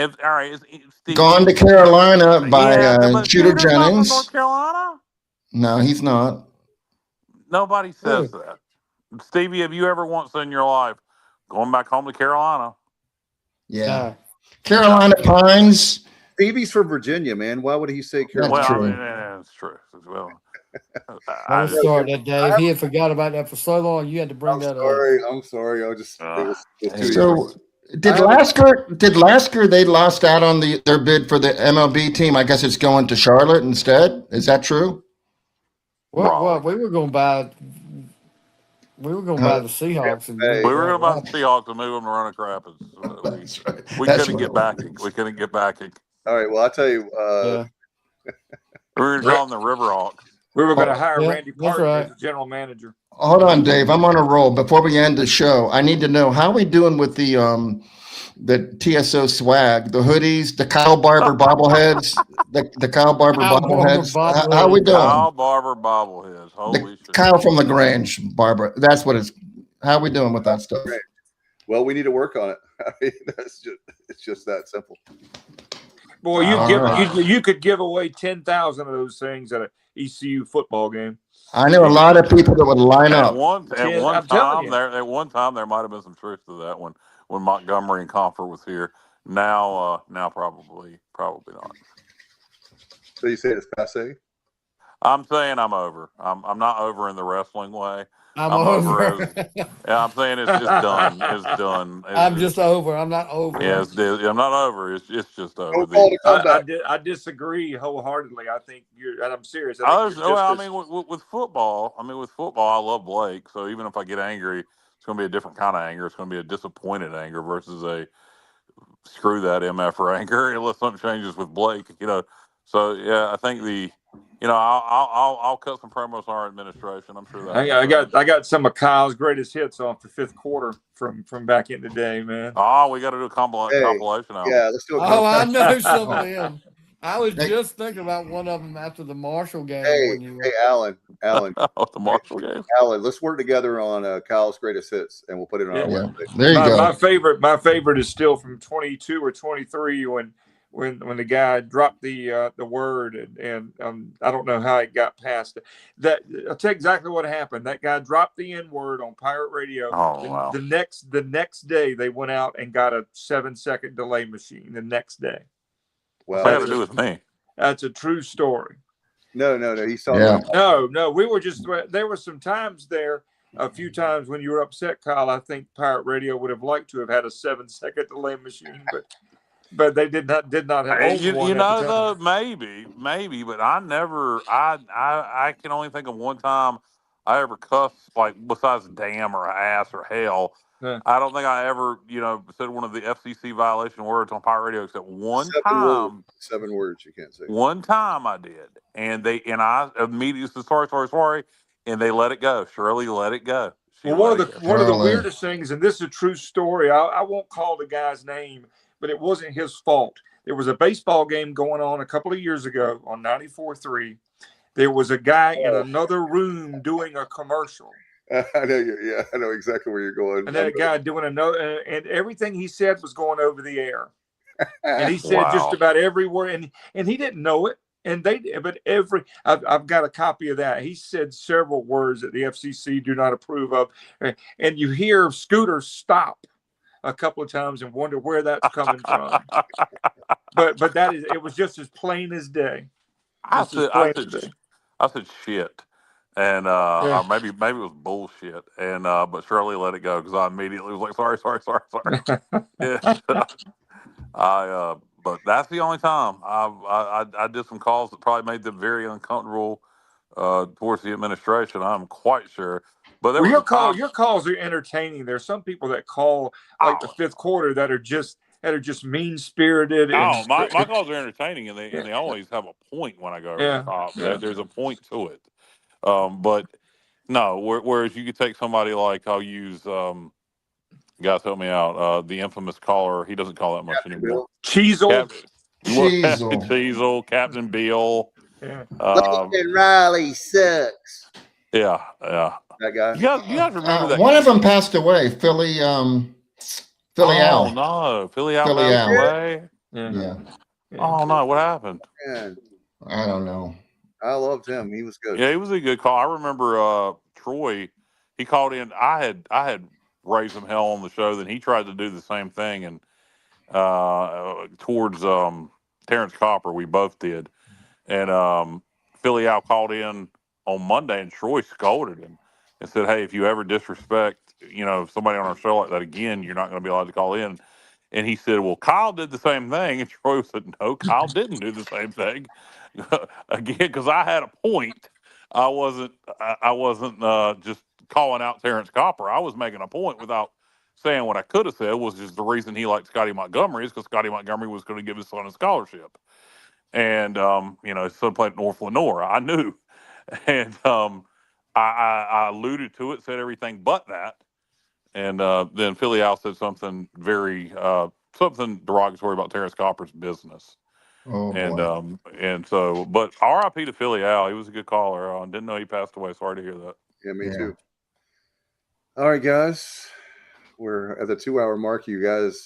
Steve, Gone to Carolina by Shooter Jennings. From North Carolina? No, he's not. Nobody says that. Stevie, have you ever once in your life going back home to Carolina? Yeah. Carolina Pines. Stevie's from Virginia, man. Why would he say Carolina? That's true. That's true as well. Don't start that, Dave. He had forgot about that for so long. You had to bring that up. I'm sorry. I just. So, did Lasker? They lost out on their bid for the MLB team. I guess it's going to Charlotte instead. Is that true? What? We were going to buy. We were going to buy the Seahawks. We were going to buy the Seahawks and move them to Roanoke Rapids. We couldn't get backing. We couldn't get backing. All right. Well, I'll tell you. We were going to call them the Riverhawks. We were going to hire Randy Park as the general manager. Hold on, Dave. I'm on a roll. Before we end the show, I need to know how we doing with the TSO swag, the hoodies, the Kyle Barber bobbleheads, the Kyle Barber Kyle Barber bobbleheads. How we bobblehead. doing? Kyle Barber bobbleheads. The Holy shit. Kyle from LaGrange Barber. That's what it's. How we doing with that stuff? Well, we need to work on it. I mean, it's just that simple. Boy, you could give away 10,000 of those things at an ECU football game. I know a lot of people that would line up. At one time there might have been some truth to that when Montgomery and Comfort was here. Now probably not. So you say it's passe? I'm saying I'm over. I'm not over in the wrestling way. I'm over. I'm saying it's just done. It's done. I'm just over. I'm not over. Yeah, I'm not over. It's just over. I disagree wholeheartedly. I think and I'm serious. With football, I love Blake. So even if I get angry, it's going to be a different kind of anger. It's going to be a disappointed anger versus a screw that MF anger unless something changes with Blake. So yeah, I think I'll cut some promos on our administration. I'm sure that I got some of Kyle's greatest hits off the fifth quarter from back in the day, man. Oh, we got to do a compilation album. Yeah, let's do it. I know some of them. I was just thinking about one of them after the Marshall game. Hey, Alan. The Marshall game. Alan, let's work together on Kyle's greatest hits, and we'll put it on our website. There you go. My favorite is still from 22 or 23 when the guy dropped the word and I don't know how it got past it. I'll tell you exactly what happened. That guy dropped the N-word on pirate radio. Oh, wow. The next day they went out and got a 7-second delay machine the next day. Well, that had to do with me. That's a true story. No. He saw No. We were just there were some times there. A few times when you were upset, Kyle, I think pirate radio would have liked to have had a 7-second delay machine, but they did not have one. Though maybe, but I never. I can only think of one time I ever cussed, like besides damn or ass or hell. Yeah. I don't think I ever said one of the FCC violation words on pirate radio except one time. 7 words you can't say. One time I did, and I immediately said sorry, and they let it go. Shirley let it go. One of the weirdest things, and this is a true story. I won't call the guy's name, but it wasn't his fault. There was a baseball game going on a couple of years ago on 94.3. There was a guy in another room doing a commercial. I know exactly where you're going. And that guy doing another, and everything he said was going over the air. And he said just about every word, and he didn't know it. I've got a copy of that. He said several words that the FCC do not approve of, and you hear Scooter stop a couple of times and wonder where that's coming from. but it was just as plain as day. I said shit, and maybe it was bullshit, and but Shirley let it go because I immediately was like sorry. But that's the only time I did some calls that probably made them very uncomfortable towards the administration. I'm quite sure. But your calls are entertaining. There's some people that call the fifth quarter that are just mean spirited. My calls are entertaining, and they always have a point when I go over the top. Yeah. There's a point to it. But no, whereas you could take somebody like I'll use. Guys, help me out. The infamous caller, he doesn't call that much anymore. Cheezel, Captain Bill. Yeah. Lincoln Riley sucks. Yeah. That guy. You guys remember that? One of them passed away. Philly Al. No, Philly Al passed away. Yeah. Oh no, what happened? Man, I don't know. I loved him. He was good. Yeah, he was a good call. I remember Troy. He called in. I had raised some hell on the show. Then he tried to do the same thing, and towards Terrence Copper, we both did. And Philly Al called in on Monday, and Troy scolded him and said, "Hey, if you ever disrespect, somebody on our show like that again, you're not going to be allowed to call in." And he said, "Well, Kyle did the same thing." And Troy said, "No, Kyle didn't do the same thing." Again, because I had a point. I wasn't just calling out Terrence Copper. I was making a point without saying what I could have said. Was just the reason he liked Scotty Montgomery is because Scotty Montgomery was going to give his son a scholarship. And, his son played at North Lenore. I knew. And I alluded to it, said everything but that, and then Philly Al said something very something derogatory about Terrence Copper's business. Oh boy. And so, but R.I.P. to Philly Al. He was a good caller. Didn't know he passed away. Sorry to hear that. Yeah, me too. All right, guys, we're at the 2-hour mark. You guys.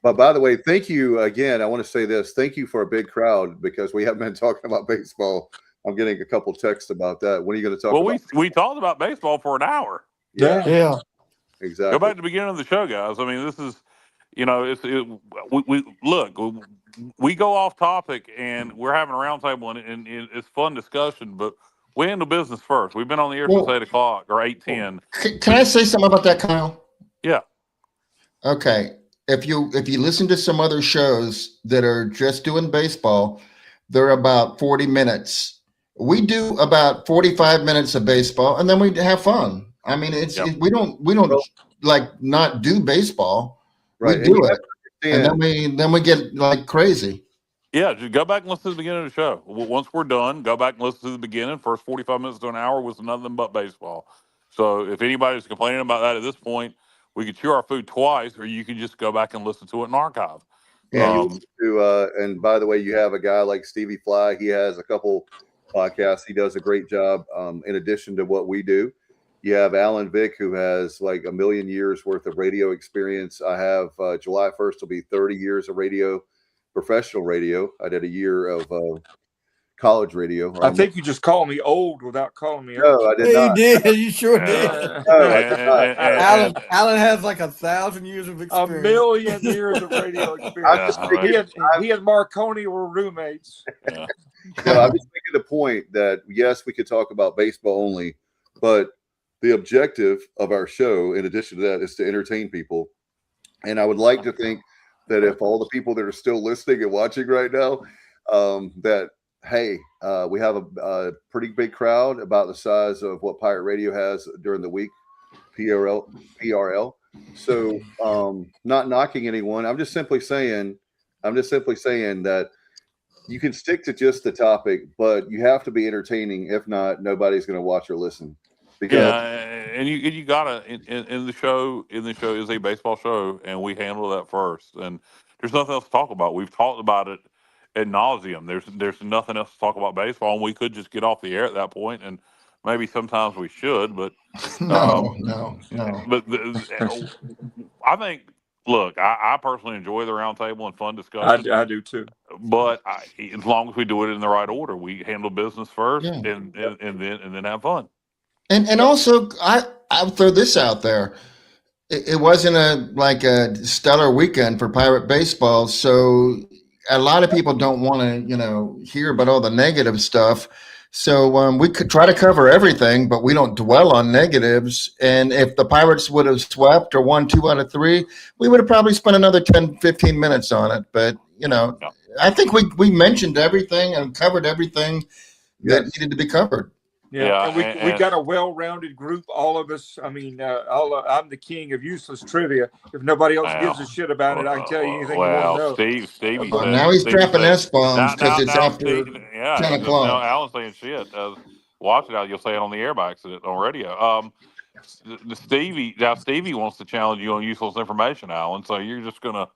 But by the way, thank you again. I want to say this. Thank you for a big crowd because we haven't been talking about baseball. I'm getting a couple texts about that. When are you going to talk about? We talked about baseball for an hour. Yeah. Exactly. Go back to the beginning of the show, guys. I mean, this is, we look, we go off topic and we're having a roundtable and it's fun discussion, but we handle business first. We've been on the air since 8 o'clock or 8:10. Can I say something about that, Kyle? Yeah. Okay. If you listen to some other shows that are just doing baseball, they're about 40 minutes. We do about 45 minutes of baseball and then we have fun. I mean, we don't like not do baseball. Right. We do it. And then we get like crazy. Yeah, just go back and listen to the beginning of the show. Once we're done, go back and listen to the beginning. First 45 minutes to an hour was nothing but baseball. So if anybody's complaining about that at this point, we could chew our food twice, or you can just go back and listen to it in archive. Yeah. And by the way, you have a guy like Stevie Fly. He has a couple podcasts. He does a great job. In addition to what we do, you have Alan Vick, who has like 1 million years worth of radio experience. I have July 1st will be 30 years of radio, professional radio. I did a year of college radio. I think you just called me old without calling me old. No, I did not. You did. You sure did. No, I did not. Alan has like 1,000 years of experience. 1 million years of radio experience. He and Marconi were roommates. Yeah. No, I'm just making the point that yes, we could talk about baseball only, but the objective of our show, in addition to that, is to entertain people. And I would like to think that if all the people that are still listening and watching right now, that, hey, we have a pretty big crowd, about the size of what Pirate Radio has during the week, PRL. So not knocking anyone. I'm just simply saying that you can stick to just the topic, but you have to be entertaining. If not, nobody's going to watch or listen. Because and you gotta in the show is a baseball show, and we handle that first. And there's nothing else to talk about. We've talked about it ad nauseum. There's nothing else to talk about baseball, and we could just get off the air at that point, and maybe sometimes we should, but no. But I think. Look, I personally enjoy the roundtable and fun discussion. I do too. But as long as we do it in the right order, we handle business first, and then have fun. And also, I'll throw this out there. It wasn't a stellar weekend for Pirate baseball, so a lot of people don't want to hear about all the negative stuff. So we could try to cover everything, but we don't dwell on negatives. And if the Pirates would have swept or won 2 out of 3, we would have probably spent another 10, 15 minutes on it. But I think we mentioned everything and covered everything that needed to be covered. Yeah, and we got a well-rounded group, all of us. I mean, I'm the king of useless trivia. If nobody else gives a shit about it, I can tell you anything you want to know. Stevie said, now he's dropping S-bombs because it's after 10 o'clock. No, Alan's saying shit. Watch it out. You'll say it on the air by accident on radio. Stevie wants to challenge you on useless information, Alan. So you're just gonna.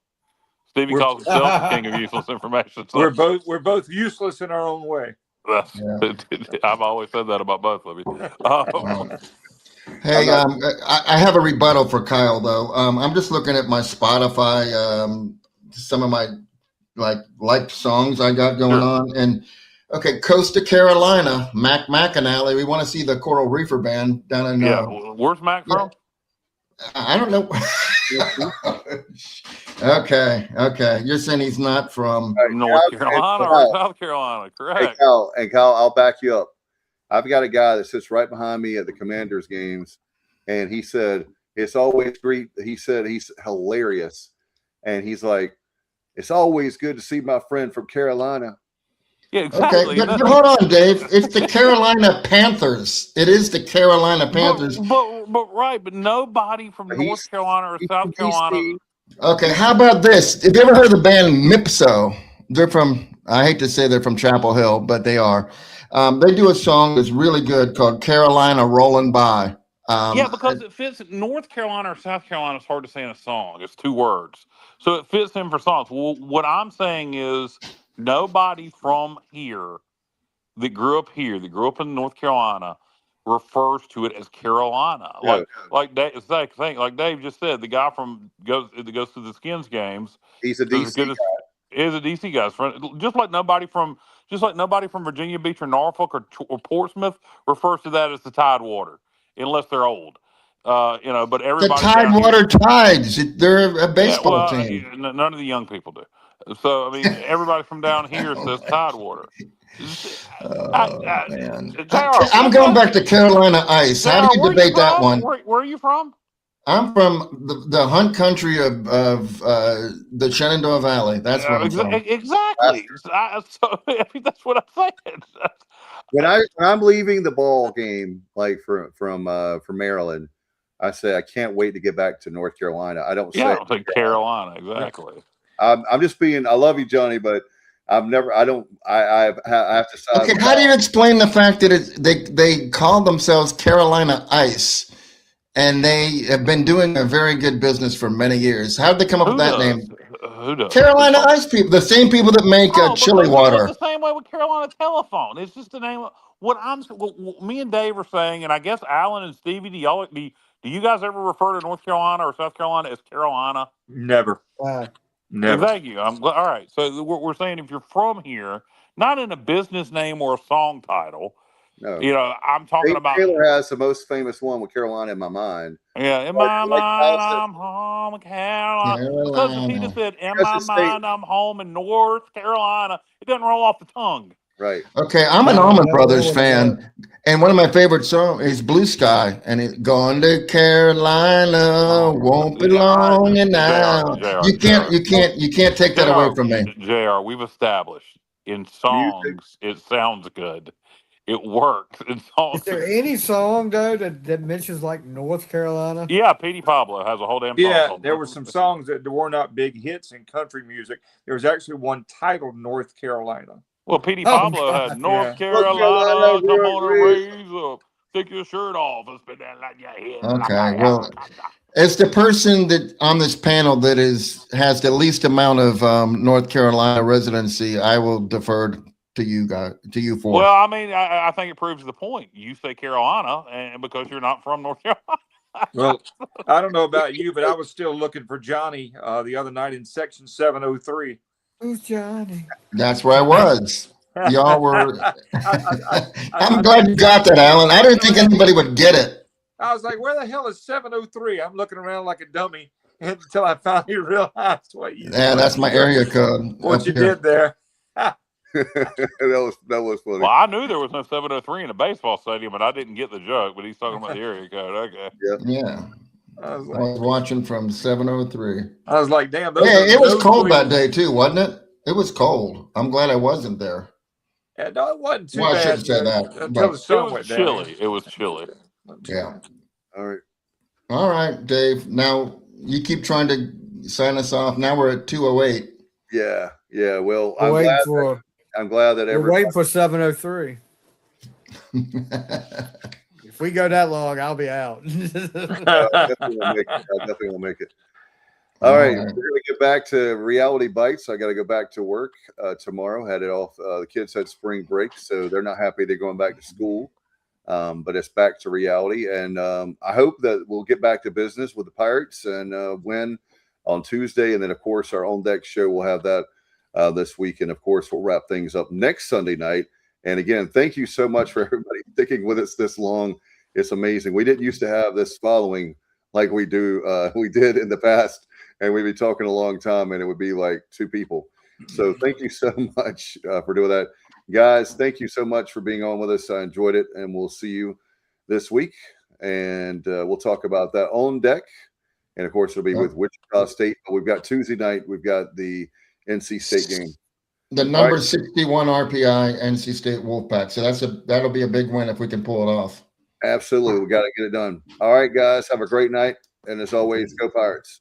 Stevie calls himself the king of useless information. So. We're both useless in our own way. I've always said that about both of you. Hey, I have a rebuttal for Kyle though. I'm just looking at my Spotify, some of my liked songs I got going on, and okay, Costa Carolina, Mac McAnally. We want to see the Coral Reefer Band down in. Where's Mac from? I don't know. Okay. You're saying he's not from North Carolina or South Carolina, correct? Hey, Kyle, I'll back you up. I've got a guy that sits right behind me at the Commanders games, and he said it's always great. He said he's hilarious, and he's like, it's always good to see my friend from Carolina. Yeah, exactly. Okay, but hold on, Dave. It's the Carolina Panthers. It is the Carolina Panthers. But nobody from North Carolina or South Carolina. Okay, how about this? Have you ever heard of the band Mipso? They're from, I hate to say they're from Chapel Hill, but they are. They do a song that's really good called "Carolina Rolling By." Yeah, because it fits North Carolina or South Carolina. It's hard to say in a song. It's 2 words, so it fits in for songs. Well, what I'm saying is nobody from here that grew up here, that grew up in North Carolina, refers to it as Carolina. Yeah. Like Dave, it's like Dave just said, the guy that goes to the Skins games He's a DC guy. Is a DC guy. Just like nobody from Virginia Beach or Norfolk or Portsmouth refers to that as the Tidewater, unless they're old. But the everybody down here, Tidewater Tides. They're a baseball team. none of the young people do. So I mean, everybody from down here says Tidewater. Man. JR, I'm going back to Carolina Ice. How do you debate that one? Where are you from? I'm from the Hunt country of the Shenandoah Valley. That's where I'm from. Exactly. So I mean, that's what I'm saying. When I'm leaving the ball game, like from Maryland, I say I can't wait to get back to North Carolina. I don't say Carolina. Exactly. I'm just being. I love you, Johnny, but I've never. I don't. I have to side. Okay, how do you explain the fact that they call themselves Carolina Ice, and they have been doing a very good business for many years? How did they come up with that name? Who does? Carolina Ice people, the same people that make chili water. It's the same way with Carolina Telephone. It's just the name of what me and Dave are saying, and I guess Alan and Stevie. Do you guys ever refer to North Carolina or South Carolina as Carolina? Never. Never. Thank you. All right. So we're saying if you're from here, not in a business name or a song title. No. I'm talking about. Taylor has the most famous one with Carolina in my mind. Yeah, in my mind, I'm home in Carolina. Because if he just said, in my mind, I'm home in North Carolina, it doesn't roll off the tongue. Right. Okay, I'm an Allman Brothers fan, and one of my favorite songs is Blue Sky, and it's going to Carolina, won't be long now. You can't take that away from me. JR, we've established in songs, it sounds good. It works. Is there any song though that mentions like North Carolina? Yeah, Petey Pablo has a whole damn song. Yeah, there were some songs that were not big hits in country music. There was actually one titled North Carolina. Well, Petey Pablo had North Carolina, come on and raise up, take your shirt off and spit that like your head. Okay, well, as the person that on this panel that has the least amount of North Carolina residency, I will defer to you guys, to you four. Well, I mean, I think it proves the point. You say Carolina, and because you're not from North Carolina. Well, I don't know about you, but I was still looking for Johnny the other night in section 703. Who's Johnny? That's where I was. Y'all were. I'm glad you got that, Alan. I didn't think anybody would get it. I was like, where the hell is 703? I'm looking around like a dummy until I finally realized what you did. Yeah, that's my area code. What you did there. that was funny. Well, I knew there was no 703 in a baseball stadium, but I didn't get the joke. But he's talking about the area code. Okay. Yeah. I was watching from 703. I was like, damn. It was cold that day too, wasn't it? It was cold. I'm glad I wasn't there. Yeah, no, it wasn't too bad. I shouldn't say that. Until the sun went chilly. down. It was chilly. Yeah. All right, Dave. Now you keep trying to sign us off. Now we're at 2:08. Yeah. Well, I'm glad that we're waiting for 703. If we go that long, I'll be out. I definitely will make it. All right, we're going to get back to Reality Bites. I got to go back to work tomorrow. Had it off. The kids had spring break, so they're not happy they're going back to school. But it's back to reality, and I hope that we'll get back to business with the Pirates and win on Tuesday. And then, of course, our On Deck show will have that this week. And, of course, we'll wrap things up next Sunday night. And, again, thank you so much for everybody sticking with us this long. It's amazing. We didn't used to have this following like we did in the past. And we'd be talking a long time, and it would be like 2 people. So thank you so much for doing that. Guys, thank you so much for being on with us. I enjoyed it, and we'll see you this week. And we'll talk about that On Deck. And, of course, it'll be with Wichita State. But we've got Tuesday night. We've got the NC State game. The number 61 RPI NC State Wolfpack. So that'll be a big win if we can pull it off. Absolutely. We got to get it done. All right, guys. Have a great night. And, as always, go Pirates.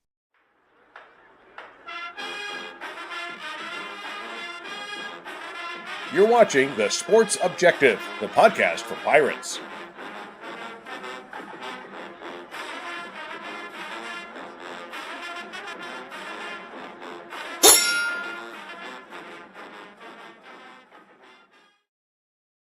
You're watching The Sports Objective, the podcast for Pirates.